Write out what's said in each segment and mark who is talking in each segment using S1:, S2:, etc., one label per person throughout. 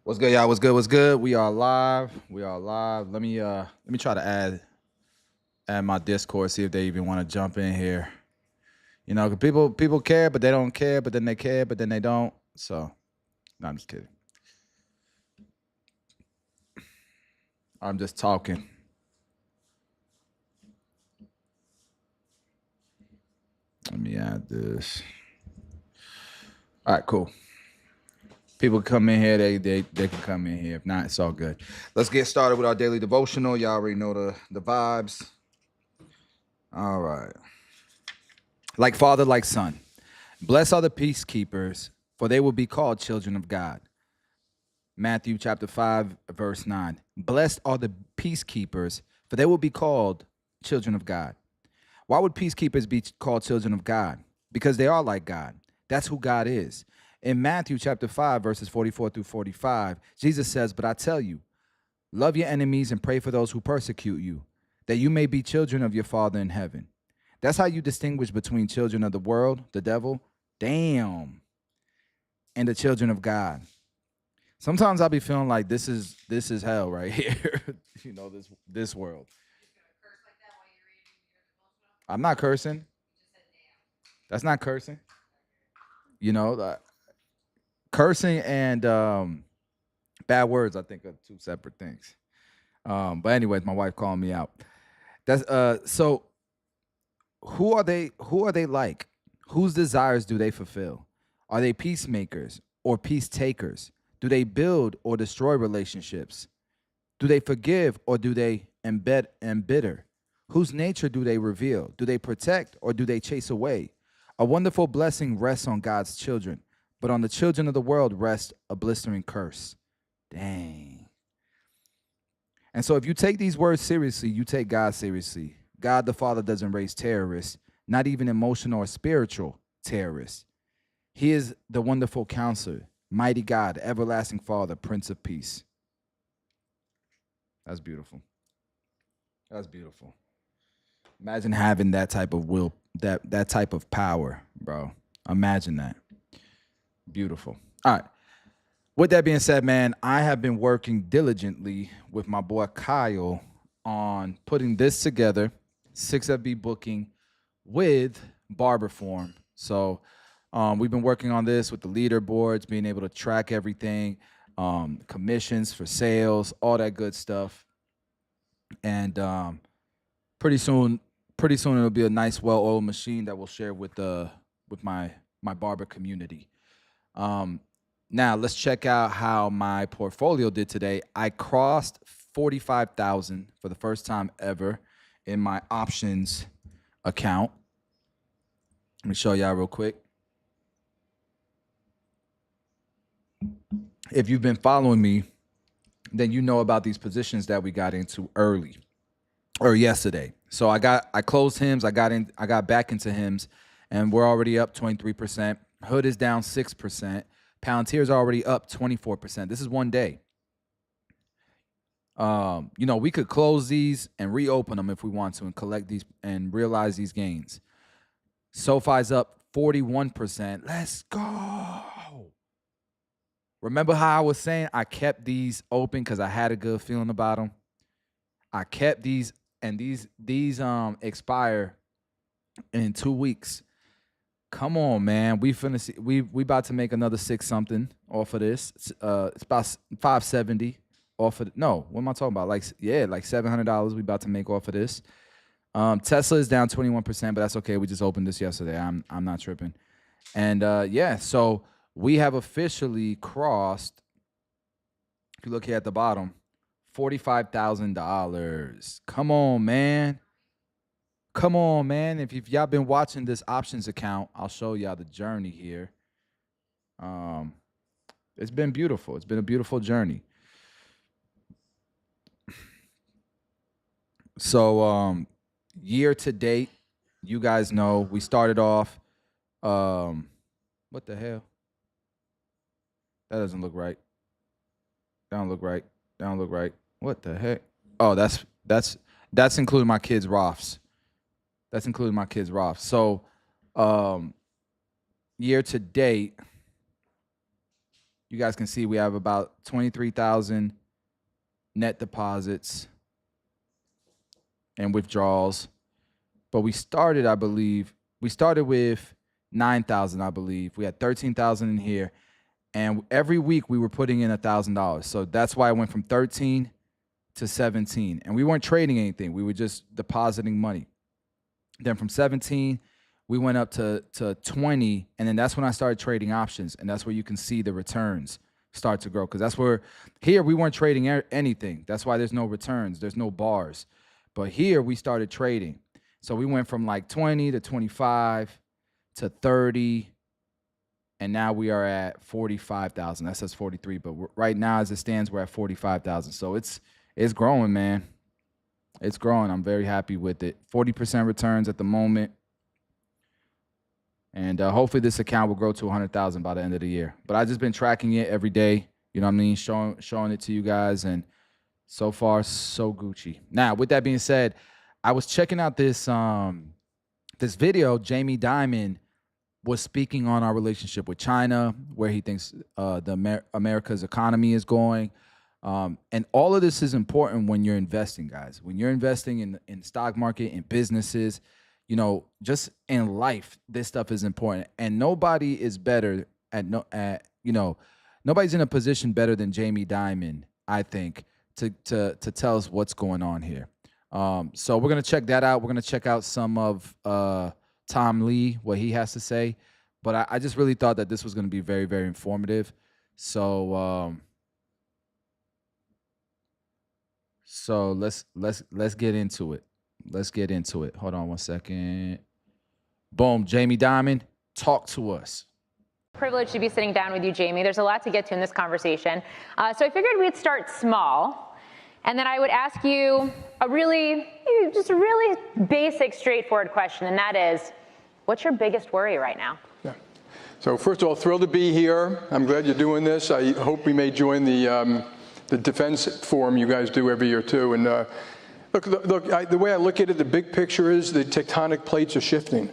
S1: What's good, y'all? What's good? What's good? We are live. We are live. Let me try to add my Discord, see if they even want to jump in here. 'Cause people care, but they don't care, but then they care, but then they don't. So, no, I'm just kidding. I'm just talking. Let me add this. All right, cool. People come in here, they can come in here. If not, it's all good. Let's get started with our daily devotional. Y'all already know the vibes. All right. Like father, like son. Blessed are the peacekeepers, for they will be called children of God. Matthew chapter 5, verse 9. Blessed are the peacekeepers, for they will be called children of God. Why would peacekeepers be called children of God? Because they are like God. That's who God is. In Matthew chapter 5, verses 44 through 45, Jesus says, "But I tell you, love your enemies and pray for those who persecute you, that you may be children of your Father in heaven." That's how you distinguish between children of the world, the devil, damn, and the children of God. Sometimes I'll be feeling like this is hell right here. This world. I'm not cursing. That's not cursing. Cursing and bad words, I think, are two separate things. But anyways, my wife calling me out. That's so who are they? Who are they like? Whose desires do they fulfill? Are they peacemakers or peace takers? Do they build or destroy relationships? Do they forgive or do they embitter? Whose nature do they reveal? Do they protect or do they chase away? A wonderful blessing rests on God's children, but on the children of the world rests a blistering curse. Dang. And so if you take these words seriously, you take God seriously. God the Father doesn't raise terrorists, not even emotional or spiritual terrorists. He is the wonderful counselor, mighty God, everlasting Father, Prince of Peace. That's beautiful. That's beautiful. Imagine having that type of will, that type of power, bro. Imagine that. Beautiful. All right. With that being said, man, I have been working diligently with my boy Kyle on putting this together, 6FB booking with Barber Form. So we've been working on this with the leaderboards, being able to track everything, commissions for sales, all that good stuff. And pretty soon it'll be a nice, well-oiled machine that we'll share with my barber community. Now let's check out how my portfolio did today. I crossed 45,000 for the first time ever in my options account. Let me show y'all real quick. If you've been following me, then you know about these positions that we got into early or yesterday. So I closed HIMS, I got back into HIMS, and we're already up 23%. Hood is down 6%. Palantir's already up 24%. This is one day. We could close these and reopen them if we want to and collect these and realize these gains. SoFi's up 41%. Let's go. Remember how I was saying I kept these open because I had a good feeling about them? I kept these, and these expire in 2 weeks. Come on, man. We finna see, we about to make another 6 something off of this. It's about 570 off of no. What am I talking about? Like $700 we about to make off of this. Tesla is down 21%, but that's okay. We just opened this yesterday. I'm not tripping. And so we have officially crossed, if you look here at the bottom, $45,000. Come on, man. Come on, man. If y'all been watching this options account, I'll show y'all the journey here. It's been beautiful. It's been a beautiful journey. So year to date, you guys know we started off what the hell? That doesn't look right. That don't look right. That don't look right. What the heck? Oh, that's including my kids' Roths. That's including my kids' Roths. So year to date, You guys can see we have about 23,000 net deposits and withdrawals. But we started, I believe, with 9,000, I believe. We had 13,000 in here. And every week we were putting in $1,000. So that's why I went from 13 to 17. And we weren't trading anything. We were just depositing money. Then from 17, we went up to 20. And then that's when I started trading options. And that's where you can see the returns start to grow. Because that's where, here we weren't trading anything. That's why there's no returns. There's no bars. But here we started trading. So we went from like 20 to 25 to 30. And now we are at 45,000. That says 43, but right now as it stands, we're at 45,000. So it's growing, man. It's growing. I'm very happy with it. 40% returns at the moment. And hopefully this account will grow to 100,000 by the end of the year. But I've just been tracking it every day. You know what I mean? Showing it to you guys. And so far, so Gucci. Now, with that being said, I was checking out this video. Jamie Dimon was speaking on our relationship with China, where he thinks America's economy is going. And all of this is important when you're investing, guys. When you're investing in the stock market, in businesses, you know, just in life, this stuff is important. And nobody is better nobody's in a position better than Jamie Dimon, I think, to tell us what's going on here. So we're going to check that out. We're going to check out some of Tom Lee, what he has to say. But I just really thought that this was going to be very, very informative. So let's get into it. Let's get into it. Hold on one second. Boom, Jamie Dimon, talk to us.
S2: Privilege to be sitting down with you, Jamie. There's a lot to get to in this conversation. So I figured we'd start small, and then I would ask you a really basic, straightforward question, and that is, what's your biggest worry right now?
S3: Yeah. So first of all, thrilled to be here. I'm glad you're doing this. I hope we may join the defense forum you guys do every year too. And look, the way I look at it, the big picture is the tectonic plates are shifting.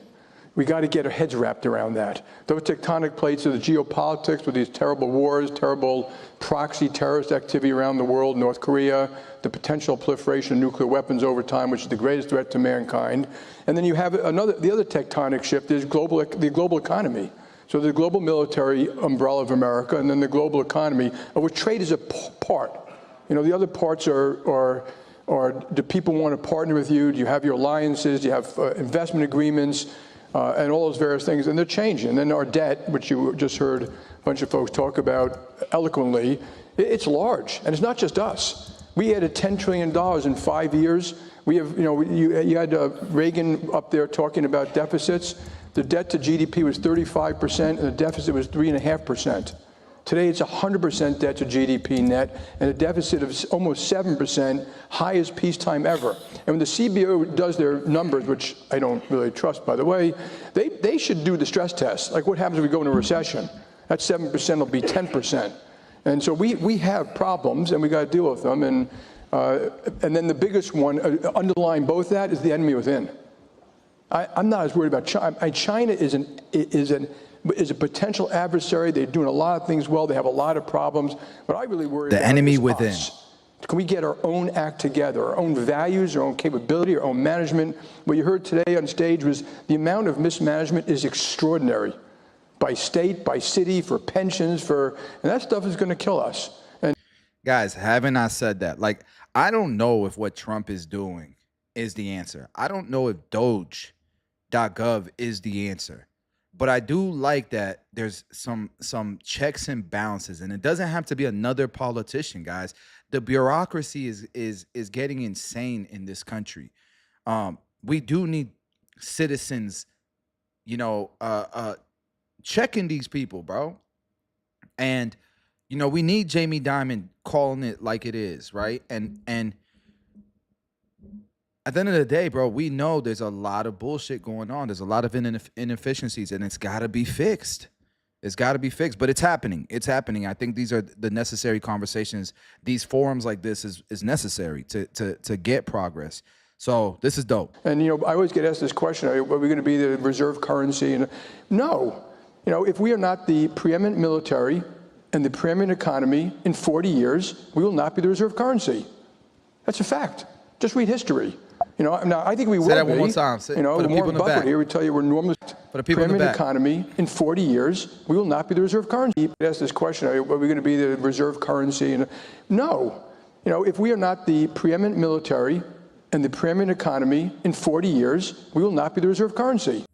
S3: We got to get our heads wrapped around that. Those tectonic plates are the geopolitics with these terrible wars, terrible proxy terrorist activity around the world, North Korea, the potential proliferation of nuclear weapons over time, which is the greatest threat to mankind. And then you have the other tectonic shift is the global economy. So the global military umbrella of America, and then the global economy, of which trade is a part. You know, the other parts are do people want to partner with you? Do you have your alliances? Do you have investment agreements? And all those various things, and they're changing. And then our debt, which you just heard a bunch of folks talk about eloquently, it's large, and it's not just us. We added $10 trillion in 5 years. We have, you had Reagan up there talking about deficits. The debt to GDP was 35%, and the deficit was 3.5%. Today, it's 100% debt to GDP net, and a deficit of almost 7%, highest peacetime ever. And when the CBO does their numbers, which I don't really trust, by the way, they should do the stress test. Like, what happens if we go into a recession? That 7% will be 10%. And so we have problems, and we got to deal with them. And then the biggest one, underlying both that, is the enemy within. I'm not as worried about China. China is a potential adversary. They're doing a lot of things well. They have a lot of problems. But I really worry about the enemy within. Us. Can we get our own act together, our own values, our own capability, our own management? What you heard today on stage was the amount of mismanagement is extraordinary, by state, by city, for pensions, and that stuff is going to kill us. And
S1: guys, haven't I said that? Like, I don't know if what Trump is doing is the answer. I don't know if Doge.gov is the answer. But I do like that there's some checks and balances, and it doesn't have to be another politician, guys. The bureaucracy is getting insane in this country. We do need citizens, checking these people, bro. And we need Jamie Dimon calling it like it is, right? And at the end of the day, bro, we know there's a lot of bullshit going on. There's a lot of inefficiencies, and it's got to be fixed. It's got to be fixed, but it's happening. It's happening. I think these are the necessary conversations. These forums like this is necessary to get progress. So this is dope.
S3: And, I always get asked this question, are we going to be the reserve currency? And no. If we are not the preeminent military and the preeminent economy in 40 years, we will not be the reserve currency. That's a fact. Just read history. You know, now I think we will
S1: Say that
S3: be.
S1: one more time.
S3: You know,
S1: for the people
S3: Warren
S1: in the
S3: Buffett
S1: back.
S3: here would tell you we're normally
S1: For the people in the
S3: preeminent
S1: back.
S3: economy in 40 years, we will not be the reserve currency. People ask this question: are we going to be the reserve currency? And no. You know, if we are not the preeminent military and the preeminent economy in 40 years, we will not be the reserve currency.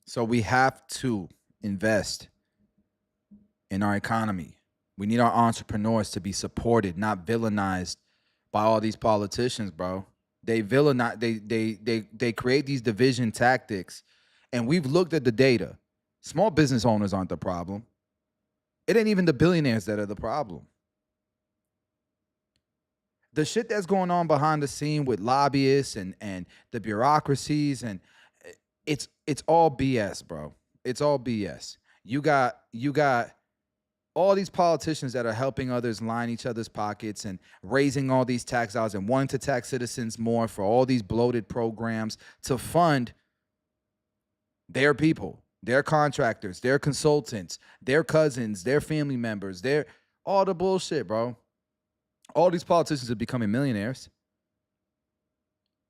S1: So we have to invest in our economy. We need our entrepreneurs to be supported, not villainized by all these politicians, bro. They villainize, they create these division tactics, and we've looked at the data. Small business owners aren't the problem. It ain't even the billionaires that are the problem. The shit that's going on behind the scene with lobbyists and the bureaucracies, and it's all BS, bro. It's all BS. You got all these politicians that are helping others line each other's pockets and raising all these tax dollars and wanting to tax citizens more for all these bloated programs to fund their people, their contractors, their consultants, their cousins, their family members, their all the bullshit, bro. All these politicians are becoming millionaires,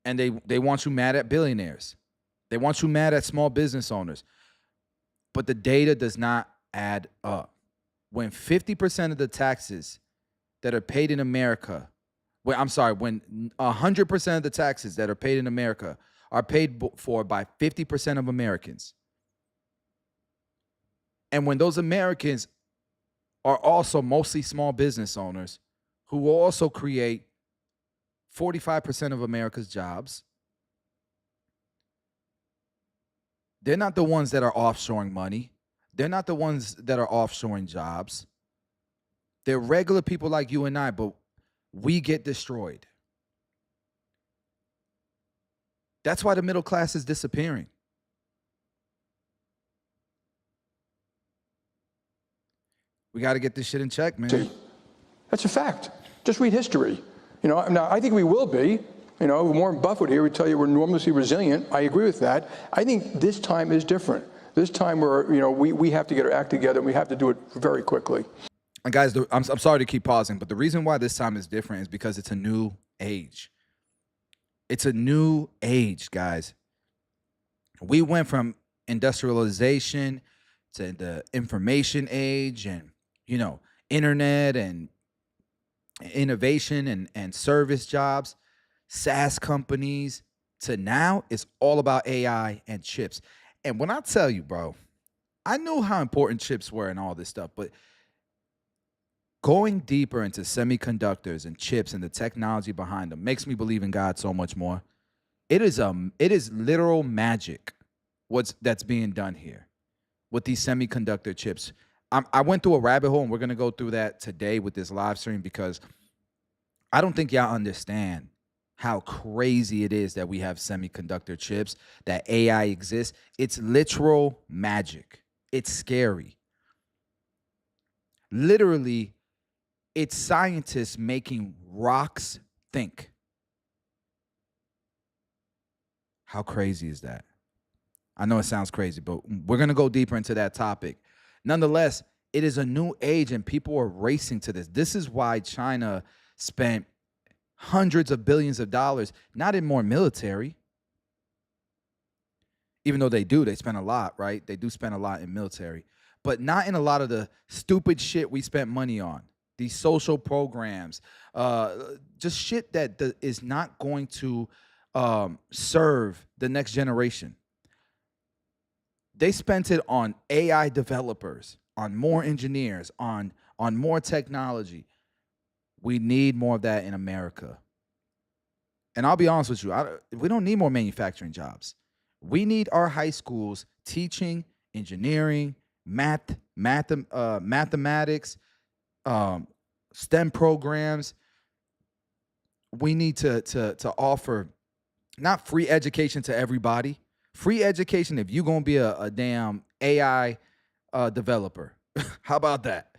S1: and they want you mad at billionaires. They want you mad at small business owners. But the data does not add up. When 50% of the taxes that are paid in America, when 100% of the taxes that are paid in America are paid for by 50% of Americans, and when those Americans are also mostly small business owners who will also create 45% of America's jobs, they're not the ones that are offshoring money. They're not the ones that are offshoring jobs. They're regular people like you and I, but we get destroyed. That's why the middle class is disappearing. We got to get this shit in check, man.
S3: That's a fact. Just read history. You know, now I think we will be. You know, Warren Buffett here would tell you we're enormously resilient. I agree with that. I think this time is different. This time we have to get our act together, and we have to do it very quickly.
S1: And guys, I'm sorry to keep pausing, but the reason why this time is different is because it's a new age. It's a new age, guys. We went from industrialization to the information age and, you know, internet and innovation and service jobs, SaaS companies, to now it's all about AI and chips. And when I tell you, bro, I knew how important chips were and all this stuff, but going deeper into semiconductors and chips and the technology behind them makes me believe in God so much more. It is literal magic that's being done here with these semiconductor chips. I went through a rabbit hole, and we're gonna go through that today with this live stream, because I don't think y'all understand how crazy it is that we have semiconductor chips, that AI exists. It's literal magic. It's scary. Literally, it's scientists making rocks think. How crazy is that? I know it sounds crazy, but we're going to go deeper into that topic. Nonetheless, it is a new age, and people are racing to this. This is why China spent hundreds of billions of dollars, not in more military, even though they spend a lot, right? They do spend a lot in military, but not in a lot of the stupid shit we spent money on. These social programs, just shit that is not going to serve the next generation. They spent it on AI developers, on more engineers, on more technology. We need more of that in America. And I'll be honest with you, we don't need more manufacturing jobs. We need our high schools teaching engineering, mathematics, STEM programs. We need to offer not free education to everybody. Free education if you're going to be a damn AI developer. How about that?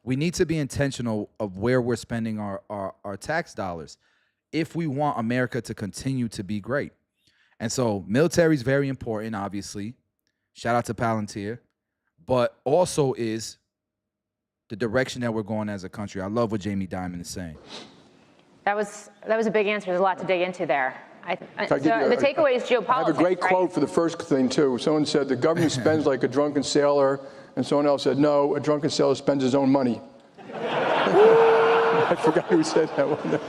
S1: We need to be intentional of where we're spending our tax dollars if we want America to continue to be great. And so military is very important, obviously. Shout out to Palantir. but also is the direction that we're going as a country. I love what Jamie Dimon is saying.
S2: That was a big answer. There's a lot to dig into there. So the
S3: you
S2: takeaway is geopolitics.
S3: I have a great
S2: right?
S3: quote for the first thing, too. Someone said the government spends like a drunken sailor, and someone else said, no, a drunken sailor spends his own money. I forgot who said that one.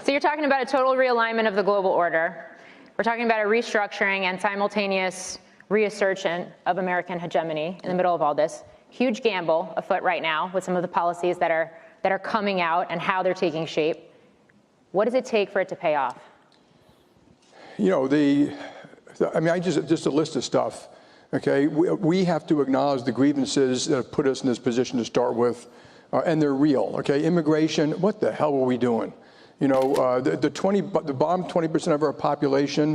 S2: So you're talking about a total realignment of the global order. We're talking about a restructuring and simultaneous reassertion of American hegemony in the middle of all this. Huge gamble afoot right now with some of the policies that are coming out and how they're taking shape. What does it take for it to pay off?
S3: You know, just a list of stuff, okay? We have to acknowledge the grievances that have put us in this position to start with, and they're real, okay? Immigration, what the hell were we doing? You know, the bottom 20% of our population,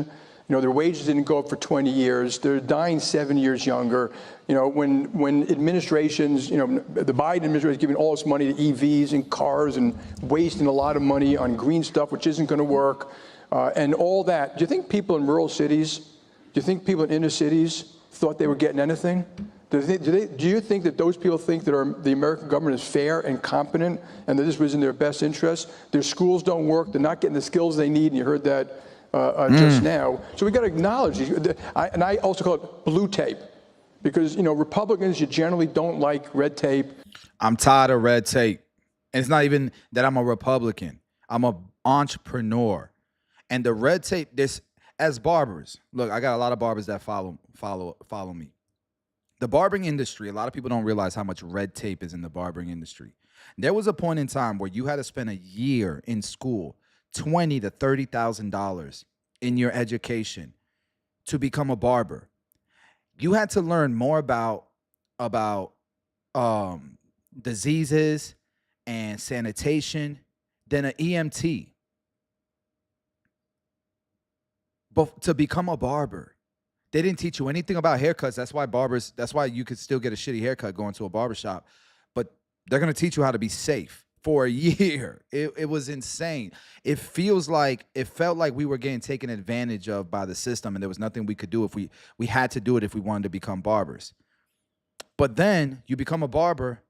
S3: you know, their wages didn't go up for 20 years. They're dying 7 years younger. You know, when administrations, you know, the Biden administration is giving all this money to EVs and cars and wasting a lot of money on green stuff, which isn't going to work, and all that. Do you think people in rural cities, do you think people in inner cities thought they were getting anything? Do you think that those people think that the American government is fair and competent and that this was in their best interest? Their schools don't work. They're not getting the skills they need, and you heard that just now. So we got to acknowledge these. And I also call it blue tape because, you know, Republicans, you generally don't like red tape.
S1: I'm tired of red tape. And it's not even that I'm a Republican. I'm an entrepreneur. And the red tape, as barbers, look, I got a lot of barbers that follow me. The barbering industry, a lot of people don't realize how much red tape is in the barbering industry. There was a point in time where you had to spend a year in school, $20,000 to $30,000 in your education to become a barber. You had to learn more about diseases and sanitation than an EMT. But to become a barber, they didn't teach you anything about haircuts. That's why you could still get a shitty haircut going to a barbershop. But they're going to teach you how to be safe for a year. It was insane. It felt like we were getting taken advantage of by the system, and there was nothing we could do if we had to do it if we wanted to become barbers. But then you become a barber,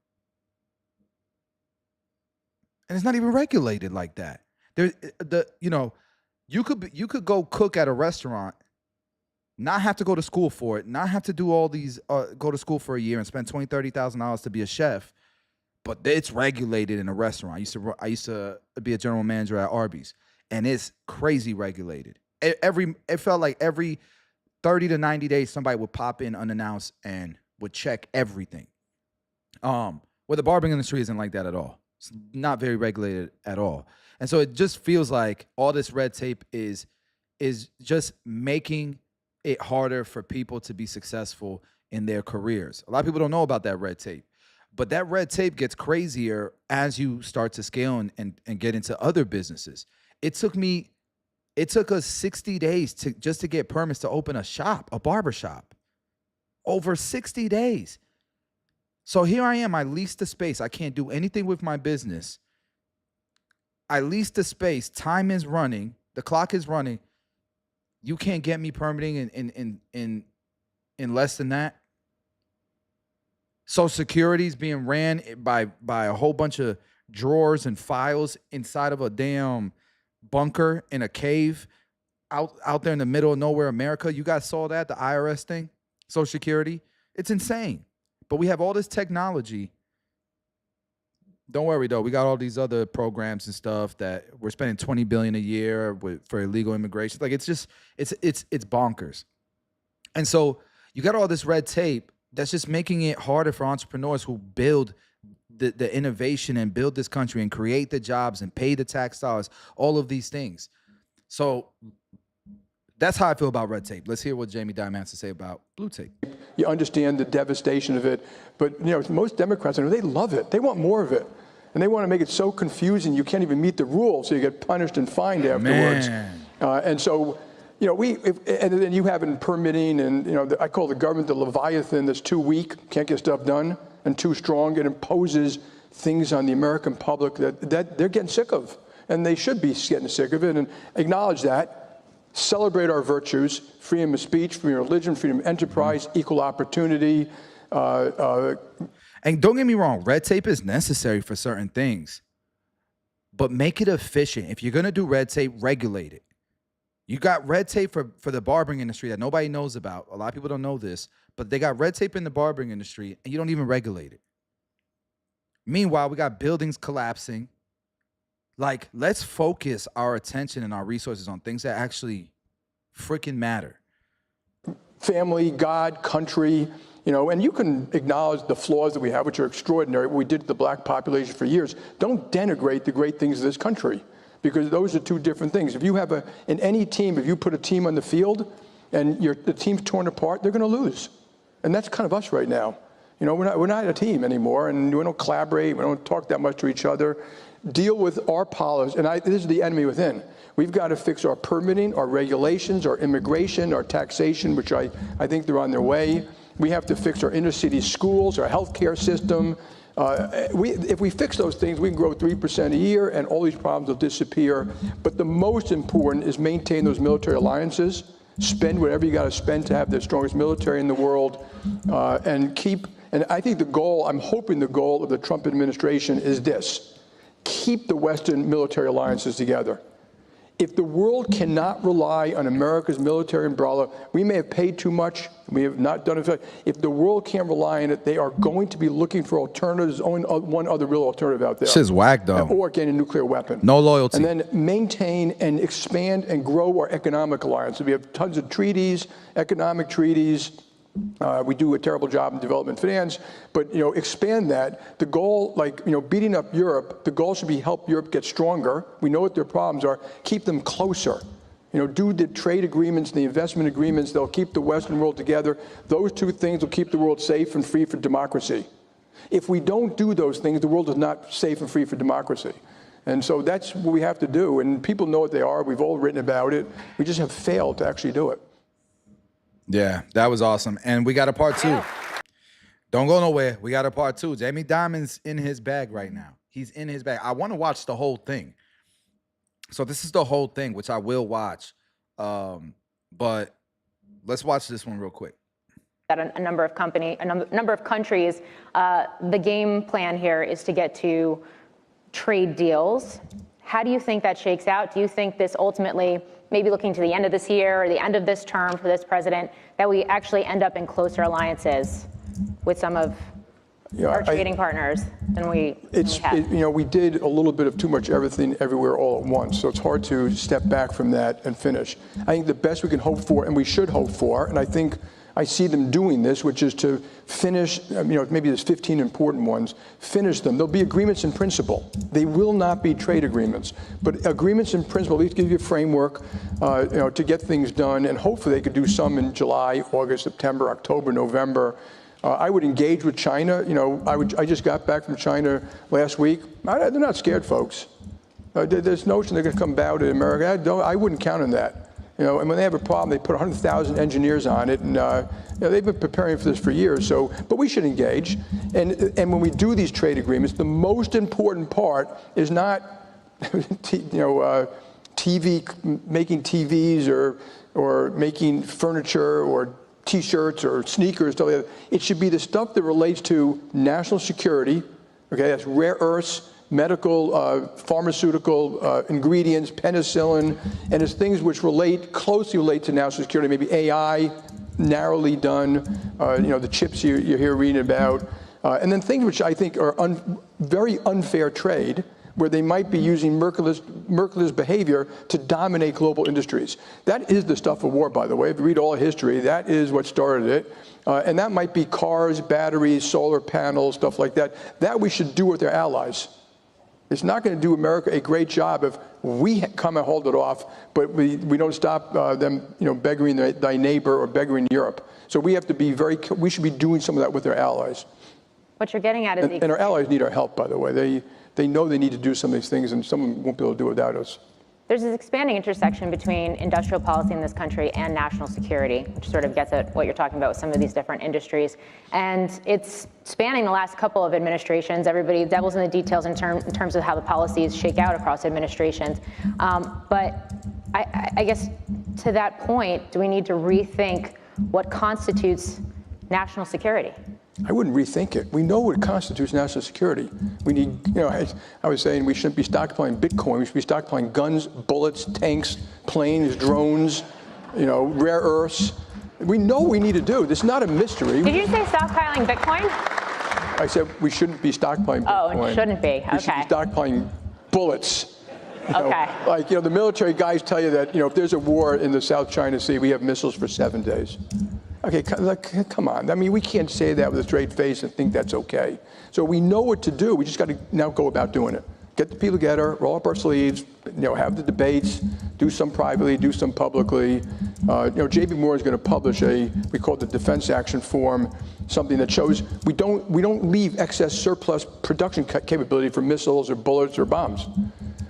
S1: and it's not even regulated like that. You could go cook at a restaurant, not have to go to school for it, not have to do all these, go to school for a year and spend $20,000, $30,000 to be a chef, but it's regulated in a restaurant. I used to be a general manager at Arby's, and it's crazy regulated. It felt like every 30 to 90 days, somebody would pop in unannounced and would check everything. Where the barbering industry isn't like that at all. It's not very regulated at all. And so it just feels like all this red tape is just making it harder for people to be successful in their careers. A lot of people don't know about that red tape, but that red tape gets crazier as you start to scale and get into other businesses. It took us 60 days just to get permits to open a barbershop. Over 60 days. So here I am, I leased the space. I can't do anything with my business. I leased the space, time is running, the clock is running. You can't get me permitting in less than that. Social Security is being ran by a whole bunch of drawers and files inside of a damn bunker in a cave out there in the middle of nowhere, America. You guys saw that, the IRS thing, Social Security. It's insane. But we have all this technology. Don't worry though, we got all these other programs and stuff that we're spending $20 billion a year for illegal immigration. Like it's bonkers. And so you got all this red tape that's just making it harder for entrepreneurs who build the innovation and build this country and create the jobs and pay the tax dollars, all of these things. So that's how I feel about red tape. Let's hear what Jamie Dimon has to say about blue tape.
S3: You understand the devastation of it, but you know most Democrats, they love it. They want more of it, and they want to make it so confusing you can't even meet the rules, so you get punished and fined afterwards. And so, you know, and then you have in permitting, and you know, I call the government the Leviathan that's too weak, can't get stuff done, and too strong. It imposes things on the American public that they're getting sick of, and they should be getting sick of it, and acknowledge that. Celebrate our virtues: freedom of speech, freedom of religion, freedom of enterprise, equal opportunity,
S1: And don't get me wrong, red tape is necessary for certain things, but make it efficient. If you're going to do red tape, regulate it. You got red tape for the barbering industry that nobody knows about. A lot of people don't know this, but they got red tape in the barbering industry and you don't even regulate it. Meanwhile, we got buildings collapsing. Like, let's focus our attention and our resources on things that actually freaking matter.
S3: Family, God, country, and you can acknowledge the flaws that we have, which are extraordinary. What we did to the black population for years. Don't denigrate the great things of this country, because those are two different things. If you have in any team, if you put a team on the field and the team's torn apart, they're going to lose. And that's kind of us right now. We're not a team anymore, and we don't collaborate. We don't talk that much to each other. Deal with our policies, and this is the enemy within. We've got to fix our permitting, our regulations, our immigration, our taxation, which I think they're on their way. We have to fix our inner city schools, our healthcare system. If we fix those things, we can grow 3% a year, and all these problems will disappear. But the most important is maintain those military alliances, spend whatever you got to spend to have the strongest military in the world, and I think I'm hoping the goal of the Trump administration is this: keep the Western military alliances together. If the world cannot rely on America's military umbrella, we may have paid too much, we have not done it. If the world can't rely on it, they are going to be looking for alternatives. Only one other real alternative out there.
S1: Shit's whack, though.
S3: Or getting a nuclear weapon.
S1: No loyalty.
S3: And then maintain and expand and grow our economic alliance. We have tons of treaties, economic treaties. We do a terrible job in development finance, but expand that. The goal, beating up Europe, the goal should be help Europe get stronger. We know what their problems are. Keep them closer. Do the trade agreements and the investment agreements. They'll keep the Western world together. Those two things will keep the world safe and free for democracy. If we don't do those things, the world is not safe and free for democracy. And so that's what we have to do. And people know what they are. We've all written about it. We just have failed to actually do it.
S1: Yeah, that was awesome. And we got a part two. Don't go nowhere. We got a part two. Jamie Dimon's in his bag right now. He's in his bag. I want to watch the whole thing. So this is the whole thing, which I will watch. But let's watch this one real quick.
S2: That a number of countries, the game plan here is to get to trade deals. How do you think that shakes out? Do you think this ultimately, maybe looking to the end of this year or the end of this term for this president, that we actually end up in closer alliances with some of our trading partners than we had?
S3: We did a little bit of too much everything everywhere all at once, so it's hard to step back from that and finish. I think the best we can hope for, and we should hope for, and I think I see them doing this, which is to finish, maybe there's 15 important ones, finish them. There'll be agreements in principle. They will not be trade agreements, but agreements in principle, at least give you a framework, to get things done, and hopefully they could do some in July, August, September, October, November. I would engage with China. I just got back from China last week. They're not scared, folks. There's notion they're going to come bow to America. I wouldn't count on that. And when they have a problem, they put 100,000 engineers on it, and they've been preparing for this for years. But we should engage. And when we do these trade agreements, the most important part is not, making TVs or making furniture or T-shirts or sneakers. Stuff like that. It should be the stuff that relates to national security. Okay, that's rare earths, medical, pharmaceutical ingredients, penicillin, and it's things which closely relate to national security, maybe AI, narrowly done, the chips you're here reading about, and then things which I think are very unfair trade, where they might be using merciless behavior to dominate global industries. That is the stuff of war, by the way. If you read all history, that is what started it. And that might be cars, batteries, solar panels, stuff like that. That we should do with their allies. It's not going to do America a great job if we come and hold it off, but we don't stop them, beggaring thy neighbor or beggaring Europe. So we have to be we should be doing some of that with their allies.
S2: What you're getting at is
S3: and our allies need our help, by the way. They know they need to do some of these things, and some of them won't be able to do it without us.
S2: There's this expanding intersection between industrial policy in this country and national security, which sort of gets at what you're talking about with some of these different industries. And it's spanning the last couple of administrations. Everybody devils in the details in terms of how the policies shake out across administrations. But I guess to that point, do we need to rethink what constitutes national security?
S3: I wouldn't rethink it. We know what constitutes national security. We need, I was saying we shouldn't be stockpiling Bitcoin. We should be stockpiling guns, bullets, tanks, planes, drones, rare earths. We know what we need to do. This is not a mystery.
S2: Did you say stockpiling Bitcoin?
S3: I said we shouldn't be stockpiling Bitcoin.
S2: Oh, it shouldn't be. Okay.
S3: We should be stockpiling bullets.
S2: Okay.
S3: The military guys tell you that, if there's a war in the South China Sea, we have missiles for 7 days. Okay, come on. I mean, we can't say that with a straight face and think that's okay. So we know what to do. We just got to now go about doing it. Get the people together, roll up our sleeves, have the debates, do some privately, do some publicly. JB Moore is going to publish we call it the Defense Action Form, something that shows we don't leave excess surplus production capability for missiles or bullets or bombs.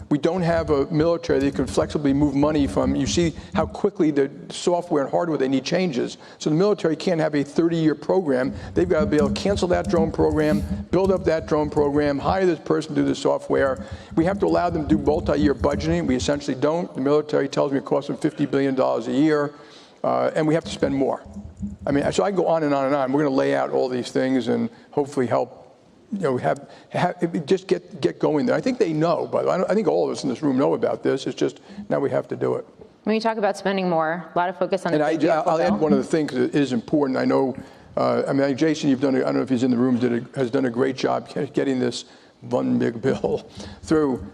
S3: We don't have a military that can flexibly move money from. You see how quickly the software and hardware they need changes. So the military can't have a 30-year program. They've got to be able to cancel that drone program, build up that drone program, hire this person to do the software. We have to allow them to do multi-year budgeting. We essentially don't. The military tells me it costs them $50 billion a year, and we have to spend more. I mean, so I can go on and on and on. We're going to lay out all these things and hopefully help. Just get going there. I think they know, by the way. I think all of us in this room know about this. It's just now we have to do it.
S2: When you talk about spending more, a lot of focus on the
S3: I'll add one of the things that is important. I know, Jason, you've done, I don't know if he's in the room, has done a great job getting this one big bill through.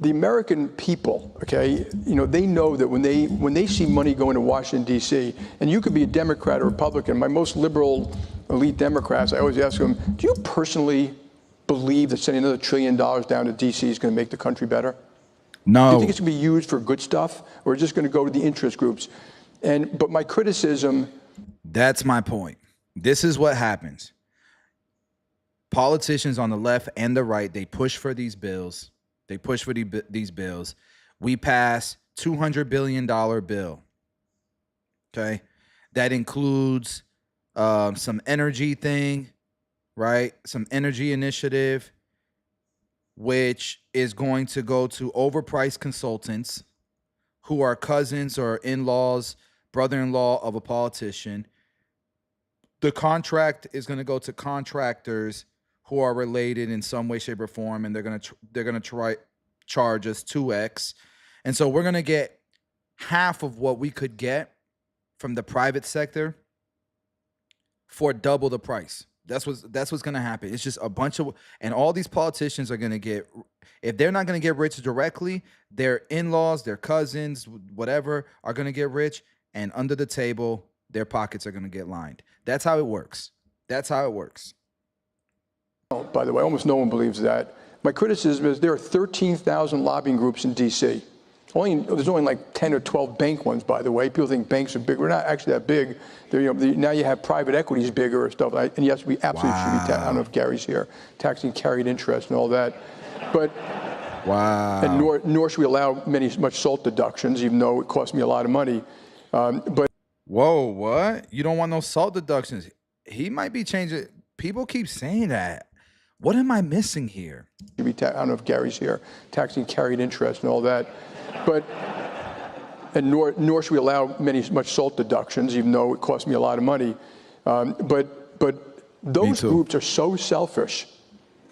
S3: The American people, okay, they know that when they see money going to Washington, D.C., and you could be a Democrat or Republican, my most liberal elite Democrats, I always ask them, do you personally believe that sending another $1 trillion down to D.C. is going to make the country better?
S1: No.
S3: Do you think it's going to be used for good stuff, or is it just going to go to the interest groups? But my criticism...
S1: That's my point. This is what happens. Politicians on the left and the right, they push for these bills. They push for these bills. We pass $200 billion bill. Okay. That includes some energy thing, right? Some energy initiative, which is going to go to overpriced consultants who are cousins or in-laws, brother-in-law of a politician. The contract is going to go to contractors who are related in some way, shape, or form, and they're gonna try charge us 2x, and so we're gonna get half of what we could get from the private sector for double the price. That's what's gonna happen. It's just a bunch of, and all these politicians are gonna get, if they're not gonna get rich directly, their in-laws, their cousins, whatever, are gonna get rich, and under the table, their pockets are gonna get lined. That's how it works. That's how it works.
S3: By the way, almost no one believes that. My criticism is there are 13,000 lobbying groups in D.C. There's only like 10 or 12 bank ones, by the way. People think banks are big. We're not actually that big. Now you have private equities bigger or stuff. And yes, we absolutely should be, I don't know if Gary's here, taxing carried interest and all that. But
S1: wow.
S3: And nor should we allow much SALT deductions, even though it costs me a lot of money. But
S1: whoa, what? You don't want no SALT deductions? He might be changing. People keep saying that. What am I missing here?
S3: I don't know if Gary's here, taxing carried interest and all that. But nor should we allow much SALT deductions, even though it costs me a lot of money. But those groups are so selfish.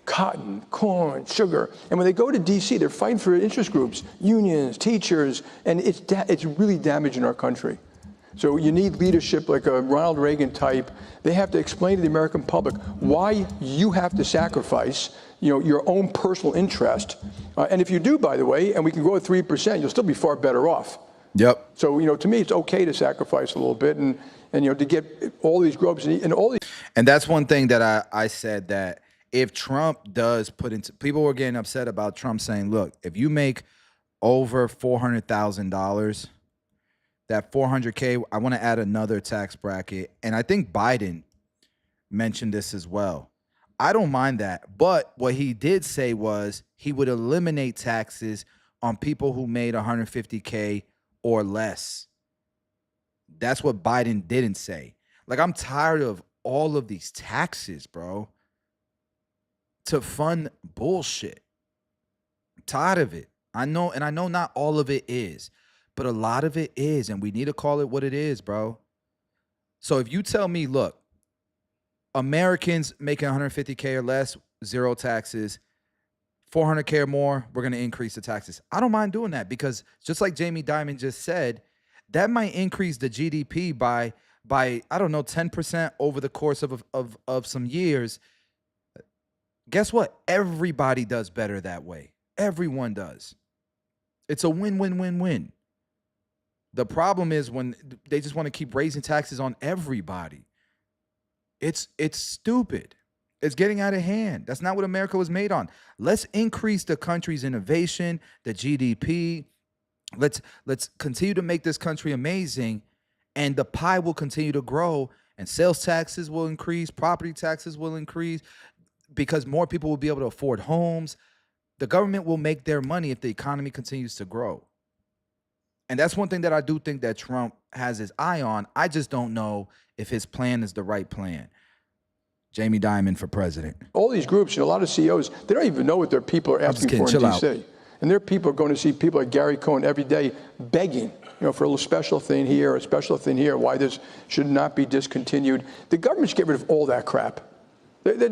S3: Cotton, corn, sugar. And when they go to D.C., they're fighting for interest groups, unions, teachers, and it's really damaging our country. So you need leadership like a Ronald Reagan type. They have to explain to the American public why you have to sacrifice, your own personal interest. And if you do, by the way, and we can grow at 3%, you'll still be far better off.
S1: Yep.
S3: So, to me, it's okay to sacrifice a little bit and to get all these groups and all these.
S1: And that's one thing that I said, that if Trump does put into, people were getting upset about Trump saying, look, if you make over $400,000, that 400K, I want to add another tax bracket. And I think Biden mentioned this as well. I don't mind that. But what he did say was he would eliminate taxes on people who made 150K or less. That's what Biden didn't say. Like, I'm tired of all of these taxes, bro, to fund bullshit. I'm tired of it. I know not all of it is, but a lot of it is, and we need to call it what it is, bro. So if you tell me, look, Americans making 150K or less, 0 taxes, 400K or more, we're going to increase the taxes. I don't mind doing that because just like Jamie Dimon just said, that might increase the GDP by I don't know, 10% over the course of some years. Guess what? Everybody does better that way. Everyone does. It's a win-win-win-win. The problem is when they just want to keep raising taxes on everybody. It's stupid. It's getting out of hand. That's not what America was made on. Let's increase the country's innovation, the GDP. Let's continue to make this country amazing, and the pie will continue to grow, and sales taxes will increase, property taxes will increase, because more people will be able to afford homes. The government will make their money if the economy continues to grow. And that's one thing that I do think that Trump has his eye on. I just don't know if his plan is the right plan. Jamie Dimon for president.
S3: All these groups, a lot of CEOs, they don't even know what their people are asking for in D.C. And their people are going to see people like Gary Cohn every day begging, for a little special thing here, a special thing here, why this should not be discontinued. The government should get rid of all that crap. The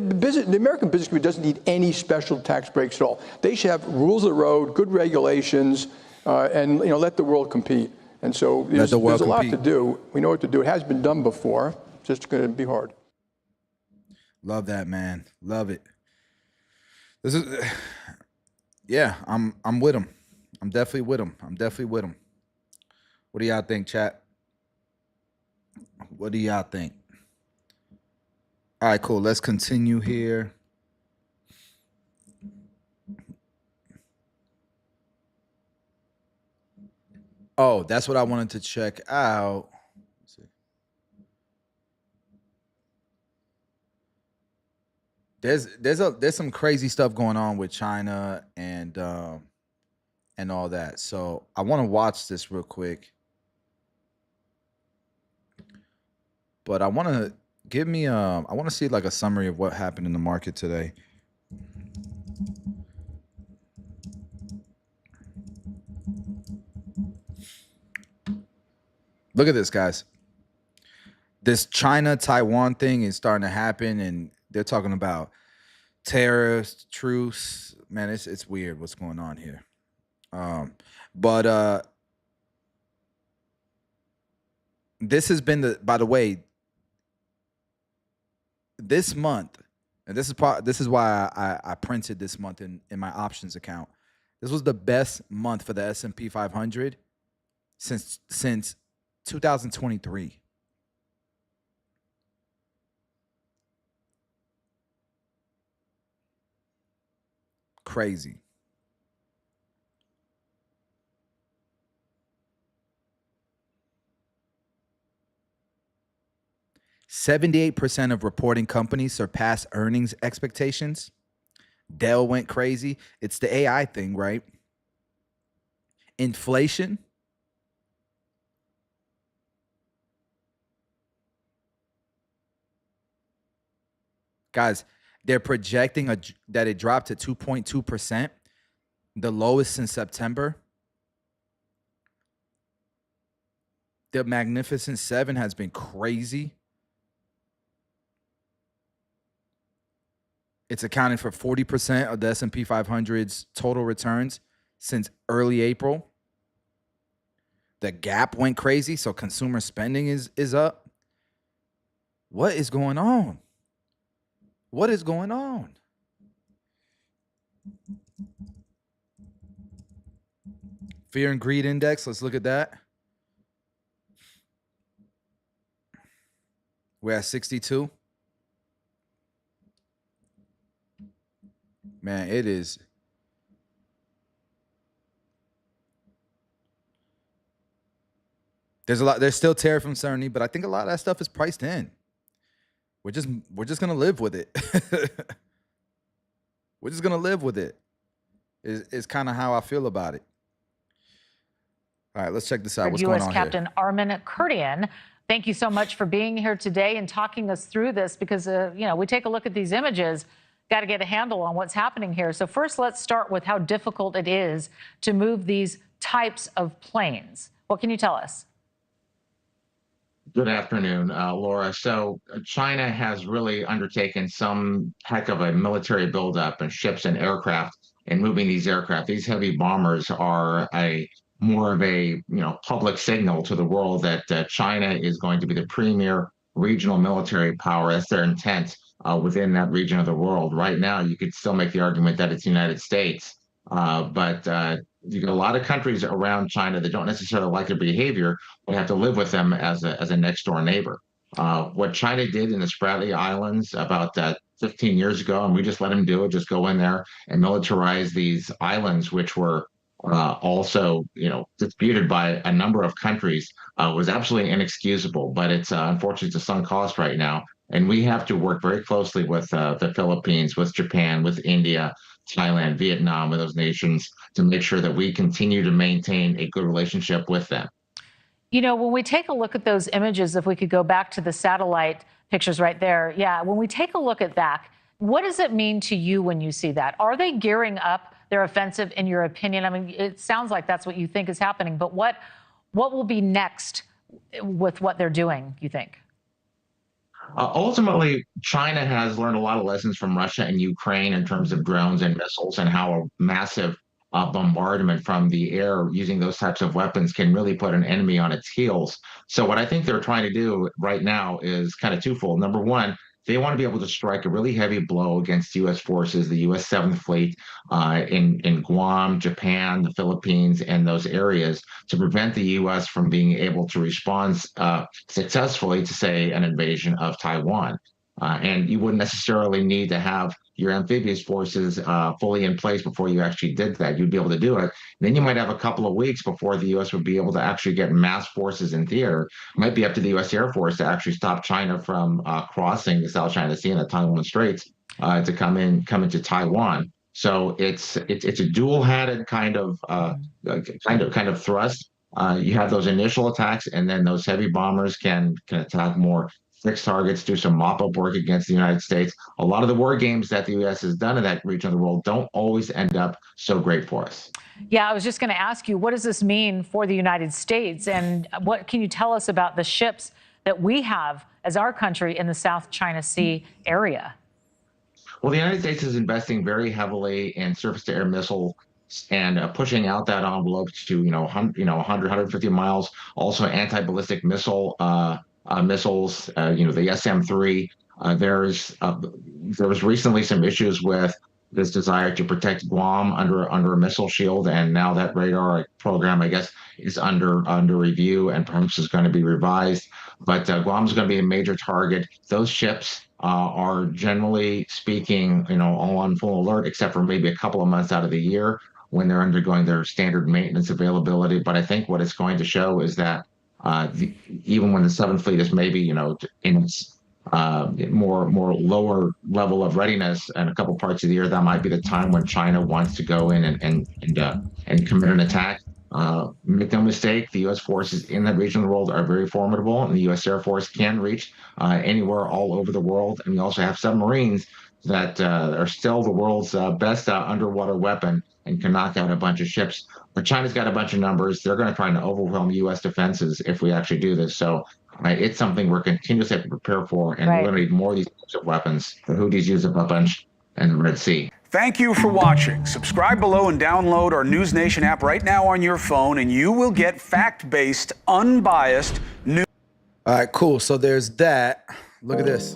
S3: American business community doesn't need any special tax breaks at all. They should have rules of the road, good regulations, and let the world compete. And so there's a lot to do. We know what to do. It has been done before. It's just going to be hard.
S1: Love that, man. Love it. This is, yeah. I'm with him. I'm definitely with him. What do y'all think, chat? What do y'all think? All right, cool. Let's continue here. Oh, that's what I wanted to check out. Let's see. There's some crazy stuff going on with China and all that. So I want to watch this real quick. But I want to I want to see like a summary of what happened in the market today. Look at this, guys. This China-Taiwan thing is starting to happen, and they're talking about tariffs, truce. Man, it's weird what's going on here. But this has been by the way, this month, and this is why I printed this month in my options account. This was the best month for the S&P 500 since 2023. Crazy. %78 of reporting companies surpassed earnings expectations. Dell went crazy. It's the AI thing, right? Inflation. Guys, they're projecting that it dropped to 2.2%, the lowest since September. The Magnificent Seven has been crazy. It's accounting for 40% of the S&P 500's total returns since early April. The Gap went crazy, so consumer spending is up. What is going on? What is going on? Fear and Greed Index, let's look at that. We're at 62. Man, it is. There's still tariff uncertainty, but I think a lot of that stuff is priced in. We're just gonna live with it. We're just gonna live with it. Is kind of how I feel about it. All right, let's check this out. What's going on
S4: U.S. Captain Armin Kurdian, thank you so much for being here today and talking us through this because we take a look at these images. Got to get a handle on what's happening here. So first, let's start with how difficult it is to move these types of planes. What can you tell us?
S5: Good afternoon, Laura. So China has really undertaken some heck of a military buildup and ships and aircraft and moving these aircraft. These heavy bombers are a more of a public signal to the world that China is going to be the premier regional military power. That's their intent within that region of the world. Right now, you could still make the argument that it's the United States, but you got a lot of countries around China that don't necessarily like their behavior. We have to live with them as a next door neighbor. What China did in the Spratly Islands about 15 years ago, and we just let them do it, just go in there and militarize these islands, which were also, disputed by a number of countries, was absolutely inexcusable. But it's unfortunately it's a sunk cost right now, and we have to work very closely with the Philippines, with Japan, with India, Thailand, Vietnam, with those nations to make sure that we continue to maintain a good relationship with them.
S4: When we take a look at those images, if we could go back to the satellite pictures right there. Yeah, when we take a look at that, what does it mean to you when you see that? Are they gearing up their offensive, in your opinion? I mean, it sounds like that's what you think is happening, but what will be next with what they're doing, you think?
S5: Ultimately, China has learned a lot of lessons from Russia and Ukraine in terms of drones and missiles and how a massive bombardment from the air using those types of weapons can really put an enemy on its heels. So what I think they're trying to do right now is kind of twofold. Number one, they want to be able to strike a really heavy blow against U.S. forces, the U.S. 7th Fleet in Guam, Japan, the Philippines, and those areas to prevent the U.S. from being able to respond successfully to, say, an invasion of Taiwan. And you wouldn't necessarily need to have your amphibious forces fully in place before you actually did that. You'd be able to do it. Then you might have a couple of weeks before the U.S. would be able to actually get mass forces in theater. It might be up to the U.S. Air Force to actually stop China from crossing the South China Sea and the Taiwan Straits to come into Taiwan. So it's a dual-hatted kind of thrust. You have those initial attacks, and then those heavy bombers can attack more fixed targets, do some mop-up work against the United States. A lot of the war games that the U.S. has done in that region of the world don't always end up so great for us.
S4: Yeah, I was just going to ask you, what does this mean for the United States? And what can you tell us about the ships that we have as our country in the South China Sea area?
S5: Well, the United States is investing very heavily in surface-to-air missile and pushing out that envelope to 100, 150 miles. Also, anti-ballistic missiles, the SM-3. There was recently some issues with this desire to protect Guam under a missile shield, and now that radar program, I guess, is under review and perhaps is going to be revised. But Guam is going to be a major target. Those ships are generally speaking, all on full alert, except for maybe a couple of months out of the year when they're undergoing their standard maintenance availability. But I think what it's going to show is that even when the 7th Fleet is maybe, in its more lower level of readiness in a couple parts of the year, that might be the time when China wants to go in and commit an attack. Make no mistake, the U.S. forces in that region of the world are very formidable, and the U.S. Air Force can reach anywhere all over the world. And we also have submarines that are still the world's best underwater weapon and can knock out a bunch of ships. But China's got a bunch of numbers. They're going to try to overwhelm U.S. defenses if we actually do this. So it's something we're continuously have to prepare for, and we're going to need more of these types of weapons. The Houthis use a bunch in the Red Sea.
S6: Thank you for watching. Subscribe below and download our News Nation app right now on your phone, and you will get fact-based, unbiased news.
S1: All right, cool. So there's that. Look at this.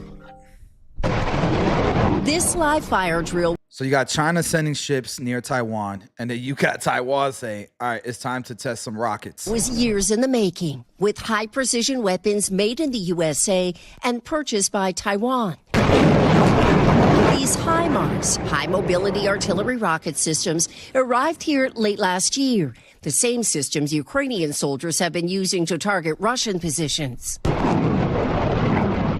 S7: This live fire drill.
S1: So you got China sending ships near Taiwan, and then you got Taiwan saying, all right, it's time to test some rockets.
S7: Was years in the making, with high-precision weapons made in the USA and purchased by Taiwan. These HIMARS, high-mobility artillery rocket systems, arrived here late last year. The same systems Ukrainian soldiers have been using to target Russian positions.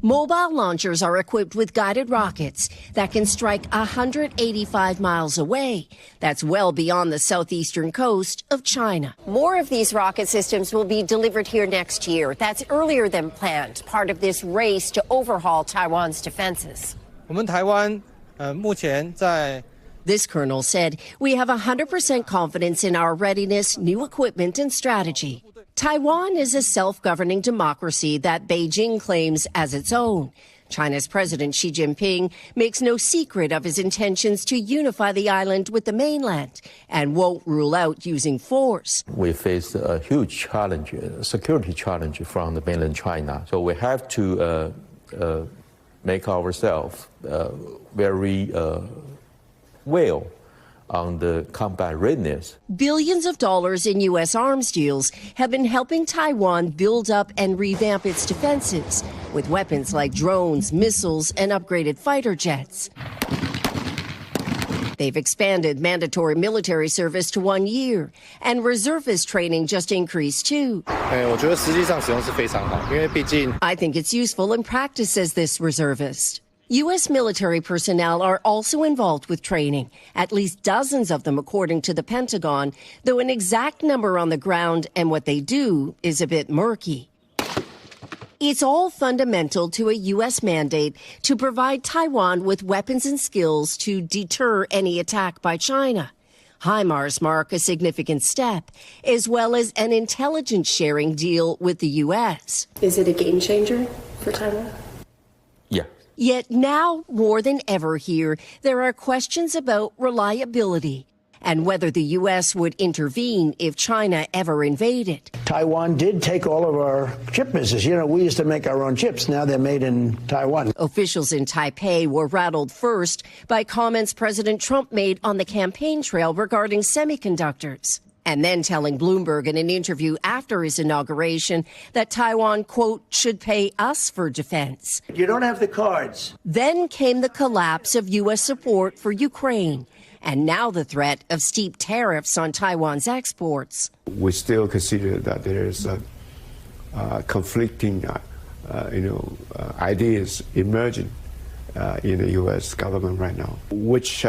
S7: Mobile launchers are equipped with guided rockets that can strike 185 miles away. That's well beyond the southeastern coast of China. More of these rocket systems will be delivered here next year. That's earlier than planned, part of this race to overhaul Taiwan's defenses. This colonel said, we have 100% confidence in our readiness, new equipment, and strategy. Taiwan is a self-governing democracy that Beijing claims as its own. China's President Xi Jinping makes no secret of his intentions to unify the island with the mainland and won't rule out using force.
S8: We face a huge challenge, a security challenge from the mainland China. So we have to make ourselves very well on the combat readiness.
S7: Billions of dollars in U.S. arms deals have been helping Taiwan build up and revamp its defenses with weapons like drones, missiles, and upgraded fighter jets. They've expanded mandatory military service to 1 year, and reservist training just increased too.
S9: I
S7: think it's useful in practice, says this reservist. U.S. military personnel are also involved with training, at least dozens of them according to the Pentagon, though an exact number on the ground and what they do is a bit murky. It's all fundamental to a U.S. mandate to provide Taiwan with weapons and skills to deter any attack by China. HIMARS mark a significant step, as well as an intelligence sharing deal with the U.S.
S10: Is it a game changer for Taiwan?
S8: Yeah.
S7: Yet now, more than ever here, there are questions about reliability and whether the U.S. would intervene if China ever invaded.
S11: Taiwan did take all of our chip business. You know, we used to make our own chips. Now they're made in Taiwan.
S7: Officials in Taipei were rattled first by comments President Trump made on the campaign trail regarding semiconductors, and then telling Bloomberg in an interview after his inauguration that Taiwan, quote, should pay us for defense.
S11: You don't have the cards.
S7: Then came the collapse of U.S. support for Ukraine, and now the threat of steep tariffs on Taiwan's exports.
S12: We still consider that there is conflicting, ideas emerging in the U.S. government right now. Which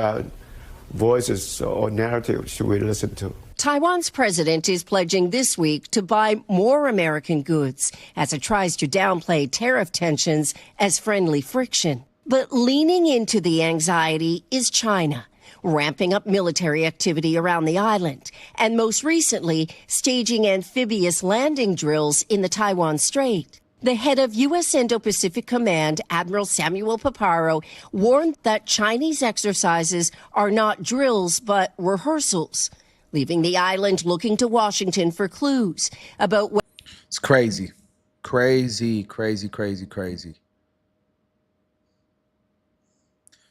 S12: voices or narratives should we listen to?
S7: Taiwan's president is pledging this week to buy more American goods as it tries to downplay tariff tensions as friendly friction. But leaning into the anxiety is China, ramping up military activity around the island, and most recently, staging amphibious landing drills in the Taiwan Strait. The head of U.S. Indo-Pacific Command, Admiral Samuel Paparo, warned that Chinese exercises are not drills but rehearsals, leaving the island looking to Washington for clues about what.
S1: It's crazy. Crazy.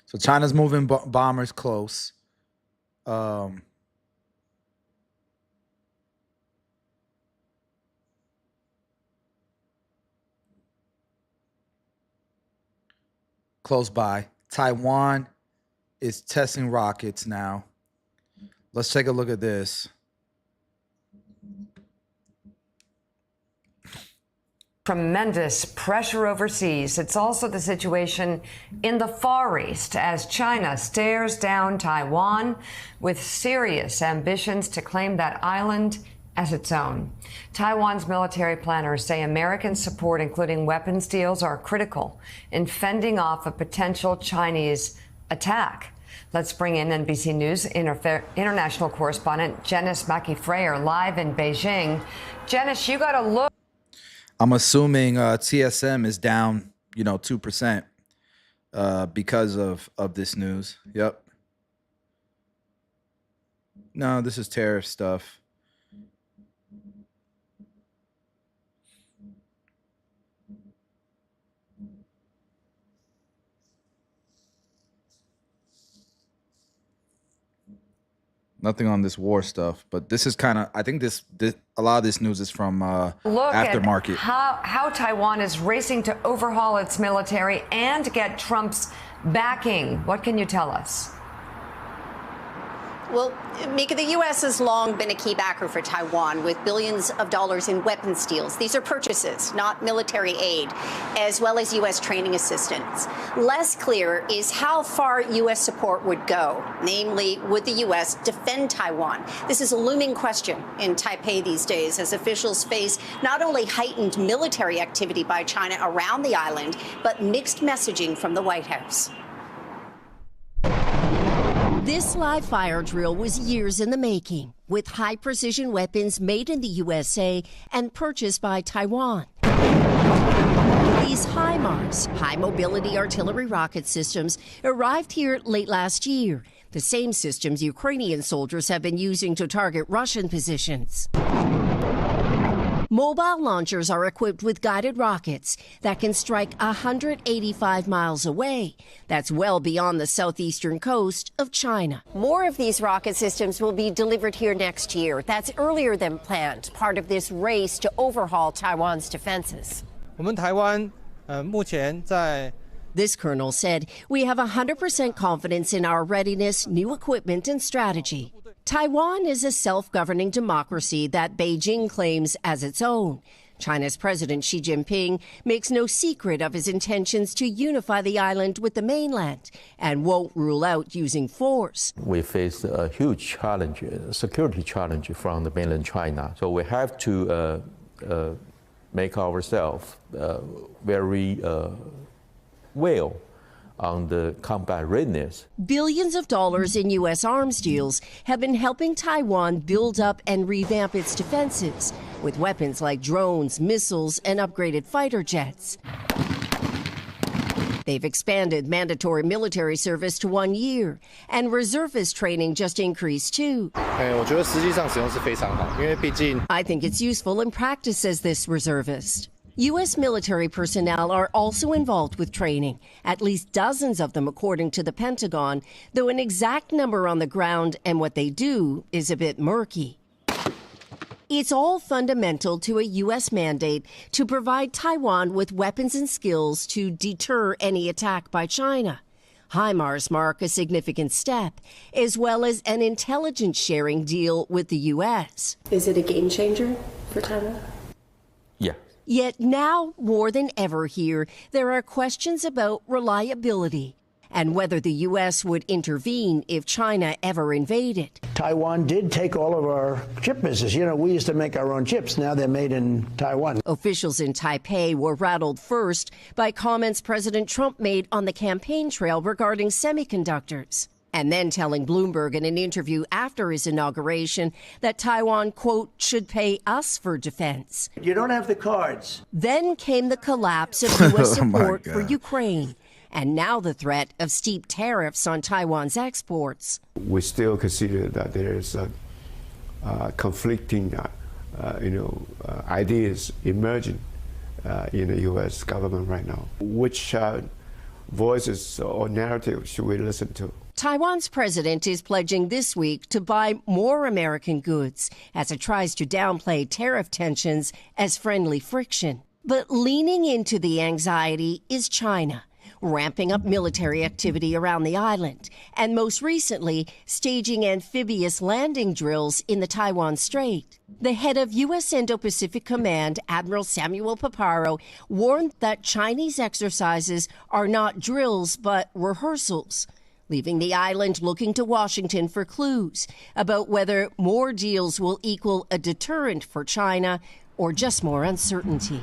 S1: So China's moving bombers close. Close by. Taiwan is testing rockets now. Let's take a look at this.
S13: Tremendous pressure overseas. It's also the situation in the Far East as China stares down Taiwan with serious ambitions to claim that island as its own. Taiwan's military planners say American support, including weapons deals, are critical in fending off a potential Chinese attack. Let's bring in NBC News international correspondent Janice Mackey-Freyer live in Beijing. Janice, you got to look.
S1: I'm assuming TSM is down, 2% because of this news. Yep. No, this is tariff stuff. Nothing on this war stuff, but this is kind of, I think this a lot of this news is from aftermarket.
S13: How Taiwan is racing to overhaul its military and get Trump's backing. What can you tell us?
S14: Well, Mika, the U.S. has long been a key backer for Taiwan with billions of dollars in weapons deals. These are purchases, not military aid, as well as U.S. training assistance. Less clear is how far U.S. support would go. Namely, would the U.S. defend Taiwan? This is a looming question in Taipei these days as officials face not only heightened military activity by China around the island, but mixed messaging from the White House.
S7: This live fire drill was years in the making. with high-precision weapons made in the USA and purchased by Taiwan. These HIMARS, high-mobility artillery rocket systems, arrived here late last year, the same systems Ukrainian soldiers have been using to target Russian positions. Mobile launchers are equipped with guided rockets that can strike 185 miles away. That's well beyond the southeastern coast of China.
S14: More of these rocket systems will be delivered here next year. That's earlier than planned, part of this race to overhaul Taiwan's defenses.
S7: This colonel said, "We have 100% confidence in our readiness, new equipment, and strategy." Taiwan is a self-governing democracy that Beijing claims as its own. China's President Xi Jinping makes no secret of his intentions to unify the island with the mainland and won't rule out using force.
S8: We face a huge challenge, a security challenge from the mainland China. So we have to make ourselves very well on the combat readiness.
S7: Billions of dollars in U.S. arms deals have been helping Taiwan build up and revamp its defenses with weapons like drones, missiles, and upgraded fighter jets. They've expanded mandatory military service to 1 year, and reservist training just increased too.
S9: I
S7: think it's useful in practice, says this reservist. U.S. military personnel are also involved with training, at least dozens of them according to the Pentagon, though an exact number on the ground and what they do is a bit murky. It's all fundamental to a U.S. mandate to provide Taiwan with weapons and skills to deter any attack by China. HIMARS mark a significant step, as well as an intelligence sharing deal with the U.S.
S10: Is it a game changer for Taiwan?
S8: Yeah.
S7: Yet now, more than ever here, there are questions about reliability and whether the U.S. would intervene if China ever invaded.
S11: Taiwan did take all of our chip business. You know, we used to make our own chips. Now they're made in Taiwan.
S7: Officials in Taipei were rattled first by comments President Trump made on the campaign trail regarding semiconductors, and then telling Bloomberg in an interview after his inauguration that Taiwan, quote, should pay us for defense.
S11: You don't have the cards.
S7: Then came the collapse of U.S. support for Ukraine, and now the threat of steep tariffs on Taiwan's exports.
S12: We still consider that there is conflicting ideas emerging in the U.S. government right now. Which voices or narratives should we listen to?
S7: Taiwan's president is pledging this week to buy more American goods as it tries to downplay tariff tensions as friendly friction. But leaning into the anxiety is China, ramping up military activity around the island, and most recently, staging amphibious landing drills in the Taiwan Strait. The head of U.S. Indo-Pacific Command, Admiral Samuel Paparo, warned that Chinese exercises are not drills but rehearsals, leaving the island looking to Washington for clues about whether more deals will equal a deterrent for China or just more uncertainty.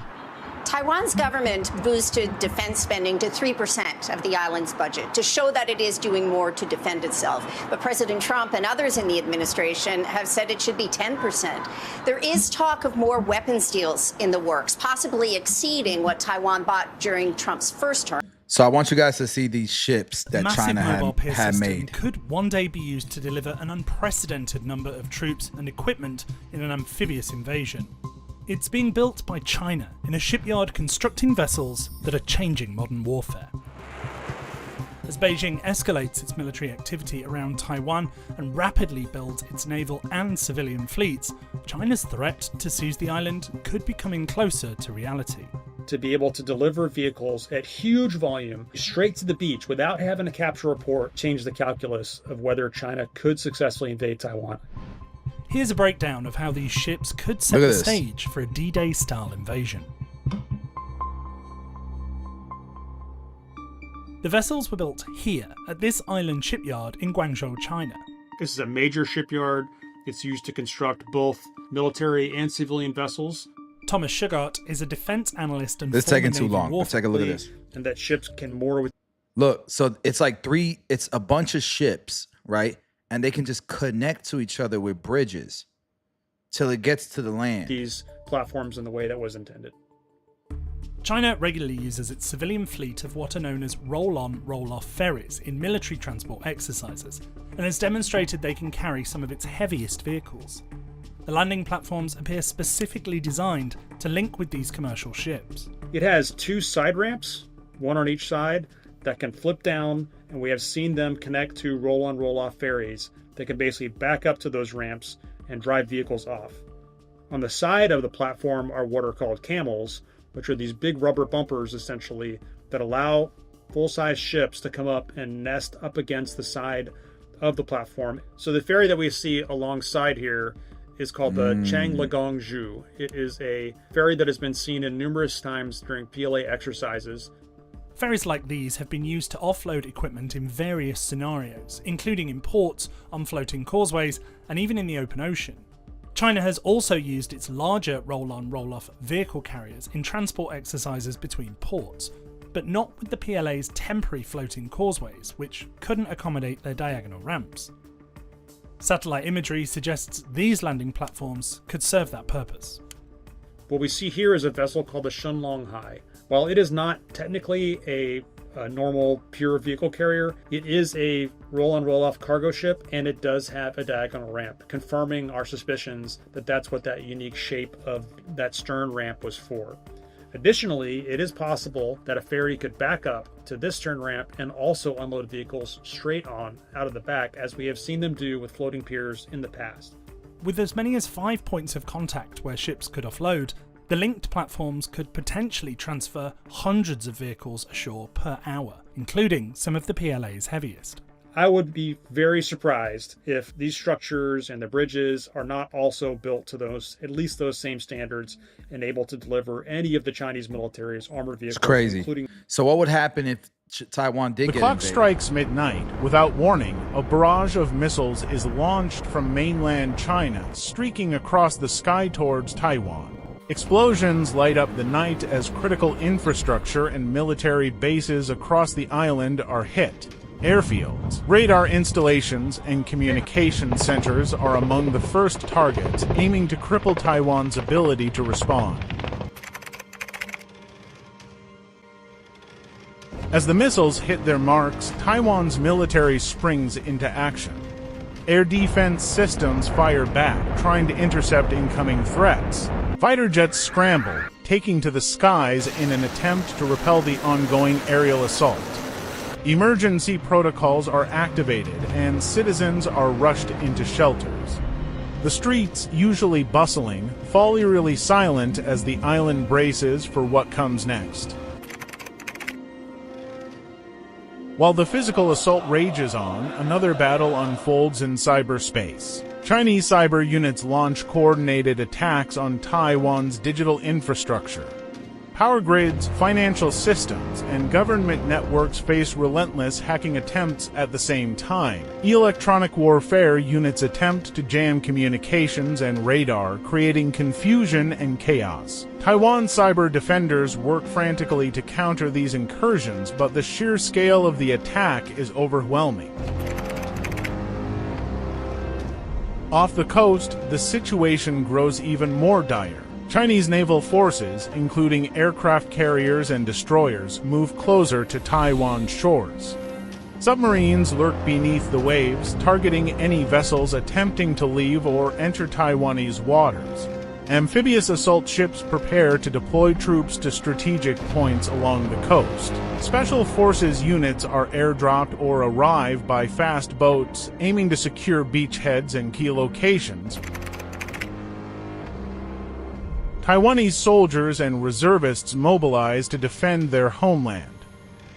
S14: Taiwan's government boosted defense spending to 3% of the island's budget to show that it is doing more to defend itself. But President Trump and others in the administration have said it should be 10%. There is talk of more weapons deals in the works, possibly exceeding what Taiwan bought during Trump's first term.
S1: So I want you guys to see these ships that China had made.
S15: Could one day be used to deliver an unprecedented number of troops and equipment in an amphibious invasion. It's being built by China in a shipyard constructing vessels that are changing modern warfare. As Beijing escalates its military activity around Taiwan and rapidly builds its naval and civilian fleets, China's threat to seize the island could be coming closer to reality.
S16: To be able to deliver vehicles at huge volume straight to the beach without having to capture a port change the calculus of whether China could successfully invade Taiwan.
S15: Here's a breakdown of how these ships could set the stage for a D-Day style invasion. The vessels were built here at this island shipyard in Guangzhou, China.
S16: This is a major shipyard. It's used to construct both military and civilian vessels.
S15: Thomas Shugart is a defense analyst and
S1: This is taking too long. Let's take a look at this.
S16: And that ships can moor with.
S1: Look, so it's like it's a bunch of ships, right? and they can just connect to each other with bridges till it gets to the land.
S16: These platforms in the way that was intended.
S15: China regularly uses its civilian fleet of what are known as roll-on, roll-off ferries in military transport exercises, and has demonstrated they can carry some of its heaviest vehicles. The landing platforms appear specifically designed to link with these commercial ships.
S16: It has 2 side ramps, one on each side, that can flip down, and we have seen them connect to roll-on, roll-off ferries that can basically back up to those ramps and drive vehicles off. On the side of the platform are what are called camels, which are these big rubber bumpers, essentially, that allow full-size ships to come up and nest up against the side of the platform. So the ferry that we see alongside here is called the Changlagongzhu. It is a ferry that has been seen in numerous times during PLA exercises.
S15: Ferries like these have been used to offload equipment in various scenarios, including in ports, on floating causeways, and even in the open ocean. China has also used its larger roll-on, roll-off vehicle carriers in transport exercises between ports, but not with the PLA's temporary floating causeways, which couldn't accommodate their diagonal ramps. Satellite imagery suggests these landing platforms could serve that purpose.
S16: What we see here is a vessel called the Shunlonghai. While it is not technically a normal pure vehicle carrier, it is a roll-on, roll-off cargo ship, and it does have a diagonal ramp, confirming our suspicions that that's what that unique shape of that stern ramp was for. Additionally, it is possible that a ferry could back up to this stern ramp and also unload vehicles straight on out of the back, as we have seen them do with floating piers in the past.
S15: With as many as 5 points of contact where ships could offload, the linked platforms could potentially transfer hundreds of vehicles ashore per hour, including some of the PLA's heaviest.
S16: I would be very surprised if these structures and the bridges are not also built to those, at least those same standards, and able to deliver any of the Chinese military's armored vehicles.
S1: It's crazy.
S16: Including.
S1: So what would happen if Taiwan did
S9: The
S1: get
S9: clock
S1: invaded?
S9: strikes midnight. Without warning, a barrage of missiles is launched from mainland China, streaking across the sky towards Taiwan. Explosions light up the night as critical infrastructure and military bases across the island are hit. Airfields, radar installations, and communication centers are among the first targets, aiming to cripple Taiwan's ability to respond. As the missiles hit their marks, Taiwan's military springs into action. Air defense systems fire back, trying to intercept incoming threats. Fighter jets scramble, taking to the skies in an attempt to repel the ongoing aerial assault. Emergency protocols are activated, and citizens are rushed into shelters. The streets, usually bustling, fall eerily silent as the island braces for what comes next. While the physical assault rages on, another battle unfolds in cyberspace. Chinese cyber units launch coordinated attacks on Taiwan's digital infrastructure. Power grids, financial systems, and government networks face relentless hacking attempts at the same time. Electronic warfare units attempt to jam communications and radar, creating confusion and chaos. Taiwan cyber defenders work frantically to counter these incursions, but the sheer scale of the attack is overwhelming. Off the coast, the situation grows even more dire. Chinese naval forces, including aircraft carriers and destroyers, move closer to Taiwan's shores. Submarines lurk beneath the waves, targeting any vessels attempting to leave or enter Taiwanese waters. Amphibious assault ships prepare to deploy troops to strategic points along the coast. Special forces units are airdropped or arrive by fast boats, aiming to secure beachheads and key locations. Taiwanese soldiers and reservists mobilize to defend their homeland.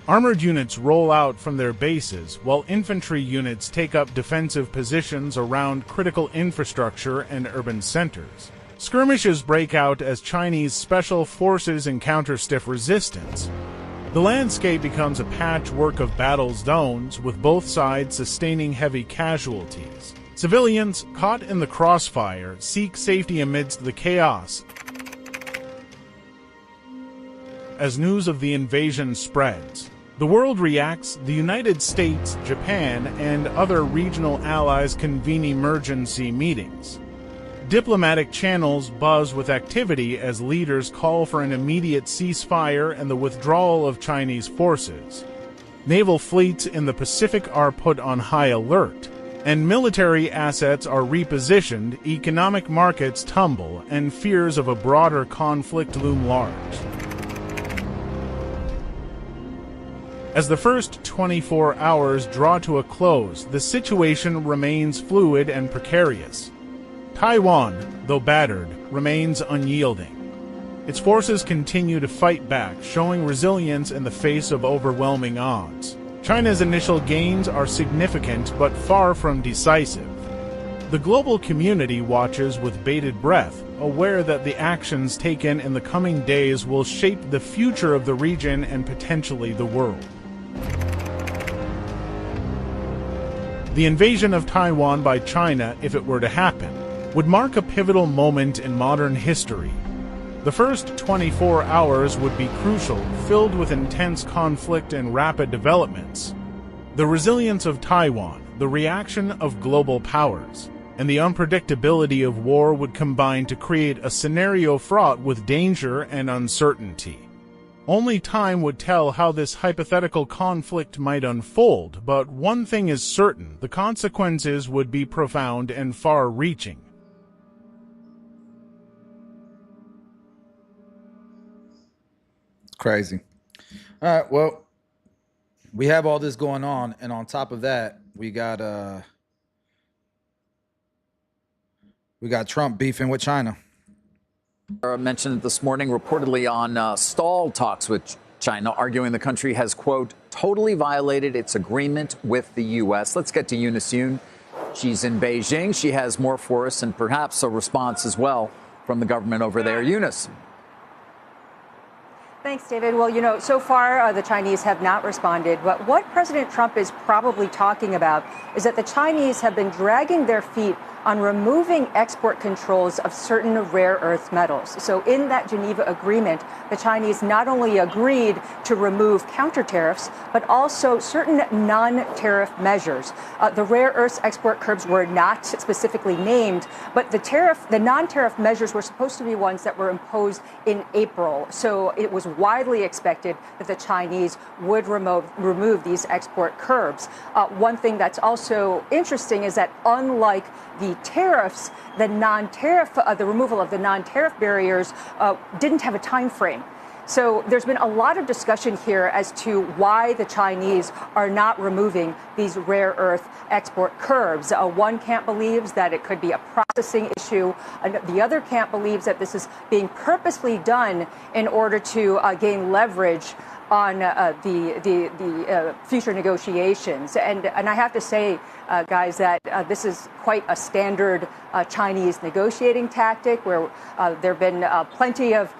S9: Armored units roll out from their bases, while infantry units take up defensive positions around critical infrastructure and urban centers. Skirmishes break out as Chinese special forces encounter stiff resistance. The landscape becomes a patchwork of battle zones, with both sides sustaining heavy casualties. Civilians, caught in the crossfire, seek safety amidst the chaos. As news of the invasion spreads, The world reacts, the United States, Japan, and other regional allies convene emergency meetings. Diplomatic channels buzz with activity as leaders call for an immediate ceasefire and the withdrawal of Chinese forces. Naval fleets in the Pacific are put on high alert, and military assets are repositioned, economic markets tumble, and fears of a broader conflict loom large. As the first 24 hours draw to a close, the situation remains fluid and precarious. Taiwan, though battered, remains unyielding. Its forces continue to fight back, showing resilience in the face of overwhelming odds. China's initial gains are significant but far from decisive. The global community watches with bated breath, aware that the actions taken in the coming days will shape the future of the region and potentially the world. The invasion of Taiwan by China, if it were to happen, would mark a pivotal moment in modern history. The first 24 hours would be crucial, filled with intense conflict and rapid developments. The resilience of Taiwan, the reaction of global powers, and the unpredictability of war would combine to create a scenario fraught with danger and uncertainty. Only time would tell how this hypothetical conflict might unfold, but one thing is certain: the consequences would be profound and far-reaching.
S1: Crazy. All right, well, we have all this going on, and on top of that, we got Trump beefing with China.
S17: Mentioned it this morning, reportedly on stalled talks with China, arguing the country has, quote, totally violated its agreement with the U.S. Let's get to Eunice Yoon. She's in Beijing. She has more for us and perhaps a response as well from the government over there. Eunice.
S18: Thanks, David. Well, you know, so far the Chinese have not responded. But what President Trump is probably talking about is that the Chinese have been dragging their feet on removing export controls of certain rare earth metals. So in that Geneva agreement, the Chinese not only agreed to remove counter tariffs, but also certain non-tariff measures. The rare earths export curbs were not specifically named, but the non-tariff measures were supposed to be ones that were imposed in April. So it was widely expected that the Chinese would remove these export curbs. One thing that's also interesting is that unlike the tariffs, the removal of the non-tariff barriers didn't have a time frame. So there's been a lot of discussion here as to why the Chinese are not removing these rare earth export curbs. One camp believes that it could be a processing issue. The other camp believes that this is being purposely done in order to gain leverage on the future negotiations. And I have to say, guys, that this is quite a standard Chinese negotiating tactic where there have been plenty of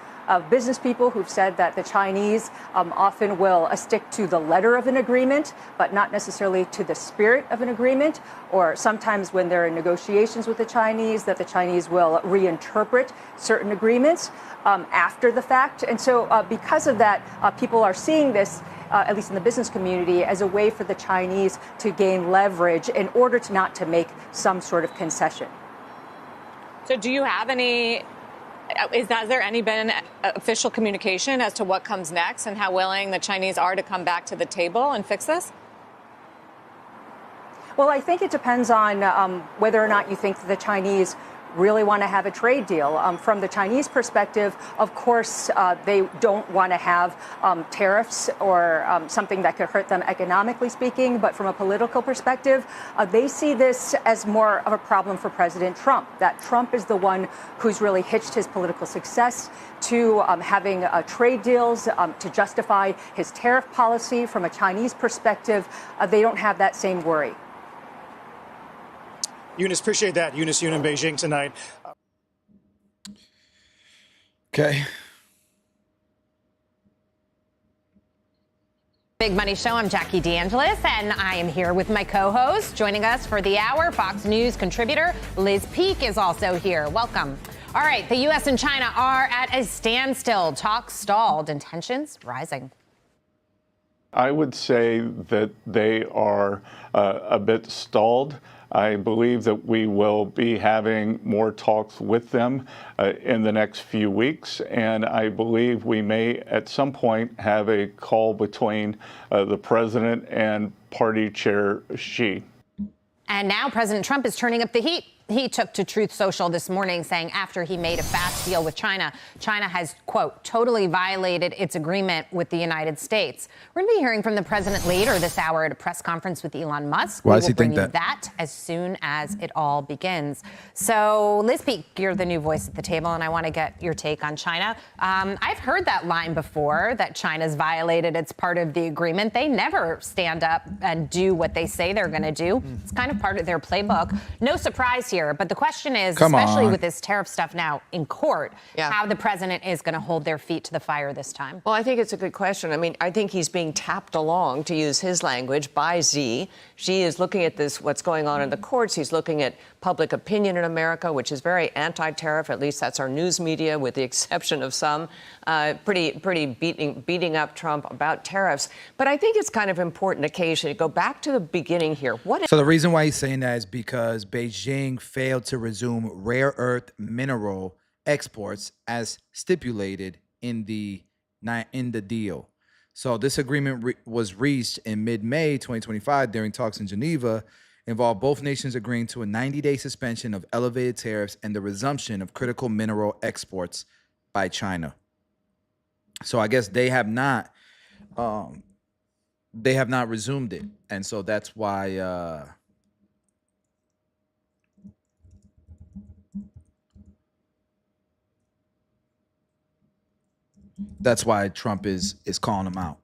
S18: business people who've said that the Chinese often will stick to the letter of an agreement, but not necessarily to the spirit of an agreement, or sometimes when they're in negotiations with the Chinese, that the Chinese will reinterpret certain agreements after the fact. And so because of that, people are seeing this, at least in the business community, as a way for the Chinese to gain leverage in order to not to make some sort of concession.
S19: So do you have any... Has there any been official communication as to what comes next and how willing the Chinese are to come back to the table and fix this?
S18: Well, I think it depends on whether or not you think the Chinese really want to have a trade deal. From the Chinese perspective, of course, they don't want to have tariffs or something that could hurt them economically speaking. But from a political perspective, they see this as more of a problem for President Trump, that Trump is the one who's really hitched his political success to having trade deals to justify his tariff policy. From a Chinese perspective, they don't have that same worry.
S20: Eunice, appreciate that. Eunice Yoon in Beijing tonight.
S1: Okay.
S21: Big Money Show. I'm Jackie DeAngelis, and I am here with my co-host. Joining us for the hour, Fox News contributor Liz Peek is also here. Welcome. All right, the U.S. and China are at a standstill. Talks stalled and tensions rising.
S2: I would say that they are a bit stalled. I believe that we will be having more talks with them in the next few weeks, and I believe we may at some point have a call between the president and party chair Xi.
S21: And now President Trump is turning up the heat. He took to Truth Social this morning saying after he made a fast deal with China, China has, quote, totally violated its agreement with the United States. We're going to be hearing from the president later this hour at a press conference with Elon Musk.
S1: Why
S21: we
S1: does he
S21: will bring
S1: think
S21: you
S1: that?
S21: that as soon as it all begins. So, Liz Peek, you're the new voice at the table, and I want to get your take on China. I've heard that line before, that China's violated its part of the agreement. They never stand up and do what they say they're going to do. It's kind of part of their playbook. No surprise here. But the question is, especially with this tariff stuff now in court, how the president is going to hold their feet to the fire this time.
S22: Well, I think it's a good question. I mean, I think he's being tapped along, to use his language, by Xi. Xi is looking at this, what's going on in the courts. He's looking at public opinion in America, which is very anti-tariff. At least that's our news media, with the exception of some, pretty beating up Trump about tariffs. But I think it's kind of important occasionally to go back to the beginning here.
S1: So the reason why he's saying that is because Beijing failed to resume rare earth mineral exports as stipulated in the deal. So this agreement was reached in mid-May 2025 during talks in Geneva, involved both nations agreeing to a 90-day suspension of elevated tariffs and the resumption of critical mineral exports by China. So I guess they have not resumed it, and so that's why Trump is calling them out.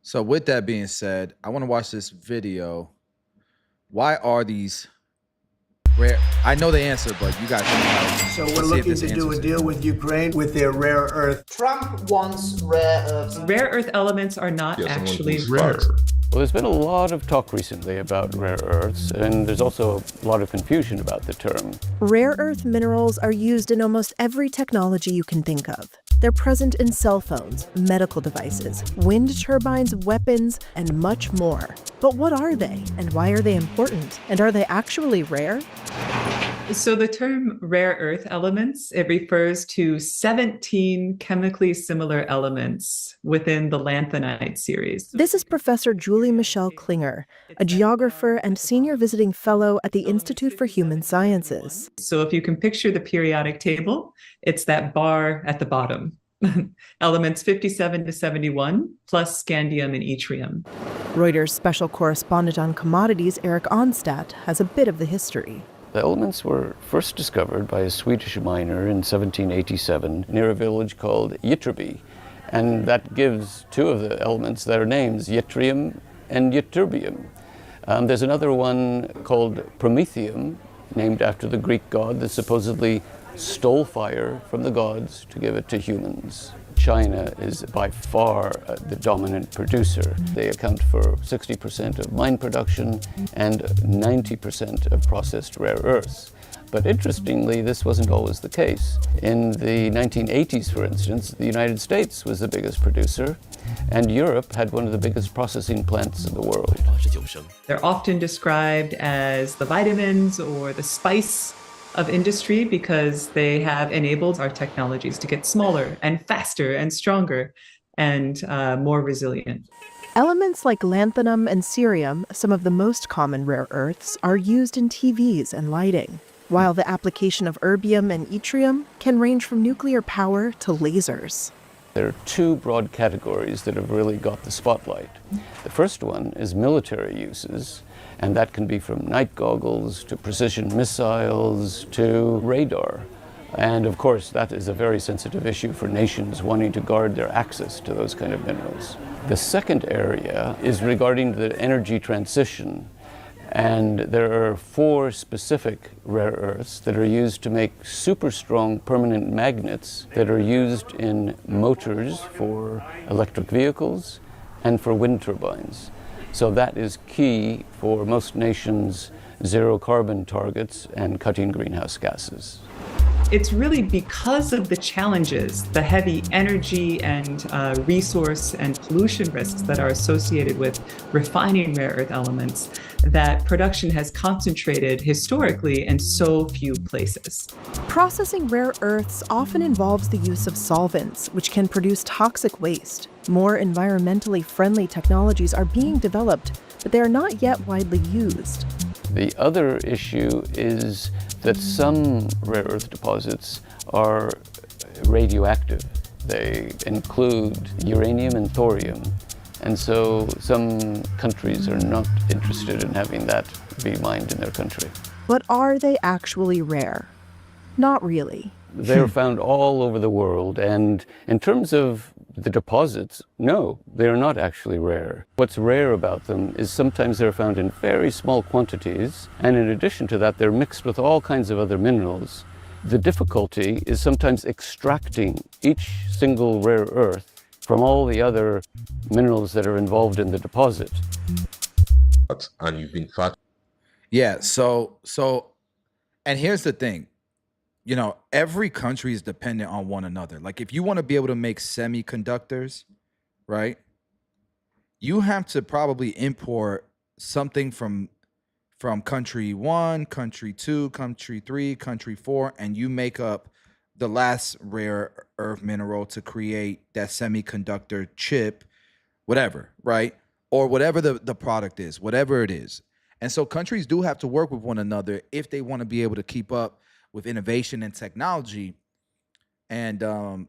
S1: So with that being said, I want to watch this video. Why are these rare? I know the answer, but you guys know.
S11: So we're looking to do a deal with Ukraine with their rare earth.
S23: Trump wants rare earths. Rare earth elements are not actually rare.
S24: Well, there's been a lot of talk recently about rare earths, and there's also a lot of confusion about the term.
S25: Rare earth minerals are used in almost every technology you can think of. They're present in cell phones, medical devices, wind turbines, weapons, and much more. But what are they, and why are they important? And are they actually rare?
S23: So the term rare earth elements, it refers to 17 chemically similar elements within the lanthanide series.
S25: This is Professor Julie Michelle Klinger, a geographer and senior visiting fellow at the Institute for Human Sciences.
S23: So if you can picture the periodic table, it's that bar at the bottom. Elements 57 to 71, plus scandium and yttrium.
S25: Reuters special correspondent on commodities Eric Onstadt has a bit of the history.
S24: The elements were first discovered by a Swedish miner in 1787 near a village called Ytterby, and that gives two of the elements their names, yttrium and ytterbium. There's another one called promethium, named after the Greek god that supposedly stole fire from the gods to give it to humans. China is by far the dominant producer. They account for 60% of mine production and 90% of processed rare earths. But interestingly, this wasn't always the case. In the 1980s, for instance, the United States was the biggest producer, and Europe had one of the biggest processing plants in the world.
S23: They're often described as the vitamins or the spice of industry because they have enabled our technologies to get smaller and faster and stronger and more resilient.
S25: Elements like lanthanum and cerium, some of the most common rare earths, are used in TVs and lighting, while the application of erbium and yttrium can range from nuclear power to lasers.
S24: There are two broad categories that have really got the spotlight. The first one is military uses, and that can be from night goggles to precision missiles to radar. And of course, that is a very sensitive issue for nations wanting to guard their access to those kind of minerals. The second area is regarding the energy transition. And there are 4 specific rare earths that are used to make super strong permanent magnets that are used in motors for electric vehicles and for wind turbines. So that is key for most nations' zero carbon targets and cutting greenhouse gases.
S23: It's really because of the challenges, the heavy energy and resource and pollution risks that are associated with refining rare earth elements, that production has concentrated historically in so few places.
S25: Processing rare earths often involves the use of solvents, which can produce toxic waste. More environmentally friendly technologies are being developed, but they are not yet widely used.
S24: The other issue is that some rare earth deposits are radioactive. They include uranium and thorium. And so some countries are not interested in having that be mined in their country.
S25: But are they actually rare? Not really.
S24: They're found all over the world, and in terms of the deposits, no, they're not actually rare. What's rare about them is sometimes they're found in very small quantities, and in addition to that, they're mixed with all kinds of other minerals. The difficulty is sometimes extracting each single rare earth from all the other minerals that are involved in the deposit.
S3: And you've been tracked.
S1: Yeah, so and here's the thing. You know, every country is dependent on one another. Like if you want to be able to make semiconductors, right? You have to probably import something from country 1, country 2, country 3, country 4, and you make up the last rare earth mineral to create that semiconductor chip, whatever, right? Or whatever the product is, whatever it is. And so countries do have to work with one another if they want to be able to keep up with innovation and technology. And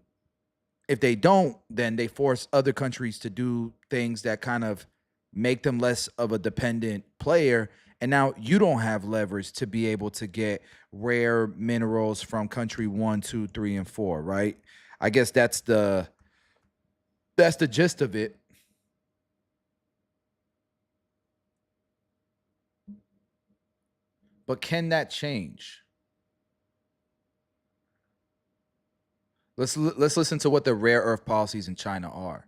S1: if they don't, then they force other countries to do things that kind of make them less of a dependent player. And now you don't have leverage to be able to get rare minerals from country 1, 2, 3, and 4, right? I guess that's the gist of it. But can that change? Let's listen to what the rare earth policies in China are.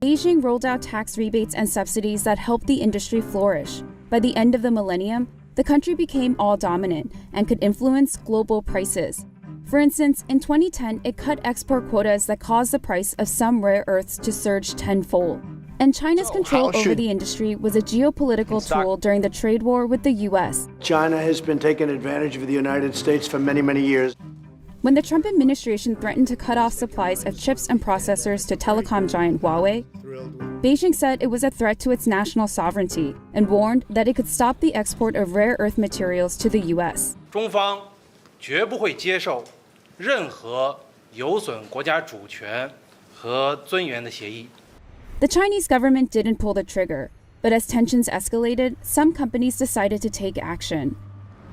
S4: Beijing rolled out tax rebates and subsidies that helped the industry flourish. By the end of the millennium, the country became all-dominant and could influence global prices. For instance, in 2010, it cut export quotas that caused the price of some rare earths to surge tenfold. And China's control over the industry was a geopolitical tool during the trade war with the U.S.
S11: China has been taking advantage of the United States for many, many years.
S4: When the Trump administration threatened to cut off supplies of chips and processors to telecom giant Huawei, Beijing said it was a threat to its national sovereignty and warned that it could stop the export of rare earth materials to the U.S.
S5: 中方绝不会接受任何有损国家主权和尊严的协议。
S4: The Chinese government didn't pull the trigger, but as tensions escalated, some companies decided to take action.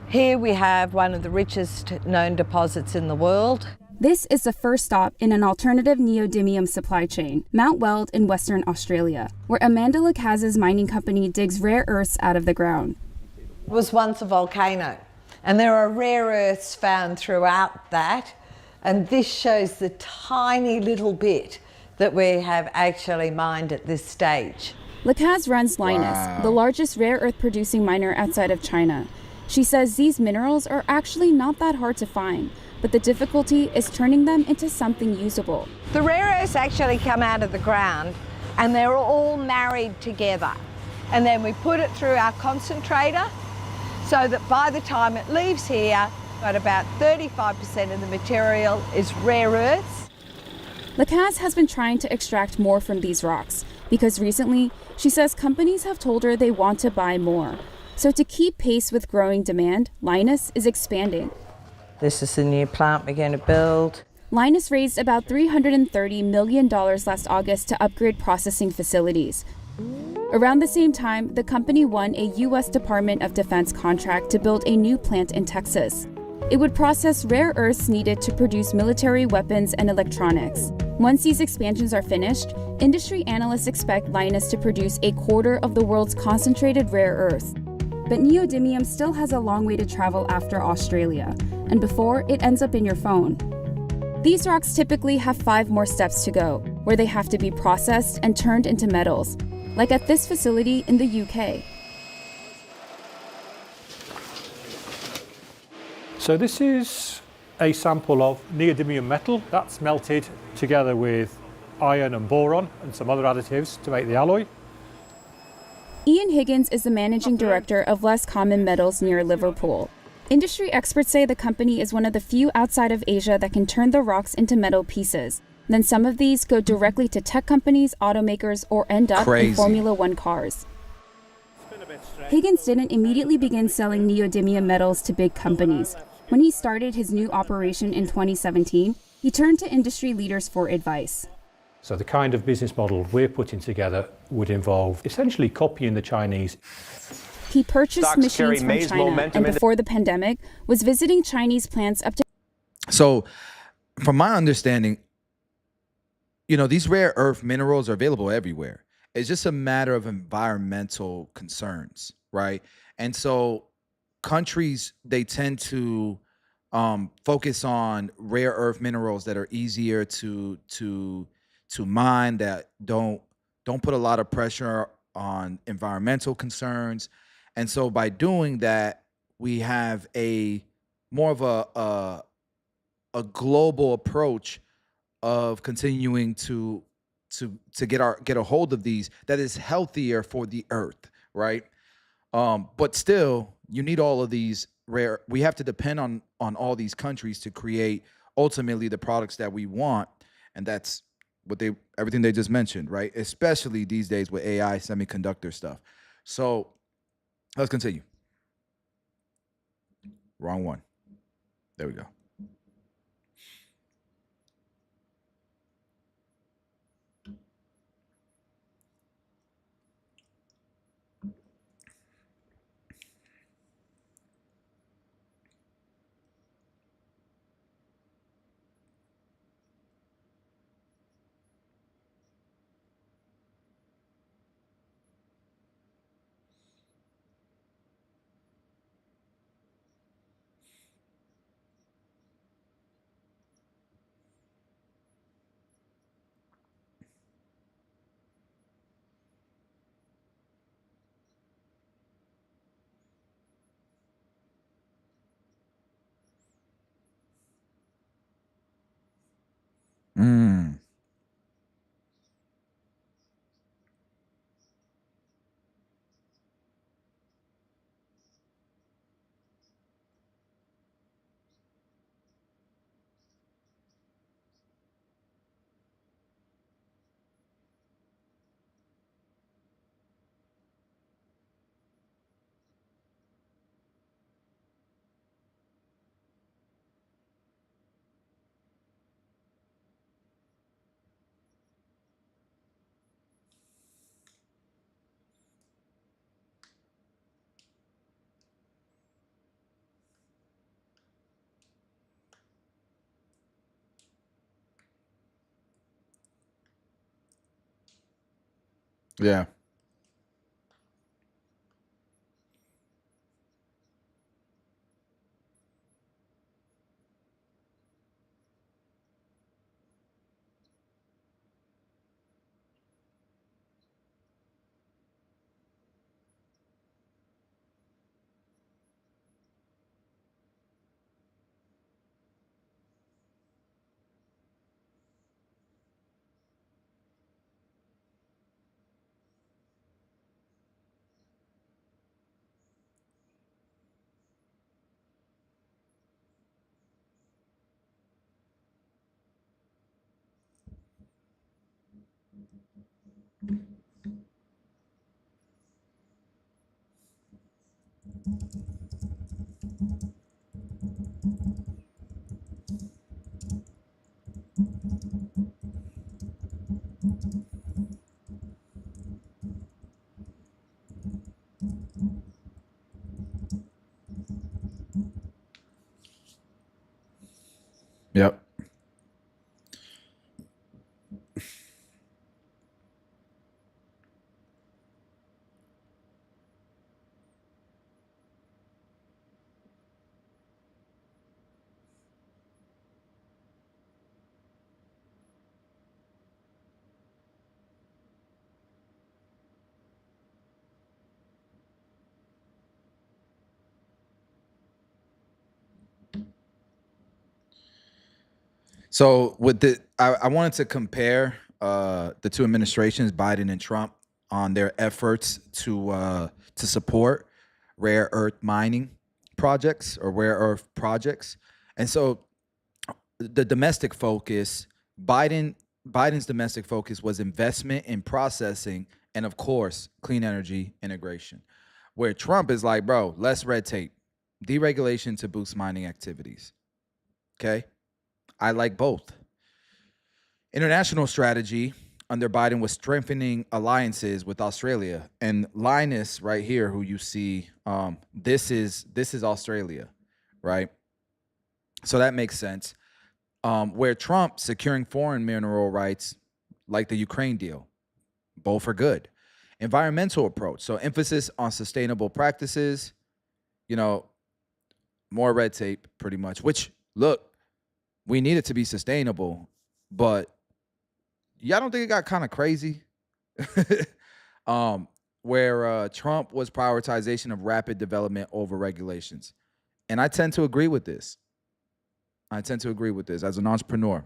S6: Here we have one of the richest known deposits in the world.
S4: This is the first stop in an alternative neodymium supply chain, Mount Weld in Western Australia, where Amanda Lacaz's mining company digs rare earths out of the ground.
S6: It was once a volcano, and there are rare earths found throughout that, and this shows the tiny little bit that we have actually mined at this stage.
S4: Lacaz runs Lynas, the largest rare earth producing miner outside of China. She says these minerals are actually not that hard to find, but the difficulty is turning them into something usable.
S6: The rare earths actually come out of the ground and they're all married together. And then we put it through our concentrator so that by the time it leaves here, at about 35% of the material is rare earths.
S4: Lacaz has been trying to extract more from these rocks because recently, she says companies have told her they want to buy more. So to keep pace with growing demand, Lynas is expanding.
S6: This is the new plant we're going to build.
S4: Lynas raised about $330 million last August to upgrade processing facilities. Around the same time, the company won a U.S. Department of Defense contract to build a new plant in Texas. It would process rare earths needed to produce military weapons and electronics. Once these expansions are finished, industry analysts expect Lynas to produce a quarter of the world's concentrated rare earth. But neodymium still has a long way to travel after Australia, and before it ends up in your phone. These rocks typically have 5 more steps to go, where they have to be processed and turned into metals, like at this facility in the UK.
S16: So this is a sample of neodymium metal that's melted together with iron and boron and some other additives to make the alloy.
S4: Ian Higgins is the managing director of Less Common Metals near Liverpool. Industry experts say the company is one of the few outside of Asia that can turn the rocks into metal pieces. Then some of these go directly to tech companies, automakers, or end up in Formula One cars. Higgins didn't immediately begin selling neodymium metals to big companies. When he started his new operation in 2017, he turned to industry leaders for advice.
S16: So the kind of business model we're putting together would involve essentially copying the Chinese.
S4: He purchased machines from China and before the pandemic was visiting Chinese plants up to...
S1: So from my understanding, you know, these rare earth minerals are available everywhere. It's just a matter of environmental concerns, right? And so countries, they tend to focus on rare earth minerals that are easier to mine, that don't put a lot of pressure on environmental concerns. And so by doing that, we have a more of a global approach of continuing to get a hold of these that is healthier for the earth, right? But still, you need all of these rare. We have to depend on all these countries to create ultimately the products that we want, and that's what everything they just mentioned, right? Especially these days with AI, semiconductor stuff. So let's continue. Wrong one. There we go. Yeah. Yep. So with I wanted to compare the two administrations, Biden and Trump, on their efforts to support rare earth mining projects or rare earth projects. And so the domestic focus, Biden's domestic focus was investment in processing and, of course, clean energy integration. Where Trump is like, bro, less red tape, deregulation to boost mining activities. Okay? I like both. International strategy under Biden was strengthening alliances with Australia. And Linus right here, who you see, this is Australia, right? So that makes sense. Where Trump securing foreign mineral rights, like the Ukraine deal, both are good. Environmental approach, so emphasis on sustainable practices, more red tape, pretty much. Which, look, we need it to be sustainable, but y'all don't think it got kind of crazy? Where Trump was prioritization of rapid development over regulations. And I tend to agree with this. As an entrepreneur.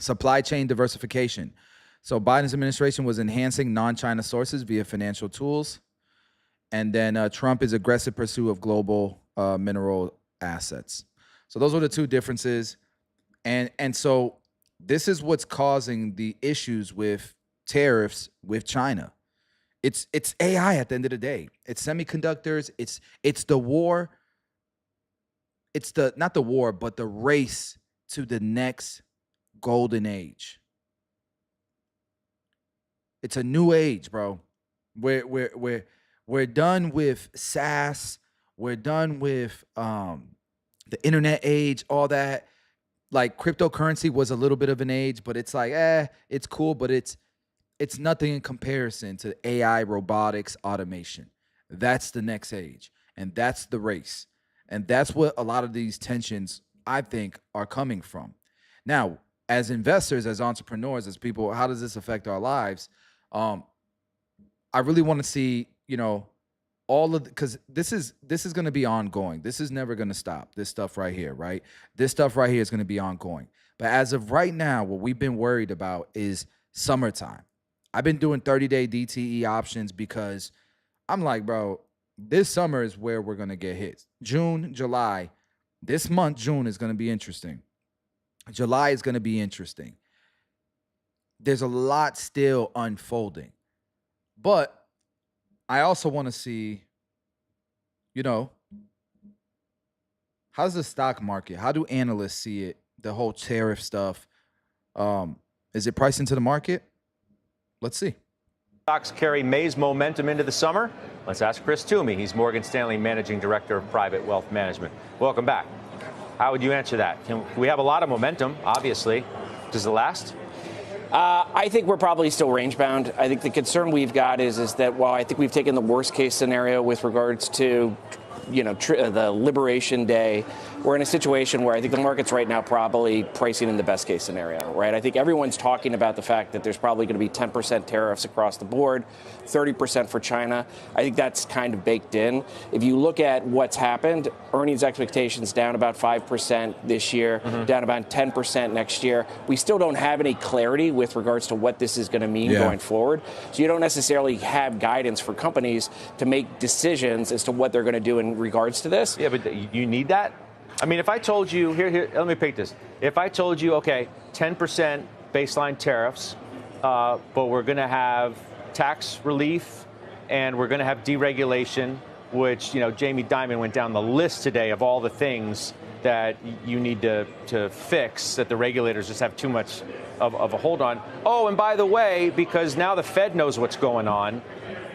S1: Supply chain diversification. So Biden's administration was enhancing non-China sources via financial tools. And then Trump is aggressive pursuit of global mineral assets. So those are the two differences. And so this is what's causing the issues with tariffs with China. It's AI at the end of the day. It's semiconductors. It's the war. It's not the war, but the race to the next golden age. It's a new age, bro. We're done with SaaS. We're done with the internet age, all that. Like cryptocurrency was a little bit of an age, but it's like, it's cool, but it's nothing in comparison to AI, robotics, automation. That's the next age, and that's the race. And that's what a lot of these tensions, I think, are coming from. Now, as investors, as entrepreneurs, as people, how does this affect our lives? I really want to see, all of, because this is going to be ongoing. This is never going to stop. This stuff right here, right? This stuff right here is going to be ongoing. But as of right now, what we've been worried about is summertime. I've been doing 30-day DTE options because I'm like, bro, this summer is where we're going to get hit. June, July. This month, June, is going to be interesting. July is going to be interesting. There's a lot still unfolding. But I also want to see, how's the stock market? How do analysts see it? The whole tariff stuff. Is it priced into the market? Let's see.
S7: Stocks carry May's momentum into the summer? Let's ask Chris Toomey. He's Morgan Stanley Managing Director of Private Wealth Management. Welcome back. How would you answer that? We have a lot of momentum, obviously. Does it last?
S8: I think we're probably still range bound. I think the concern we've got is that while I think we've taken the worst case scenario with regards to the Liberation Day, we're in a situation where I think the market's right now probably pricing in the best case scenario, right? I think everyone's talking about the fact that there's probably going to be 10% tariffs across the board, 30% for China. I think that's kind of baked in. If you look at what's happened, earnings expectations down about 5% this year, down about 10% next year. We still don't have any clarity with regards to what this is going to mean going forward. So you don't necessarily have guidance for companies to make decisions as to what they're going to do in regards to this.
S7: Yeah, but you need that? I mean, if I told you, here, let me pick this. If I told you, okay, 10% baseline tariffs, but we're going to have tax relief and we're going to have deregulation, which, Jamie Dimon went down the list today of all the things that you need to fix that the regulators just have too much of a hold on. Oh, and by the way, because now the Fed knows what's going on,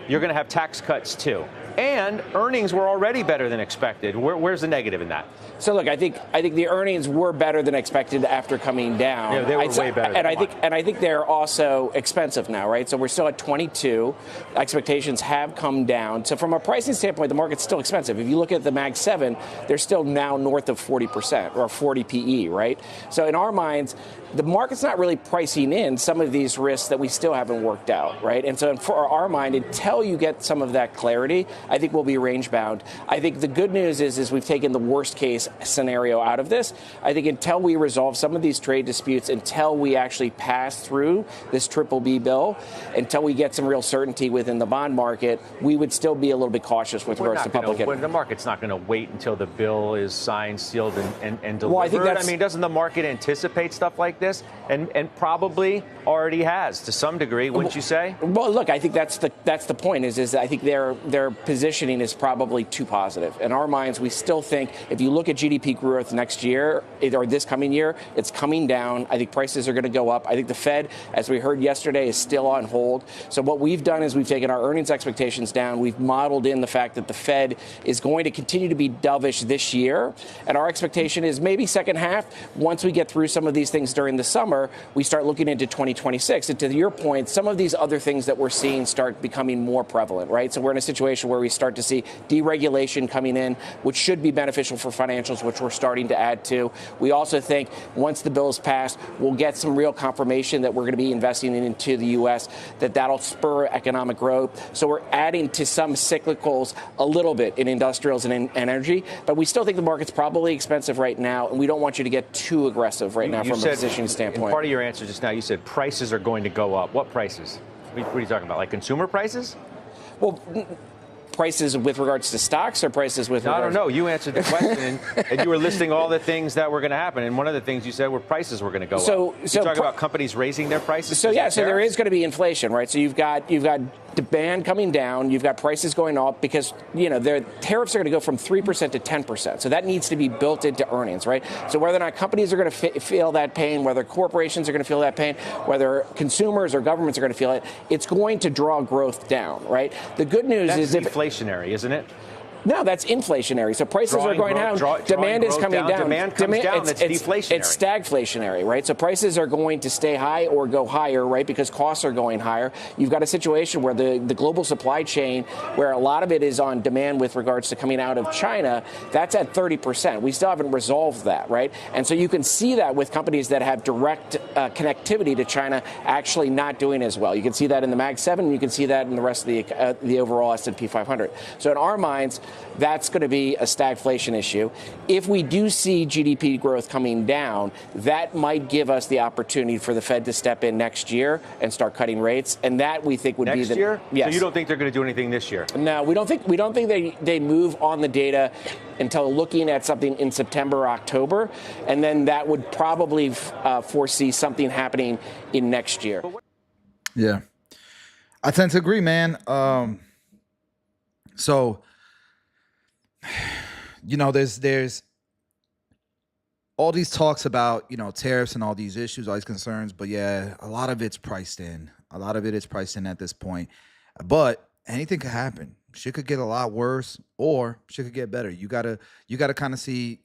S7: you're going to have tax cuts too. And earnings were already better than expected. Where's the negative in that?
S8: So look, I think the earnings were better than expected after coming down.
S7: Yeah, they were way better.
S8: And I think they're also expensive now, right? So we're still at 22. Expectations have come down. So from a pricing standpoint, the market's still expensive. If you look at the Mag 7, they're still now north of 40% or 40 PE, right? So in our minds, the market's not really pricing in some of these risks that we still haven't worked out, right? And so for our mind, until you get some of that clarity, I think we'll be range bound. I think the good news is we've taken the worst case scenario out of this. I think until we resolve some of these trade disputes, until we actually pass through this triple B bill, until we get some real certainty within the bond market, we would still be a little bit cautious with regards to public.
S7: The market's not going to wait until the bill is signed, sealed, and delivered.
S8: Well, I think
S7: I mean, doesn't the market anticipate stuff like this, and probably already has to some degree, wouldn't you say?
S8: Well, look, I think that's the point. Is I think their positioning is probably too positive. In our minds, we still think if you look at GDP growth next year or this coming year, it's coming down. I think prices are going to go up. I think the Fed, as we heard yesterday, is still on hold. So what we've done is we've taken our earnings expectations down. We've modeled in the fact that the Fed is going to continue to be dovish this year. And our expectation is maybe second half, once we get through some of these things during the summer, we start looking into 2026. And to your point, some of these other things that we're seeing start becoming more prevalent, right? So we're in a situation where we start to see deregulation coming in, which should be beneficial for financials, which we're starting to add to. We also think once the bill is passed, we'll get some real confirmation that we're going to be investing into the U.S., that'll spur economic growth. So we're adding to some cyclicals a little bit in industrials and in energy, but we still think the market's probably expensive right now, and we don't want you to get too aggressive right now from a positioning standpoint.
S7: Part of your answer just now, you said prices are going to go up. What prices? What are you talking about? Like consumer prices?
S8: Well, prices with regards to stocks or prices with regards?
S7: I don't know. You answered the question, and you were listing all the things that were going to happen. And one of the things you said were prices were going to go up. So you talk about companies raising their prices?
S8: So there is going to be inflation, right? So you've got demand coming down, you've got prices going up because, their tariffs are going to go from 3% to 10%. So that needs to be built into earnings, right? So whether or not companies are going to feel that pain, whether corporations are going to feel that pain, whether consumers or governments are going to feel it, it's going to draw growth down, right? The good news is
S7: deflationary, isn't it?
S8: No, that's inflationary. So prices are going down. Demand is coming down.
S7: Demand comes down. That's deflationary.
S8: It's stagflationary, right? So prices are going to stay high or go higher, right? Because costs are going higher. You've got a situation where the global supply chain, where a lot of it is on demand with regards to coming out of China, that's at 30%. We still haven't resolved that, right? And so you can see that with companies that have direct connectivity to China actually not doing as well. You can see that in the Mag 7, and you can see that in the rest of the overall S&P 500. So in our minds, that's going to be a stagflation issue. If we do see GDP growth coming down, that might give us the opportunity for the Fed to step in next year and start cutting rates, and that we think would be
S7: next year.
S8: Yes.
S7: So you don't think they're going to do anything this year?
S8: No, we don't think they move on the data until looking at something in September or October, and then that would probably foresee something happening in next year.
S1: Yeah, I tend to agree, man. So. There's all these talks about, tariffs and all these issues, all these concerns. But yeah, a lot of it's priced in. A lot of it is priced in at this point. But anything could happen. Shit could get a lot worse or shit could get better. You gotta kind of see,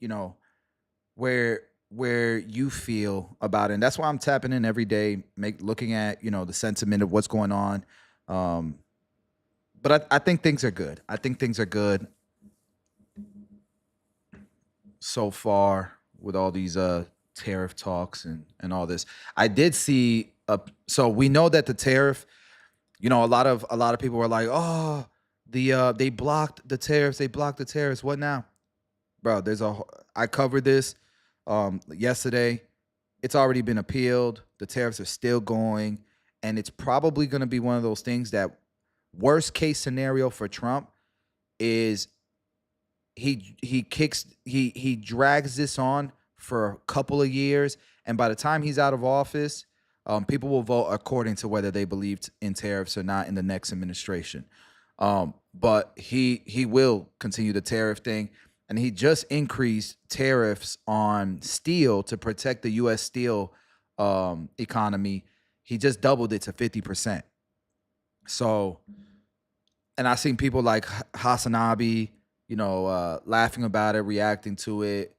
S1: where you feel about it. And that's why I'm tapping in every day, looking at, the sentiment of what's going on. But I think things are good. I think things are good so far with all these tariff talks and all this. I did see so we know that the tariff, a lot of people were like, oh, they blocked the tariffs. What now? Bro, I covered this yesterday. It's already been appealed. The tariffs are still going, and it's probably going to be one of those things that worst case scenario for Trump is he drags this on for a couple of years, and by the time he's out of office, people will vote according to whether they believed in tariffs or not in the next administration. But he will continue the tariff thing, and he just increased tariffs on steel to protect the U.S. steel economy. He just doubled it to 50%. So, and I've seen people like Hasanabi, laughing about it, reacting to it,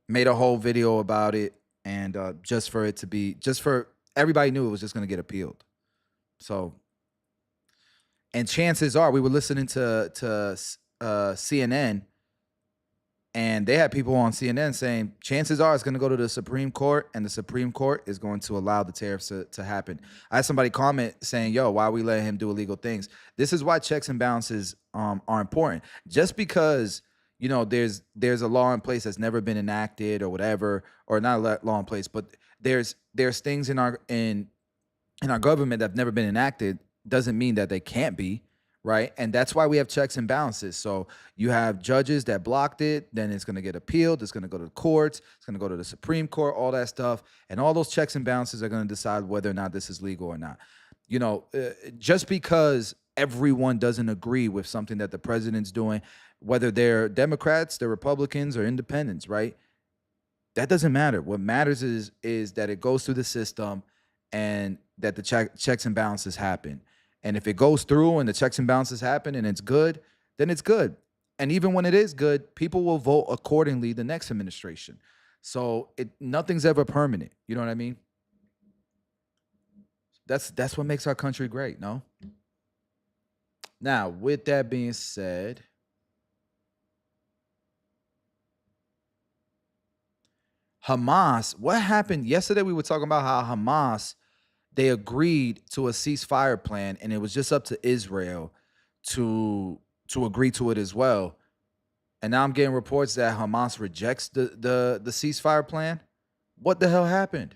S1: made a whole video about it, and just for everybody knew it was just going to get appealed. So, and chances are, we were listening to CNN, And they had people on CNN saying chances are it's going to go to the Supreme Court, and the Supreme Court is going to allow the tariffs to happen. I had somebody comment saying, yo, why are we letting him do illegal things? This is why checks and balances are important. Just because, you know, there's a law in place that's never been enacted or whatever, or not a law in place, but there's things in our government that have never been enacted, doesn't mean that they can't be. Right. And that's why we have checks and balances. So you have judges that blocked it. Then it's going to get appealed. It's going to go to the courts. It's going to go to the Supreme Court, all that stuff. And all those checks and balances are going to decide whether or not this is legal or not. You know, just because everyone doesn't agree with something that the president's doing, whether they're Democrats, they're Republicans, or independents. Right. That doesn't matter. What matters is that it goes through the system and that the checks and balances happen. And if it goes through and the checks and balances happen and it's good, then it's good. And even when it is good, people will vote accordingly the next administration. So nothing's ever permanent. You know what I mean? That's what makes our country great, no? Now, with that being said, Hamas, what happened? Yesterday we were talking about how Hamas, they agreed to a ceasefire plan, and it was just up to Israel to agree to it as well. And now I'm getting reports that Hamas rejects the ceasefire plan. What the hell happened?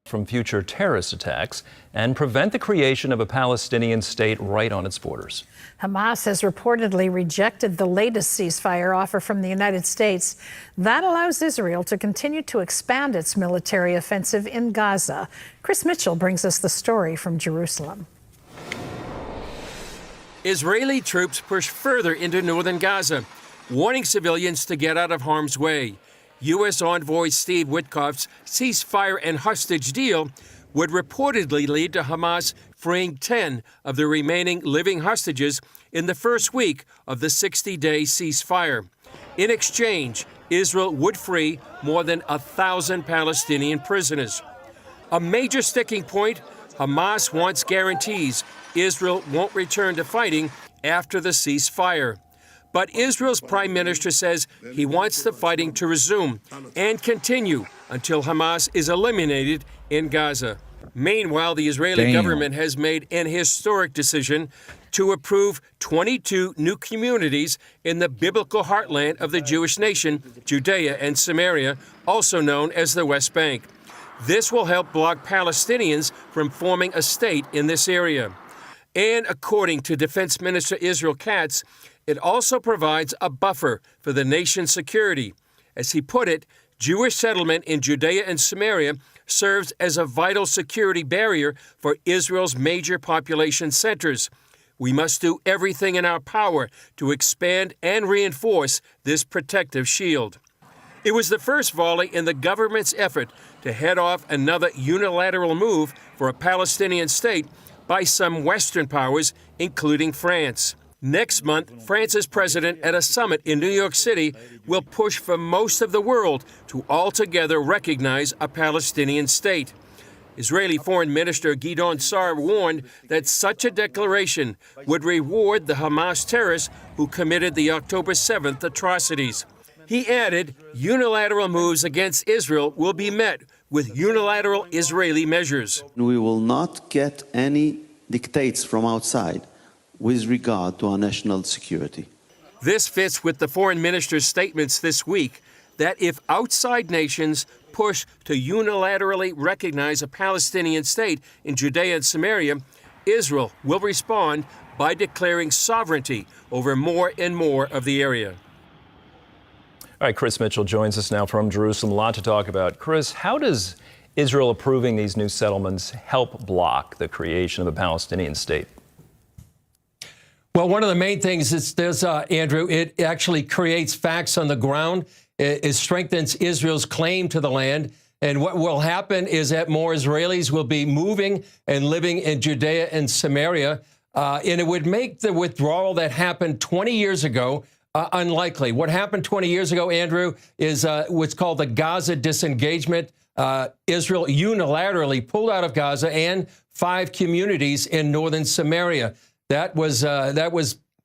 S10: From future terrorist attacks and prevent the creation of a Palestinian state right on its borders.
S12: Hamas has reportedly rejected the latest ceasefire offer from the United States. That allows Israel to continue to expand its military offensive in Gaza. Chris Mitchell brings us the story from Jerusalem.
S13: Israeli troops push further into northern Gaza, warning civilians to get out of harm's way. U.S. envoy Steve Witkoff's ceasefire and hostage deal would reportedly lead to Hamas freeing 10 of the remaining living hostages in the first week of the 60-day ceasefire. In exchange, Israel would free more than 1,000 Palestinian prisoners. A major sticking point, Hamas wants guarantees Israel won't return to fighting after the ceasefire. But Israel's prime minister says he wants the fighting to resume and continue until Hamas is eliminated in Gaza. Meanwhile, the Israeli government has made an historic decision to approve 22 new communities in the biblical heartland of the Jewish nation, Judea and Samaria, also known as the West Bank. This will help block Palestinians from forming a state in this area. And according to Defense Minister Israel Katz, it also provides a buffer for the nation's security. As he put it, Jewish settlement in Judea and Samaria serves as a vital security barrier for Israel's major population centers. We must do everything in our power to expand and reinforce this protective shield. It was the first volley in the government's effort to head off another unilateral move for a Palestinian state by some Western powers, including France. Next month, France's president at a summit in New York City will push for most of the world to altogether recognize a Palestinian state. Israeli Foreign Minister Gideon Sa'ar warned that such a declaration would reward the Hamas terrorists who committed the October 7th atrocities. He added, unilateral moves against Israel will be met with unilateral Israeli measures.
S14: We will not get any dictates from outside with regard to our national security.
S13: This fits with the foreign minister's statements this week that if outside nations push to unilaterally recognize a Palestinian state in Judea and Samaria, Israel will respond by declaring sovereignty over more and more of the area.
S10: All right, Chris Mitchell joins us now from Jerusalem. A lot to talk about. Chris, how does Israel approving these new settlements help block the creation of a Palestinian state?
S15: Well, one of the main things is this, Andrew, it actually creates facts on the ground. It strengthens Israel's claim to the land. And what will happen is that more Israelis will be moving and living in Judea and Samaria. And it would make the withdrawal that happened 20 years ago unlikely. What happened 20 years ago, Andrew, is what's called the Gaza disengagement. Israel unilaterally pulled out of Gaza and 5 communities in northern Samaria. That was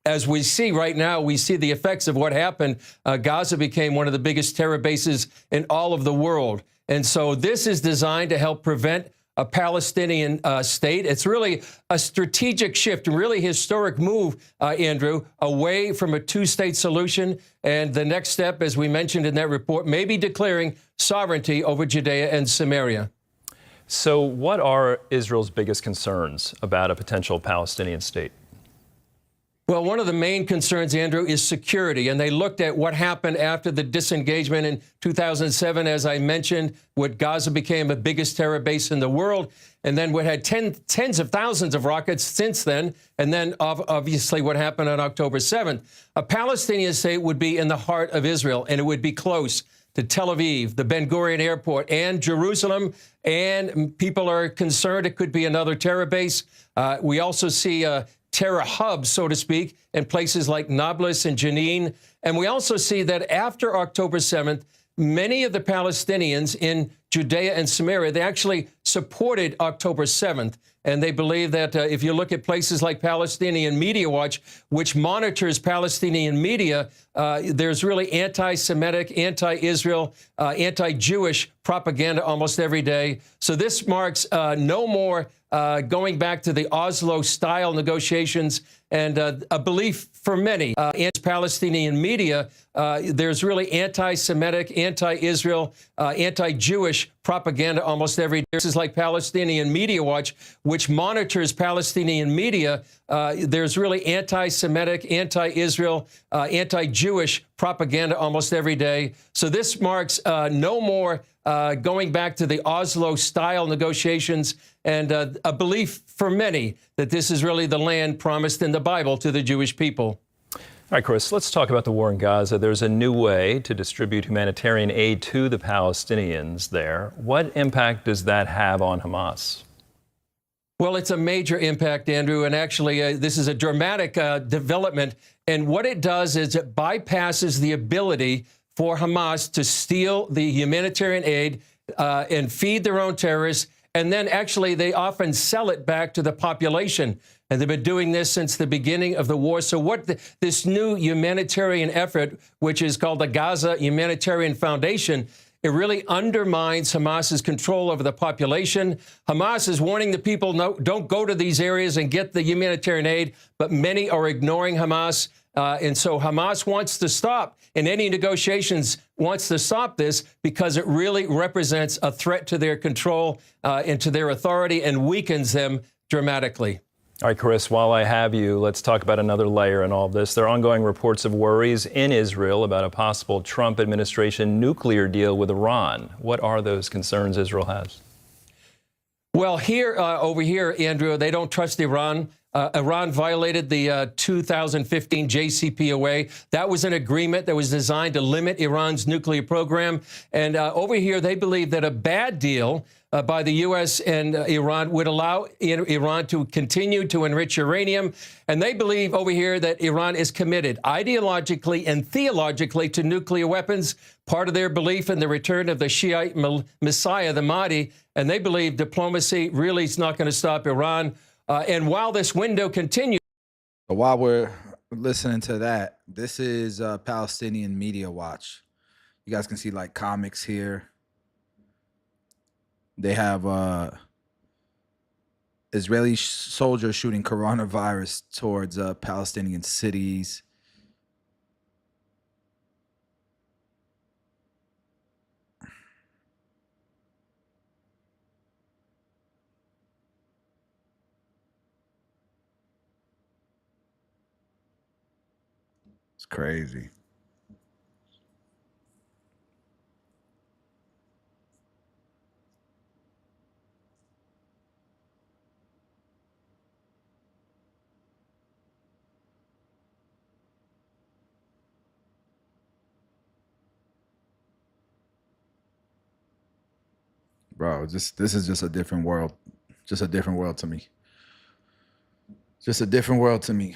S15: as we see right now, we see the effects of what happened. Gaza became one of the biggest terror bases in all of the world. And so this is designed to help prevent a Palestinian state. It's really a strategic shift, a really historic move, Andrew, away from a two-state solution. And the next step, as we mentioned in that report, may be declaring sovereignty over Judea and Samaria.
S10: So what are Israel's biggest concerns about a potential Palestinian state?
S15: Well, one of the main concerns, Andrew, is security. And they looked at what happened after the disengagement in 2007, as I mentioned, what Gaza became the biggest terror base in the world. And then what had tens of thousands of rockets since then. And then obviously what happened on October 7th. A Palestinian state would be in the heart of Israel, and it would be close to Tel Aviv, the Ben Gurion Airport, and Jerusalem. And people are concerned it could be another terror base. We also see terror hubs, so to speak, in places like Nablus and Jenin. And we also see that after October 7th, many of the Palestinians in Judea and Samaria, they actually supported October 7th. And they believe that if you look at places like Palestinian Media Watch, which monitors Palestinian media, there's really anti-Semitic, anti-Israel, anti-Jewish propaganda almost every day. So this marks no more going back to the Oslo-style negotiations, and a belief for many in Palestinian media, there's really anti-Semitic, anti-Israel, anti-Jewish propaganda almost every day. This is like Palestinian Media Watch, which monitors Palestinian media. There's really anti-Semitic, anti-Israel, anti-Jewish propaganda almost every day. So this marks no more going back to the Oslo-style negotiations, and a belief for many that this is really the land promised in the Bible to the Jewish people.
S10: All right, Chris, let's talk about the war in Gaza. There's a new way to distribute humanitarian aid to the Palestinians there. What impact does that have on Hamas?
S15: Well, it's a major impact, Andrew, and actually this is a dramatic development. And what it does is it bypasses the ability for Hamas to steal the humanitarian aid and feed their own terrorists. And then actually they often sell it back to the population. And they've been doing this since the beginning of the war. So what this new humanitarian effort, which is called the Gaza Humanitarian Foundation, it really undermines Hamas's control over the population. Hamas is warning the people, no, don't go to these areas and get the humanitarian aid, but many are ignoring Hamas. And so Hamas wants to stop, in any negotiations, wants to stop this because it really represents a threat to their control and to their authority and weakens them dramatically.
S10: All right, Chris, while I have you, let's talk about another layer in all of this. There are ongoing reports of worries in Israel about a possible Trump administration nuclear deal with Iran. What are those concerns Israel has?
S15: Well, over here, Andrew, they don't trust Iran. Iran violated the 2015 JCPOA. That was an agreement that was designed to limit Iran's nuclear program. And over here, they believe that a bad deal by the U.S. and Iran would allow Iran to continue to enrich uranium. And they believe over here that Iran is committed ideologically and theologically to nuclear weapons, part of their belief in the return of the Shiite Messiah, the Mahdi. And they believe diplomacy really is not going to stop Iran. And while this window continues.
S1: While we're listening to that, this is Palestinian Media Watch. You guys can see like comics here. They have Israeli soldiers shooting coronavirus towards Palestinian cities. It's crazy. Bro, this is just a different world. Just a different world to me. Just a different world to me.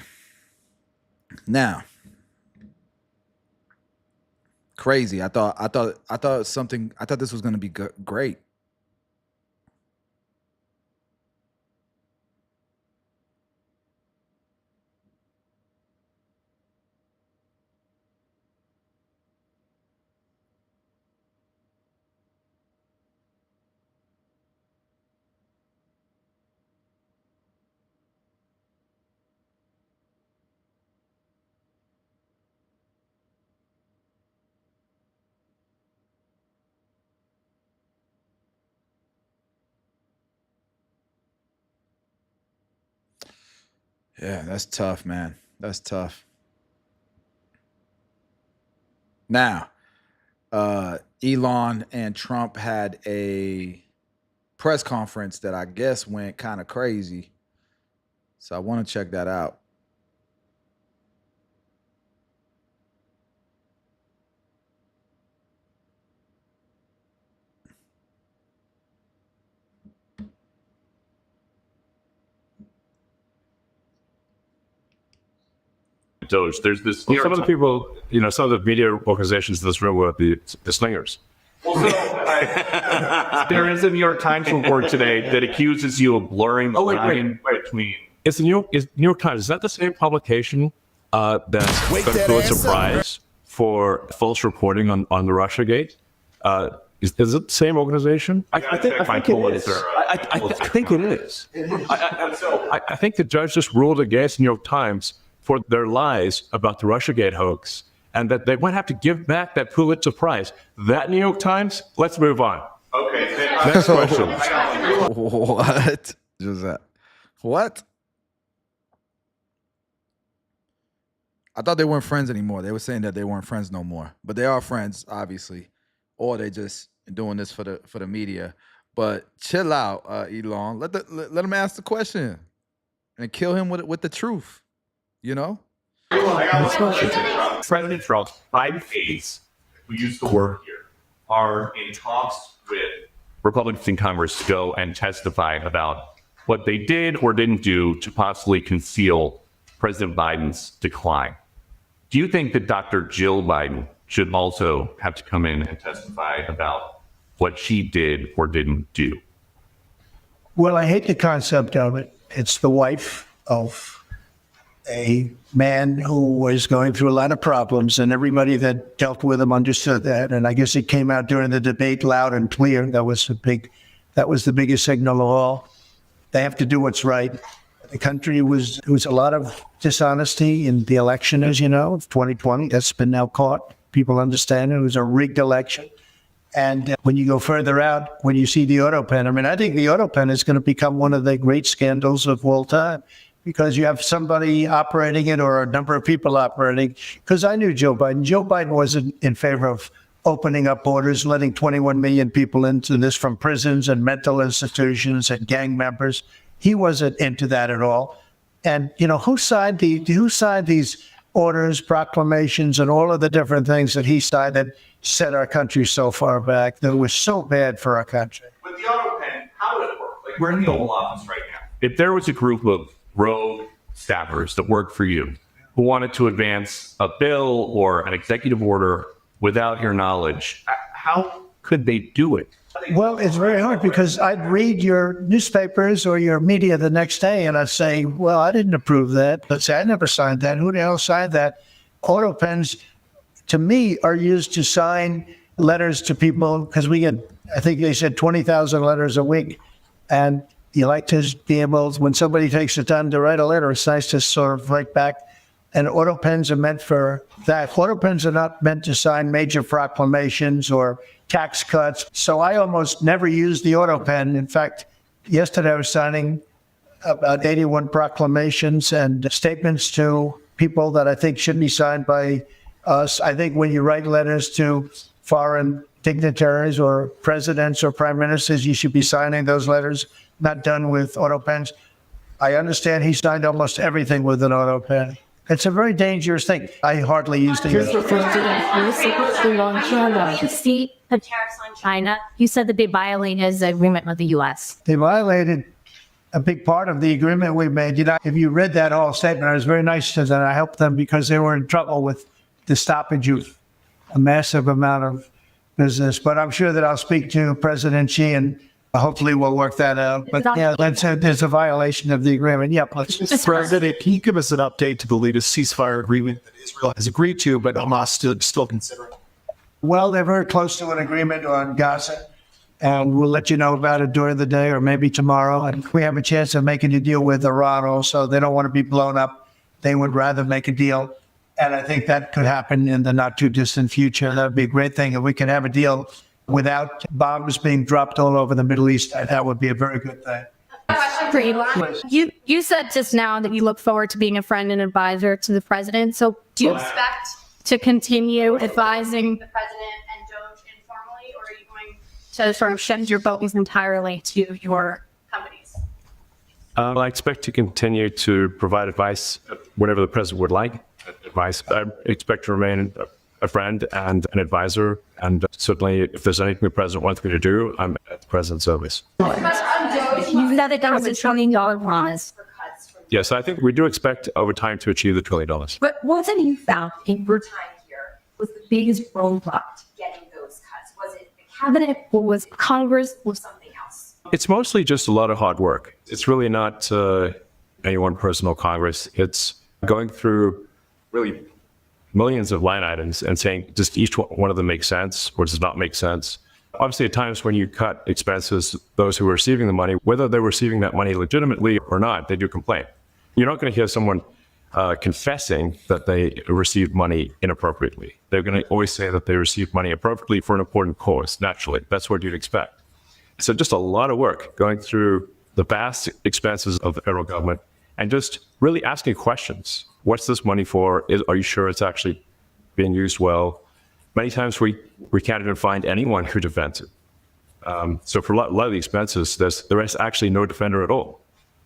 S1: Now, crazy. I thought this was going to be great. Yeah, that's tough, man. That's tough. Now, Elon and Trump had a press conference that I guess went kind of crazy. So I want to check that out.
S9: Doge. There's this. Some of the people, some of the media organizations in this room were the slingers. Well, there is a New York Times report today that accuses you of blurring the line between. It's the New York Times. Is that the same publication that's going to Pulitzer Prize for false reporting on the Russiagate? Is it the same organization? I think it is. I think it is. I think the judge just ruled against the New York Times for their lies about the Russiagate hoax, and that they might have to give back that Pulitzer Prize. That New York Times? Let's move on. Okay. Next question.
S1: What? Just that. What? I thought they weren't friends anymore. They were saying that they weren't friends no more, but they are friends, obviously, or they just doing this for the media. But chill out, Elon. Let him ask the question, and kill him with the truth.
S9: President Trump's 5 aides who used to work here are in talks with Republicans in Congress to go and testify about what they did or didn't do to possibly conceal President Biden's decline. Do you think that Dr. Jill Biden should also have to come in and testify about what she did or didn't do?
S11: Well, I hate the concept of it. It's the wife of a man who was going through a lot of problems, and everybody that dealt with him understood that. And I guess it came out during the debate loud and clear. That was the biggest signal of all. They have to do what's right. The country there was a lot of dishonesty in the election, as you know, of 2020. That's been now caught. People understand it was a rigged election. And when you go further out, when you see the auto pen, I think the auto pen is going to become one of the great scandals of all time, because you have somebody operating it or a number of people operating. Because I knew Joe Biden. Joe Biden wasn't in favor of opening up borders, letting 21 million people into this from prisons and mental institutions and gang members. He wasn't into that at all. And, who signed these orders, proclamations, and all of the different things that he signed that set our country so far back, that was so bad for our country?
S9: With the auto pen, how would it work? Like, we're in the Oval Office right now. If there was a group of rogue staffers that worked for you who wanted to advance a bill or an executive order without your knowledge, how could they do it?
S11: Well, it's very hard, because I'd read your newspapers or your media the next day and I'd say, well, I didn't approve that. Let's say I never signed that. Who the hell signed that? Auto pens, to me, are used to sign letters to people, because we get, I think they said 20,000 letters a week. And you like to be able, when somebody takes the time to write a letter, it's nice to sort of write back. And auto pens are meant for that. Auto pens are not meant to sign major proclamations or tax cuts. So I almost never use the auto pen. In fact, yesterday I was signing about 81 proclamations and statements to people that I think should be signed by us. I think when you write letters to foreign dignitaries or presidents or prime ministers, you should be signing those letters, not done with auto pens. I understand he signed almost everything with an auto pen. It's a very dangerous thing. I hardly use it.
S17: Mr. President, recently on China. To see the tariffs on China, you said that they violated his agreement with the U.S.
S11: They violated a big part of the agreement we made. If you read that whole statement, I was very nice to them. I helped them because they were in trouble with the stoppage of a massive amount of business. But I'm sure that I'll speak to President Xi and hopefully we'll work that out. But yeah, let's say there's a violation of the agreement. Yep.
S18: Mr. President, can you give us an update to the latest ceasefire agreement that Israel has agreed to, but Hamas still considering?
S11: Well, they're very close to an agreement on Gaza, and we'll let you know about it during the day or maybe tomorrow. And we have a chance of making a deal with Iran also. They don't want to be blown up. They would rather make a deal. And I think that could happen in the not too distant future. That would be a great thing. If we could have a deal without bombs being dropped all over the Middle East, that would be a very good thing.
S17: Question You said just now that you look forward to being a friend and advisor to the president. So do you expect to continue advising the president and Doge informally, or are you going to sort of shift your focus entirely to your companies?
S9: I expect to continue to provide advice whenever the president would like advice. I expect to remain a friend and an advisor, and certainly if there's anything the president wants me to do, I'm at the president's service.
S17: You said that there was $1 trillion promise.
S9: Yes, I think we do expect over time to achieve the $1 trillion.
S17: But what have you found in your time here was the biggest roadblock to getting those cuts? Was it the cabinet, or was it Congress, or something else?
S9: It's mostly just a lot of hard work. It's really not any one person or Congress. It's going through really millions of line items and saying, does each one of them make sense or does not make sense? Obviously, at times when you cut expenses, those who are receiving the money, whether they're receiving that money legitimately or not, they do complain. You're not going to hear someone confessing that they received money inappropriately. They're going to always say that they received money appropriately for an important cause, naturally. That's what you'd expect. So just a lot of work going through the vast expenses of the federal government and just really asking questions. What's this money for? Are you sure it's actually being used well? Many times we can't even find anyone who defends it. So for a lot of the expenses, there is actually no defender at all.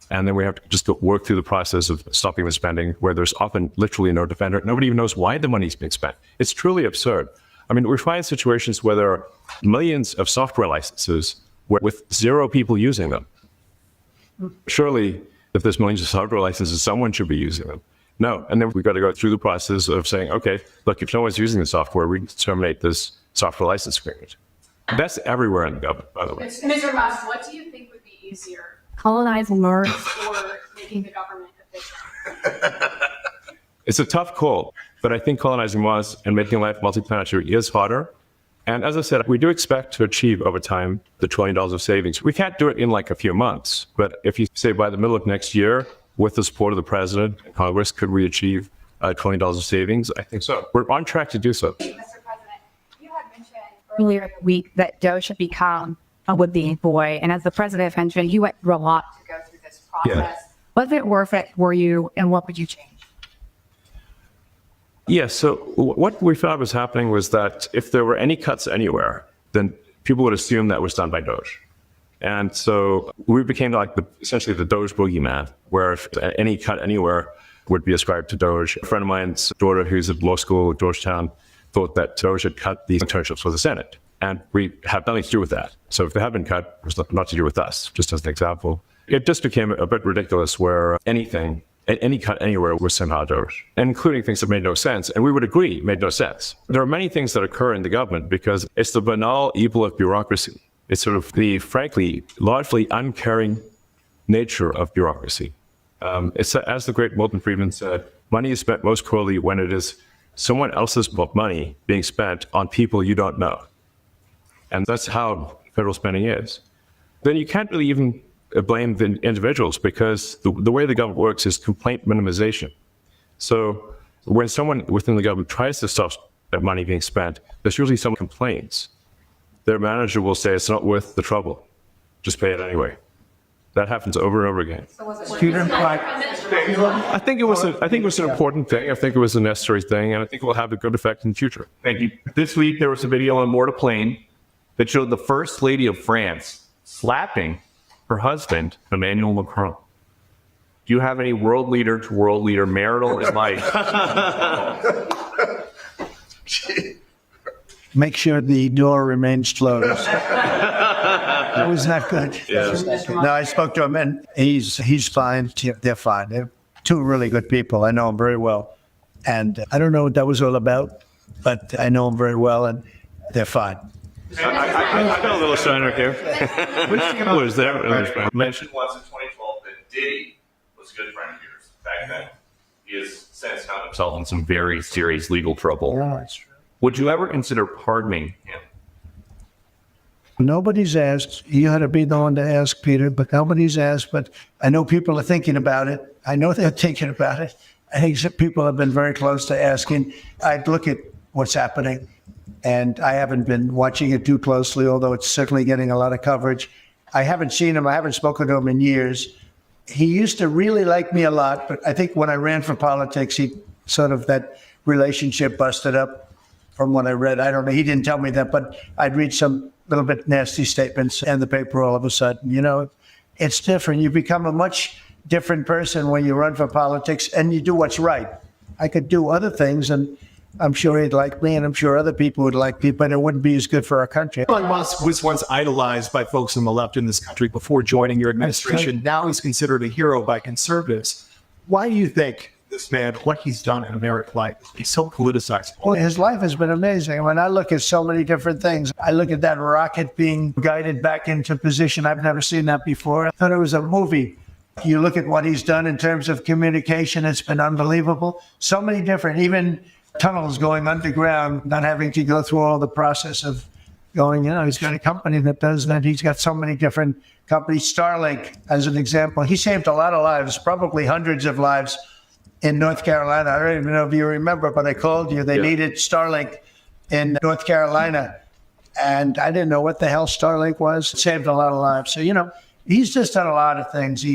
S9: And then we have to just work through the process of stopping the spending, where there's often literally no defender. Nobody even knows why the money's being spent. It's truly absurd. I mean, we find situations where there are millions of software licenses with 0 people using them. Surely, if there's millions of software licenses, someone should be using them. No, and then we've got to go through the process of saying, okay, look, if no one's using the software, we can terminate this software license agreement. That's everywhere in the government, by the way.
S17: Mr. Musk, what do you think would be easier, colonizing Mars or making the government efficient?
S9: It's a tough call, but I think colonizing Mars and making life multiplanetary is harder. And as I said, we do expect to achieve over time the $1 trillion of savings. We can't do it in like a few months, but if you say by the middle of next year, with the support of the president and Congress, could we achieve $1 trillion of savings? I think so. We're on track to do so.
S17: Mr. President, you had mentioned earlier in the week that Doge should become a would-be boy. And as the president mentioned, you went through a lot to go through this process.
S9: Yeah.
S17: Was it worth it for you, and what would you change?
S9: Yeah, so what we found was happening was that if there were any cuts anywhere, then people would assume that was done by Doge. And so we became like essentially the Doge boogeyman, where if any cut anywhere would be ascribed to Doge. A friend of mine's daughter, who's at law school at Georgetown, thought that Doge had cut these internships for the Senate. And we have nothing to do with that. So if they have been cut, it's not to do with us, just as an example. It just became a bit ridiculous where any cut anywhere was somehow Doge, including things that made no sense. And we would agree made no sense. There are many things that occur in the government because it's the banal evil of bureaucracy. It's sort of the, frankly, largely uncaring nature of bureaucracy. It's as the great Milton Friedman said, money is spent most cruelly when it is someone else's money being spent on people you don't know. And that's how federal spending is. Then you can't really even blame the individuals because the way the government works is complaint minimization. So when someone within the government tries to stop that money being spent, there's usually someone complains. Their manager will say it's not worth the trouble. Just pay it anyway. That happens over and over again. I think it was an important thing. I think it was a necessary thing, and I think it will have a good effect in the future.
S2: Thank you. This week there was a video on More to Plane that showed the First Lady of France slapping her husband, Emmanuel Macron. Do you have any world leader to world leader marital advice?
S11: Make sure the door remains closed. That was not good.
S2: Yes.
S11: No, I spoke to him, and he's fine. They're fine. They're two really good people. I know them very well. And I don't know what that was all about, but I know them very well, and they're fine.
S9: I got a little shiner here. Which was there?
S2: Mentioned once in 2012 that Diddy was a good friend of yours back then. He has since found himself in some very serious legal trouble.
S11: Yeah, that's true.
S2: Would you ever consider pardoning him?
S11: Nobody's asked. You had to be the one to ask, Peter, but nobody's asked. But I know people are thinking about it. I know they're thinking about it. I think some people have been very close to asking. I'd look at what's happening, and I haven't been watching it too closely, although it's certainly getting a lot of coverage. I haven't seen him. I haven't spoken to him in years, he used to really like me a lot, but I think when I ran for politics, he sort of, that relationship busted up from what I read. I don't know. He didn't tell me that, but I'd read some little bit nasty statements in the paper all of a sudden. You know, it's different. You become a much different person when you run for politics and you do what's right. I could do other things, and I'm sure he'd like me, and I'm sure other people would like me, but it wouldn't be as good for our country.
S18: Elon Musk was once idolized by folks on the left in this country before joining your administration. Now he's considered a hero by conservatives. Why do you think this man, what he's done in American life, he's so politicized?
S11: Well, his life has been amazing. I mean, I look at so many different things. I look at that rocket being guided back into position. I've never seen that before. I thought it was a movie. You look at what he's done in terms of communication, it's been unbelievable. So many different, even tunnels going underground, not having to go through all the process of going, you know, he's got a company that does that. He's got so many different companies. Starlink, as an example, he saved a lot of lives, probably hundreds of lives in North Carolina. I don't even know if you remember, but I called you. They needed Starlink in North Carolina. And I didn't know what the hell Starlink was. It saved a lot of lives. So, you know, he's just done a lot of things.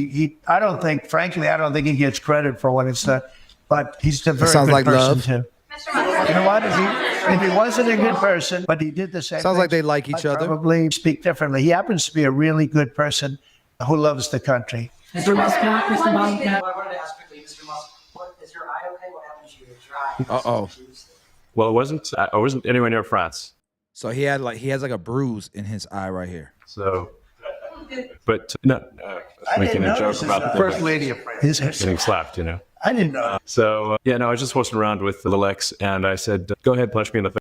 S11: I don't think, frankly, I don't think he gets credit for what it's done. But he's a very good person, too. You know what? If he wasn't a good person, but he did the same.
S1: Sounds like they like each other.
S11: Probably speak differently. He happens to be a really good person who loves the country.
S19: Mr. Musk, Mr. Musk. I wanted to ask quickly, Mr. Musk, is your eye okay? What happened to your dry?
S9: Well, I wasn't anywhere near France.
S1: So he has like a bruise in his eye right here.
S9: So, but no, making a joke about the
S11: First Lady of France
S9: getting slapped, you know.
S11: I didn't know.
S9: So I was just horsing around with the Lex, and I said, "Go ahead, punch me in the face."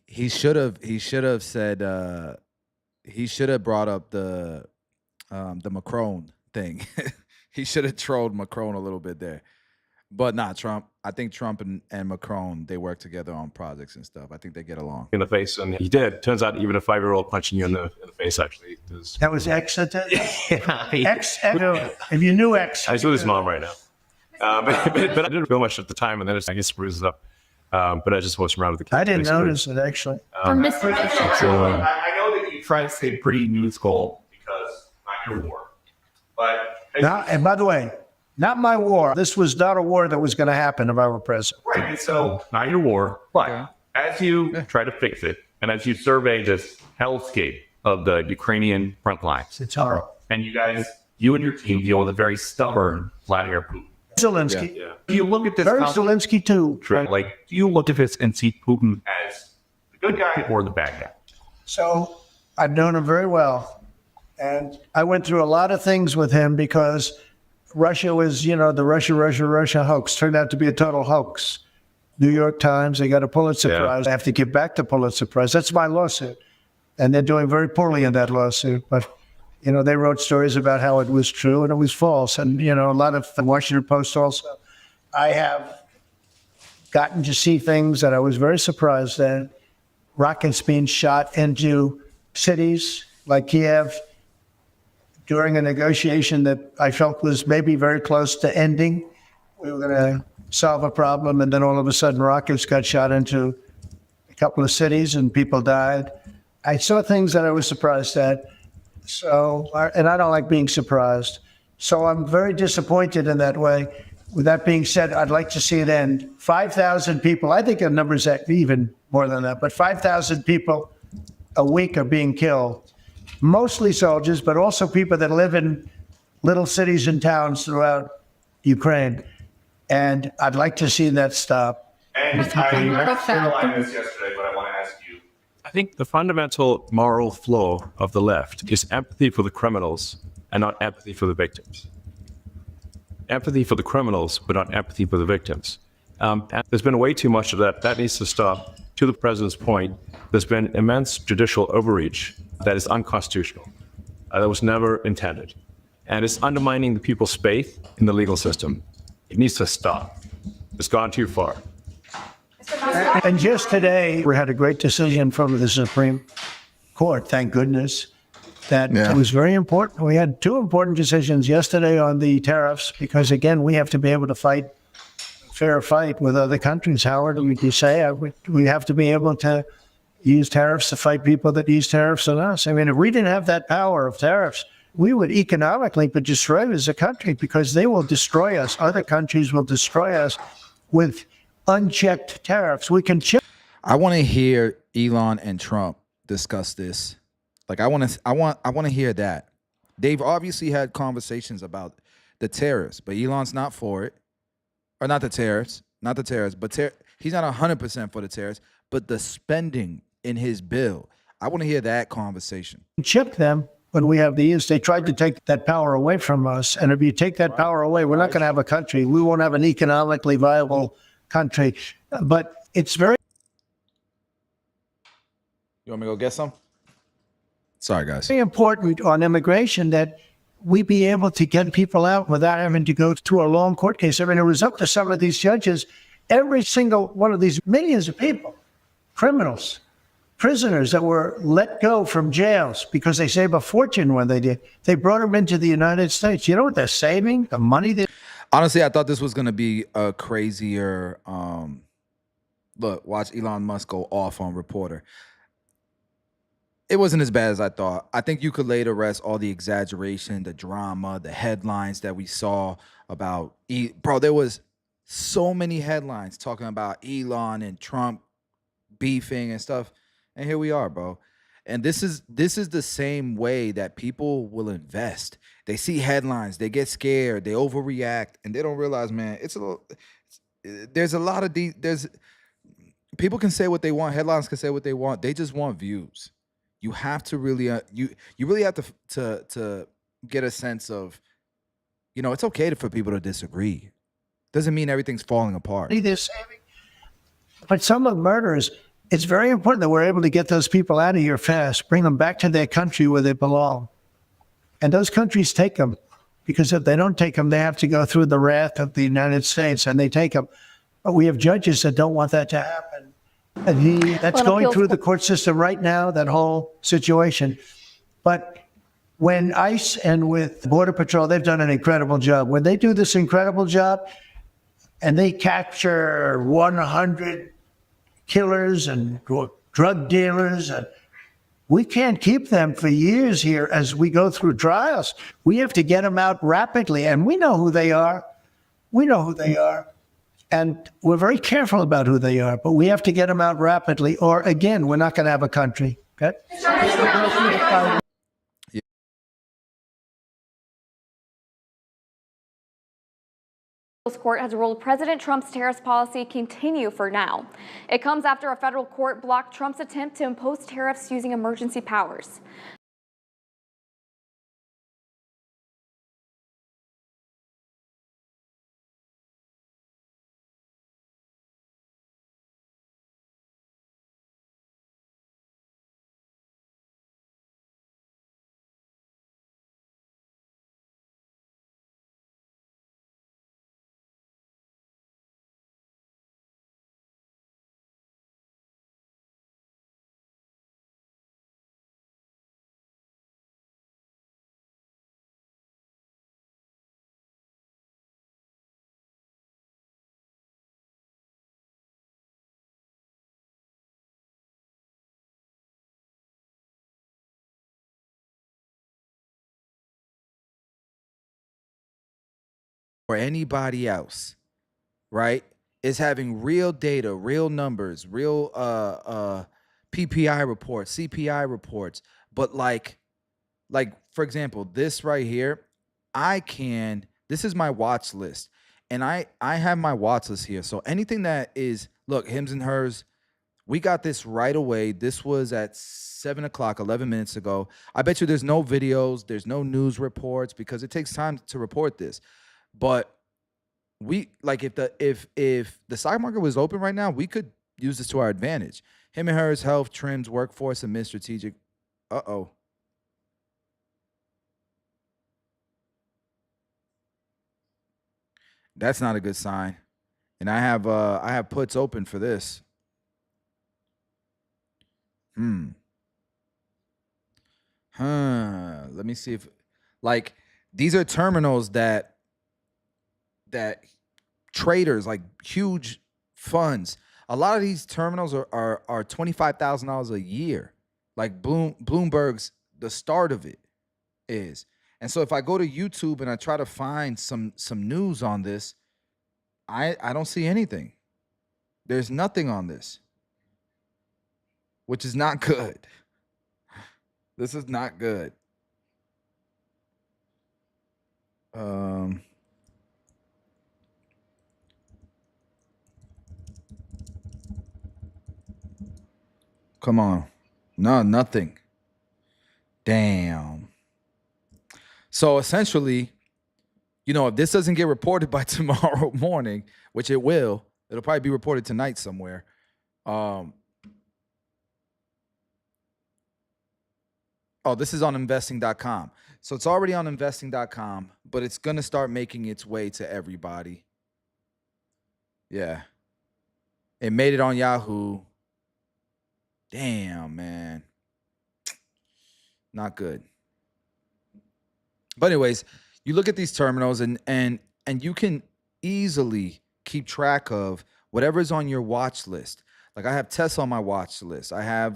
S1: He should have said he should have brought up the Macron thing. He should have trolled Macron a little bit there, but not Trump. I think Trump and Macron, they work together on projects and stuff. I think they get along.
S9: In the face, and he did. Turns out, even a 5-year-old punching you in the face actually does.
S11: That was X that did it? X, if you knew X.
S9: I was with his mom right now. But I didn't feel much at the time, and then I guess bruises up. But I just horsed around with the kids.
S11: I didn't notice it, actually.
S9: So,
S18: I know that you try to stay pretty neutral because not your war. But
S11: and by the way, not my war. This was not a war that was going to happen if I were president.
S9: Right. And so, not your war, but as you try to fix it, and as you survey this hellscape of the Ukrainian front lines,
S11: it's horrible.
S9: And you and your team deal with a very stubborn Vladimir Putin.
S11: Zelensky.
S9: Yeah. Do you look at this?
S11: Very Zelensky too.
S9: Like, do you look at this and see Putin as the good guy or the bad guy?
S11: So I've known him very well, and I went through a lot of things with him because Russia was, you know, the Russia hoax turned out to be a total hoax. New York Times, they got a Pulitzer Prize. I have to give back the Pulitzer Prize. That's my lawsuit, and they're doing very poorly in that lawsuit, but. You know, they wrote stories about how it was true and it was false. And, you know, a lot of the Washington Post also. I have gotten to see things that I was very surprised at. Rockets being shot into cities like Kiev during a negotiation that I felt was maybe very close to ending. We were going to solve a problem, and then all of a sudden rockets got shot into a couple of cities and people died. I saw things that I was surprised at. So, and I don't like being surprised. So I'm very disappointed in that way. With that being said, I'd like to see it end. 5,000 people, I think the number's even more than that, but 5,000 people a week are being killed. Mostly soldiers, but also people that live in little cities and towns throughout Ukraine. And I'd like to see that stop.
S9: And I realized this yesterday, but I want to ask you. I think the fundamental moral flaw of the left is empathy for the criminals and not empathy for the victims. Empathy for the criminals, but not empathy for the victims. And there's been way too much of that. That needs to stop. To the president's point, there's been immense judicial overreach that is unconstitutional. That was never intended. And it's undermining the people's faith in the legal system. It needs to stop. It's gone too far.
S11: And just today, we had a great decision from the Supreme Court, thank goodness, that was very important. We had two important decisions yesterday on the tariffs, because, again, we have to be able to fight a fair fight with other countries. Howard, would you say we have to be able to use tariffs to fight people that use tariffs on us? I mean, if we didn't have that power of tariffs, we would economically be destroyed as a country because they will destroy us. Other countries will destroy us with unchecked tariffs. We can chip.
S1: I want to hear Elon and Trump discuss this. Like I want to hear that. They've obviously had conversations about the tariffs, but Elon's not for it. Or not the tariffs, but he's not 100% for the tariffs, but the spending in his bill. I want to hear that conversation.
S11: Chip them when we have the use. They tried to take that power away from us. And if you take that power away, we're not going to have a country. We won't have an economically viable country. But it's very.
S1: You want me to go get some? Sorry, guys.
S11: Very important on immigration that we be able to get people out without having to go through a long court case. I mean, it was up to some of these judges. Every single one of these millions of people, criminals, prisoners that were let go from jails because they save a fortune when they did. They brought them into the United States. You know what they're saving? The money they.
S1: Honestly, I thought this was going to be a crazier. Look, watch Elon Musk go off on Reporter. It wasn't as bad as I thought. I think you could lay to rest all the exaggeration, the drama, the headlines that we saw about bro. There was so many headlines talking about Elon and Trump beefing and stuff, and here we are, bro. And this is the same way that people will invest. They see headlines, they get scared, they overreact, and they don't realize, man, there's a lot of people can say what they want, headlines can say what they want. They just want views. You have to really you really have to get a sense of, it's okay for people to disagree. Doesn't mean everything's falling apart.
S11: They're saving. But some of the murderers, it's very important that we're able to get those people out of here fast, bring them back to their country where they belong. And those countries take them, because if they don't take them, they have to go through the wrath of the United States, and they take them. But we have judges that don't want that to happen. And that's going through the court system right now, that whole situation. But when ICE and with Border Patrol, they've done an incredible job. When they do this incredible job and they capture 100 killers and drug dealers, and we can't keep them for years here as we go through trials. We have to get them out rapidly, and we know who they are. And we're very careful about who they are, but we have to get them out rapidly, or again, we're not going to have a country. Okay?
S20: Court has ruled President Trump's tariff policy continue for now. It comes after a federal court blocked Trump's attempt to impose tariffs using emergency powers.
S1: Or anybody else, right, is having real data, real numbers, real PPI reports, CPI reports. But like for example, this right here, this is my watch list. And I have my watch list here. So anything that is, look, hims and hers, we got this right away. this was at 7 o'clock, 11 minutes ago. I bet you there's no videos, there's no news reports, because it takes time to report this. But we if the stock market was open right now, we could use this to our advantage. Him and hers, health, trims, workforce, and mid strategic. That's not a good sign. And I have puts open for this. Let me see if these are terminals that traders, like huge funds, a lot of these terminals are $25,000 a year. Like Bloomberg's, the start of it is. And so if I go to YouTube and I try to find some news on this, I don't see anything. There's nothing on this, which is not good. This is not good. Come on. No, nothing. Damn. So essentially, you know, if this doesn't get reported by tomorrow morning, which it will, it'll probably be reported tonight somewhere. Oh, this is on investing.com. So it's already on investing.com, but it's going to start making its way to everybody. Yeah. It made it on Yahoo. Damn, man. Not good. But anyways, you look at these terminals and you can easily keep track of whatever's on your watch list. Like I have Tesla on my watch list. I have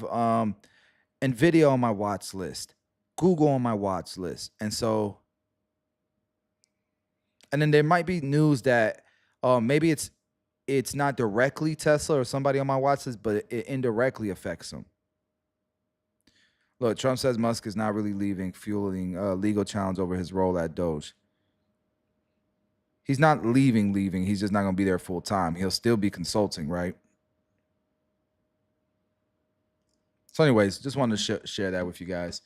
S1: Nvidia on my watch list, Google on my watch list. And then there might be news that maybe it's not directly Tesla or somebody on my watch list, but it indirectly affects them. Look, Trump says Musk is not really fueling legal challenge over his role at Doge. He's not leaving. He's just not going to be there full time. He'll still be consulting, right? So anyways, just wanted to share that with you guys.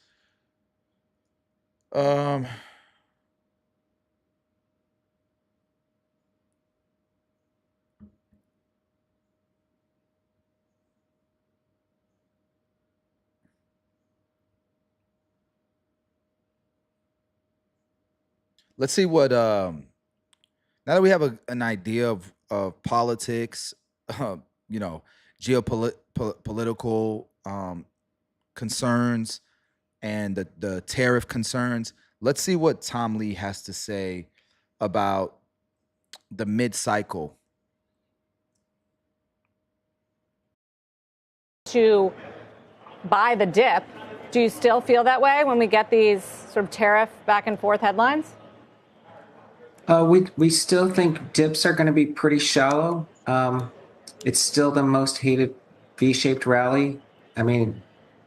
S1: Let's see what now that we have an idea of politics, you know, geopolitical concerns and the tariff concerns. Let's see what Tom Lee has to say about the mid-cycle.
S21: To buy the dip. Do you still feel that way when we get these sort of tariff back and forth headlines?
S22: We still think dips are going to be pretty shallow. It's still the most hated V-shaped rally. I mean,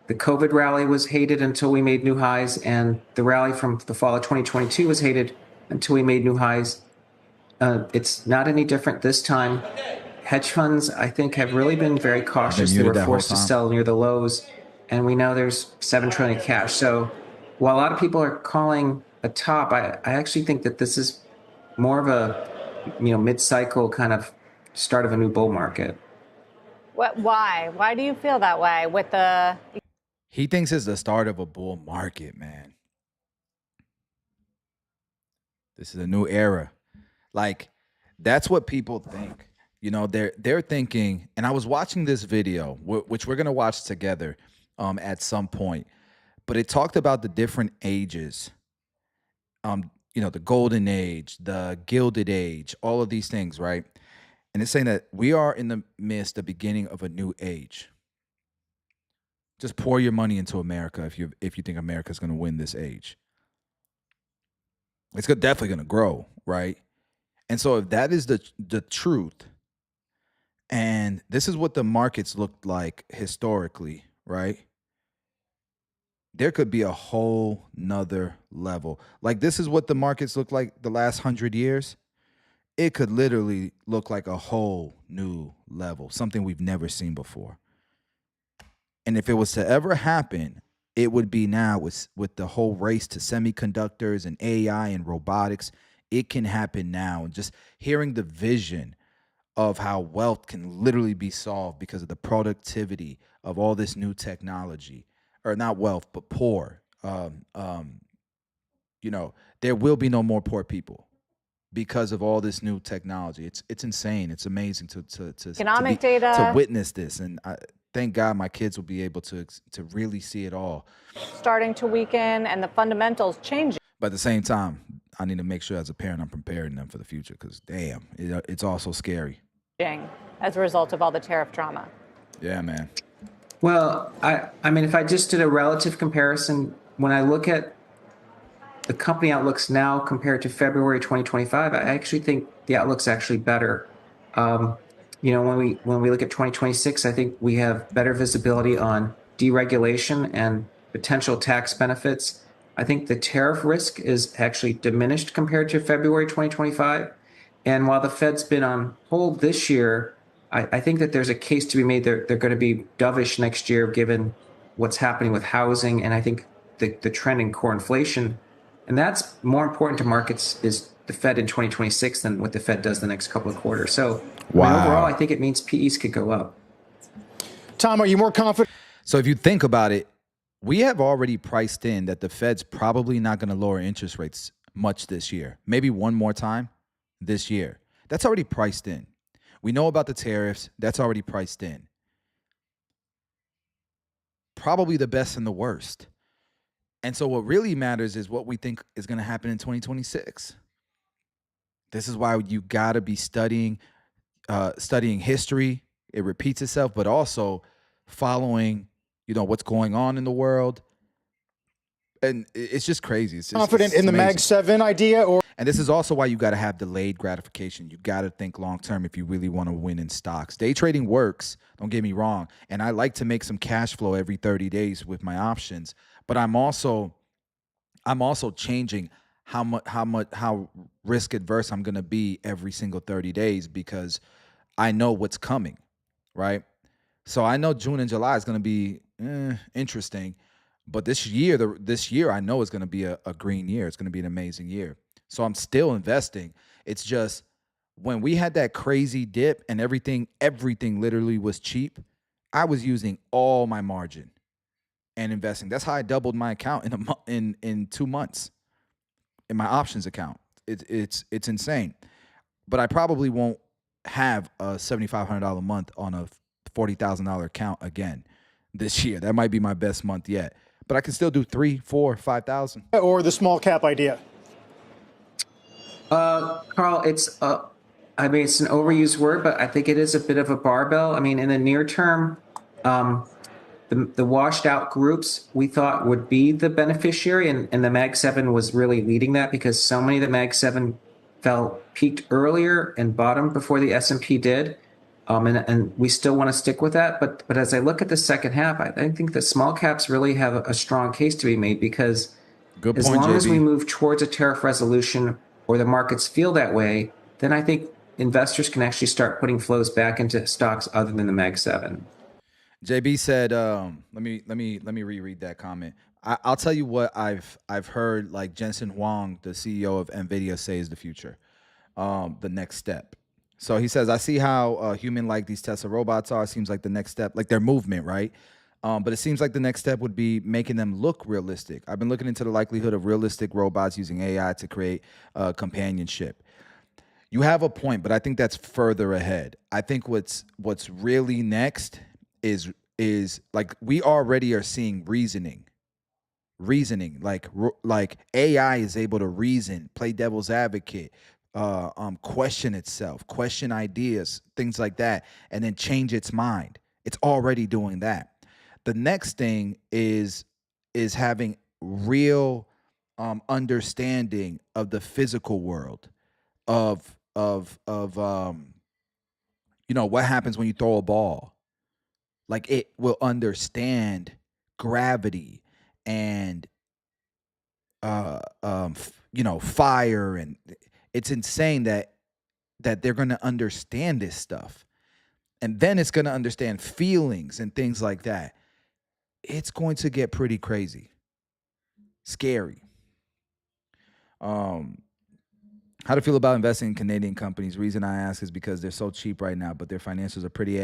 S22: the COVID rally was hated until we made new highs, and the rally from the fall of 2022 was hated until we made new highs. It's not any different this time. Hedge funds, I think, have really been very cautious. They were forced to sell near the lows, and we know there's $7 trillion cash. So while a lot of people are calling a top, I actually think that this is more of a, mid-cycle kind of start of a new bull market.
S21: Why? Why do you feel that way with the...
S1: He thinks it's the start of a bull market, man. This is a new era. Like, that's what people think. You know, they're thinking, and I was watching this video, which we're going to watch together at some point, but it talked about the different ages. The golden age, the gilded age, all of these things, right? And it's saying that we are in the midst, the beginning of a new age. Just pour your money into America if you think America's going to win this age. It's definitely going to grow, right? And so if that is the truth, and this is what the markets looked like historically, right? There could be a whole nother level. Like, this is what the markets look like the last 100 years. It could literally look like a whole new level, something we've never seen before. And if it was to ever happen, it would be now with the whole race to semiconductors and AI and robotics. It can happen now. And just hearing the vision of how wealth can literally be solved because of the productivity of all this new technology. Or not wealth, but poor. There will be no more poor people because of all this new technology. It's insane. It's amazing to
S21: economic data,
S1: to witness this, and thank God my kids will be able to really see it all.
S21: Starting to weaken and the fundamentals changing.
S1: But at the same time, I need to make sure as a parent I'm preparing them for the future because damn, it's also scary.
S21: As a result of all the tariff drama.
S1: Yeah, man.
S22: Well, I mean, if I just did a relative comparison, when I look at the company outlooks now compared to February 2025, I actually think the outlook's actually better. You know, when we look at 2026, I think we have better visibility on deregulation and potential tax benefits. I think the tariff risk is actually diminished compared to February 2025. And while the Fed's been on hold this year, I think that there's a case to be made. They're going to be dovish next year, given what's happening with housing, and I think the trend in core inflation. And that's more important to markets is the Fed in 2026 than what the Fed does the next couple of quarters. So overall, I think it means PEs could go up.
S1: Tom, are you more confident? So if you think about it, we have already priced in that the Fed's probably not going to lower interest rates much this year. Maybe one more time this year. That's already priced in. We know about the tariffs. That's already priced in. Probably the best and the worst. And so what really matters is what we think is going to happen in 2026. This is why you got to be studying history. It repeats itself, but also following, what's going on in the world. And it's just crazy. It's
S3: Confident in the Mag 7 idea, or?
S1: And this is also why you got to have delayed gratification. You got to think long term if you really want to win in stocks. Day trading works, don't get me wrong. And I like to make some cash flow every 30 days with my options. But I'm also changing how risk adverse I'm going to be every single 30 days because I know what's coming, right? So I know June and July is going to be interesting. But this year, I know is going to be a green year. It's going to be an amazing year. So I'm still investing. It's just when we had that crazy dip and everything literally was cheap, I was using all my margin and investing. That's how I doubled my account in 2 months in my options account. It's insane. But I probably won't have a $7,500 month on a $40,000 account again this year. That might be my best month yet. But I can still do 3, 4, 5,000.
S3: Or the small cap idea.
S22: Carl, it's an overused word, but I think it is a bit of a barbell. I mean, in the near term, the washed out groups we thought would be the beneficiary, and the Mag 7 was really leading that because so many of the Mag 7 peaked earlier and bottomed before the S&P did. And we still want to stick with that. But as I look at the second half, I think the small caps really have a strong case to be made because as long as we move towards a tariff resolution or the markets feel that way, then I think investors can actually start putting flows back into stocks other than the Mag 7.
S1: JB said, let me reread that comment. I'll tell you what I've heard like Jensen Huang, the CEO of NVIDIA, say is the future, the next step. So he says, I see how human-like these Tesla robots are. Seems like the next step, like their movement, right? But it seems like the next step would be making them look realistic. I've been looking into the likelihood of realistic robots using AI to create companionship. You have a point, but I think that's further ahead. I think what's really next is like we already are seeing reasoning, like AI is able to reason, play devil's advocate, question itself, question ideas, things like that, and then change its mind. It's already doing that. The next thing is having real understanding of the physical world, of what happens when you throw a ball. Like it will understand gravity and fire, and it's insane that they're going to understand this stuff. And then it's going to understand feelings and things like that. It's going to get pretty crazy. Scary. How to feel about investing in Canadian companies? Reason I ask is because they're so cheap right now, but their financials are pretty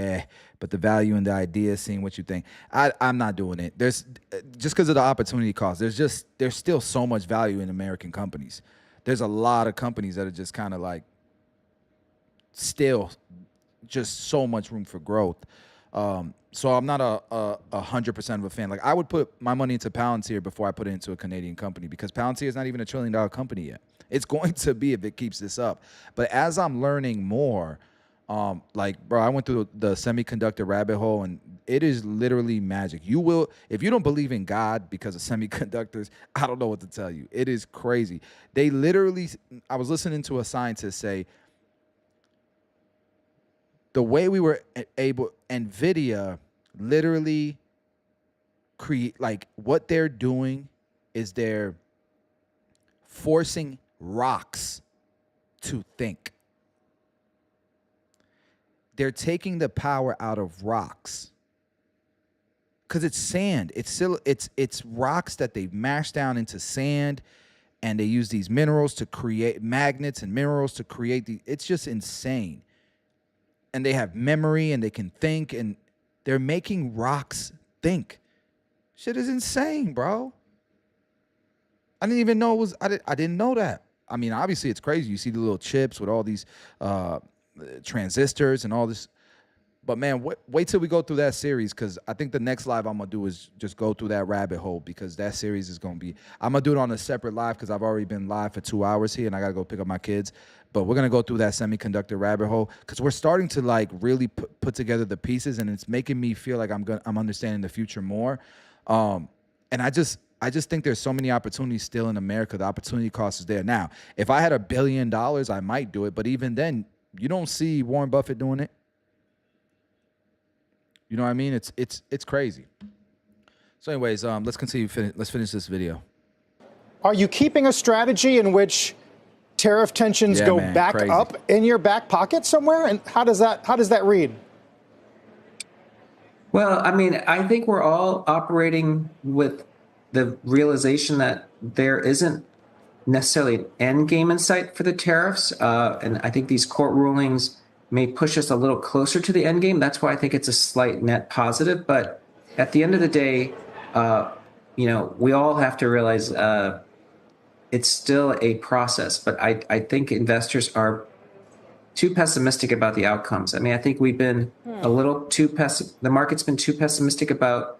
S1: but the value in the idea, seeing what you think. I'm not doing it. There's just because of the opportunity cost. There's still so much value in American companies. There's a lot of companies that are just kind of like still just so much room for growth. So I'm not a 100% of a fan. Like I would put my money into Palantir before I put it into a Canadian company because Palantir is not even $1 trillion company yet. It's going to be if it keeps this up. But as I'm learning more, Like, bro, I went through the semiconductor rabbit hole, and it is literally magic. You will, if you don't believe in God because of semiconductors, I don't know what to tell you. It is crazy. They literally, I was listening to a scientist say, the way we were able, NVIDIA literally create, like, what they're doing is they're forcing rocks to think. They're taking the power out of rocks because it's sand. It's still it's rocks that they mash down into sand, and they use these minerals to create magnets and minerals to create the. It's just insane. And they have memory and they can think, and they're making rocks think. Shit is insane, bro. I didn't even know it was. I didn't know that. I mean, obviously it's crazy. You see the little chips with all these transistors and all this. But man, wait till we go through that series, because I think the next live I'm gonna do is just go through that rabbit hole, because that series is gonna be. I'm gonna do it on a separate live because I've already been live for 2 hours here and I gotta go pick up my kids. But we're gonna go through that semiconductor rabbit hole because we're starting to like really put together the pieces, and it's making me feel like I'm understanding the future more. And I just think there's so many opportunities still in America. The opportunity cost is there. Now, if I had $1 billion, I might do it. But even then, you don't see Warren Buffett doing it. You know what I mean? It's crazy. So anyways, let's continue. Let's finish this video.
S3: Are you keeping a strategy in which tariff tensions go back up in your back pocket somewhere? And how does that read?
S22: Well, I mean, I think we're all operating with the realization that there isn't necessarily an end game in sight for the tariffs. And I think these court rulings may push us a little closer to the end game. That's why I think it's a slight net positive. But at the end of the day, we all have to realize it's still a process. But I think investors are too pessimistic about the outcomes. I mean, I think we've been a little too the market's been too pessimistic about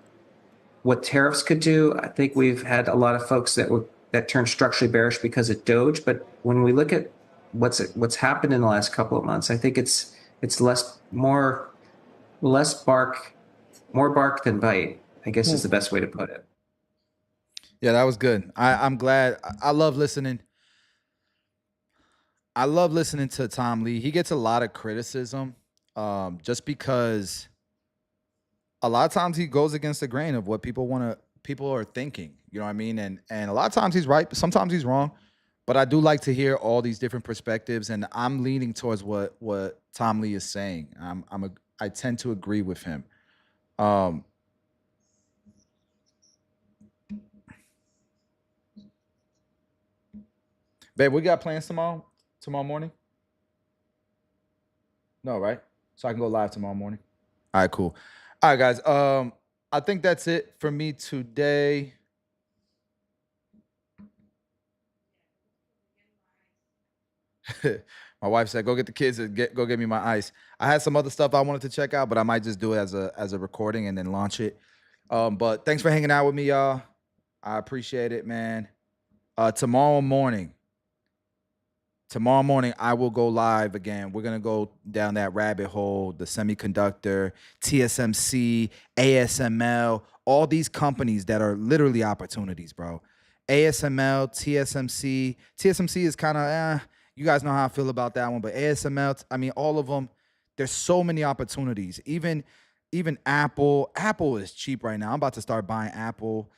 S22: what tariffs could do. I think we've had a lot of folks that turned structurally bearish because of Doge. But when we look at what's happened in the last couple of months, I think it's more bark than bite, I guess is the best way to put it.
S1: Yeah, that was good. I'm glad. I love listening. I love listening to Tom Lee. He gets a lot of criticism just because a lot of times he goes against the grain of what people are thinking. You know what I mean? And a lot of times he's right, but sometimes he's wrong. But I do like to hear all these different perspectives, and I'm leaning towards what Tom Lee is saying. I tend to agree with him. Babe, we got plans tomorrow morning? No, right? So I can go live tomorrow morning. All right, cool. All right, guys. I think that's it for me today. My wife said, "Go get the kids and go get me my ice." I had some other stuff I wanted to check out, but I might just do it as a recording and then launch it. But thanks for hanging out with me, y'all. I appreciate it, man. Tomorrow morning, I will go live again. We're gonna go down that rabbit hole, the semiconductor, TSMC, ASML, all these companies that are literally opportunities, bro. ASML, TSMC. TSMC is kind of, you guys know how I feel about that one, but ASML, I mean, all of them, there's so many opportunities. Even Apple. Apple is cheap right now. I'm about to start buying Apple.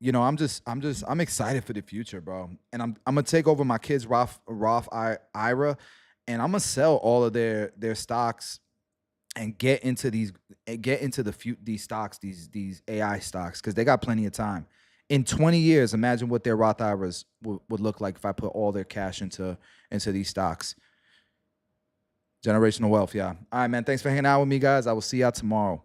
S1: You know, I'm excited for the future, bro. And I'm gonna take over my kids' Roth IRA, and I'm gonna sell all of their stocks and get into these stocks, these AI stocks, because they got plenty of time. In 20 years, imagine what their Roth IRAs would look like if I put all their cash into these stocks. Generational wealth, yeah. All right, man. Thanks for hanging out with me, guys. I will see y'all tomorrow.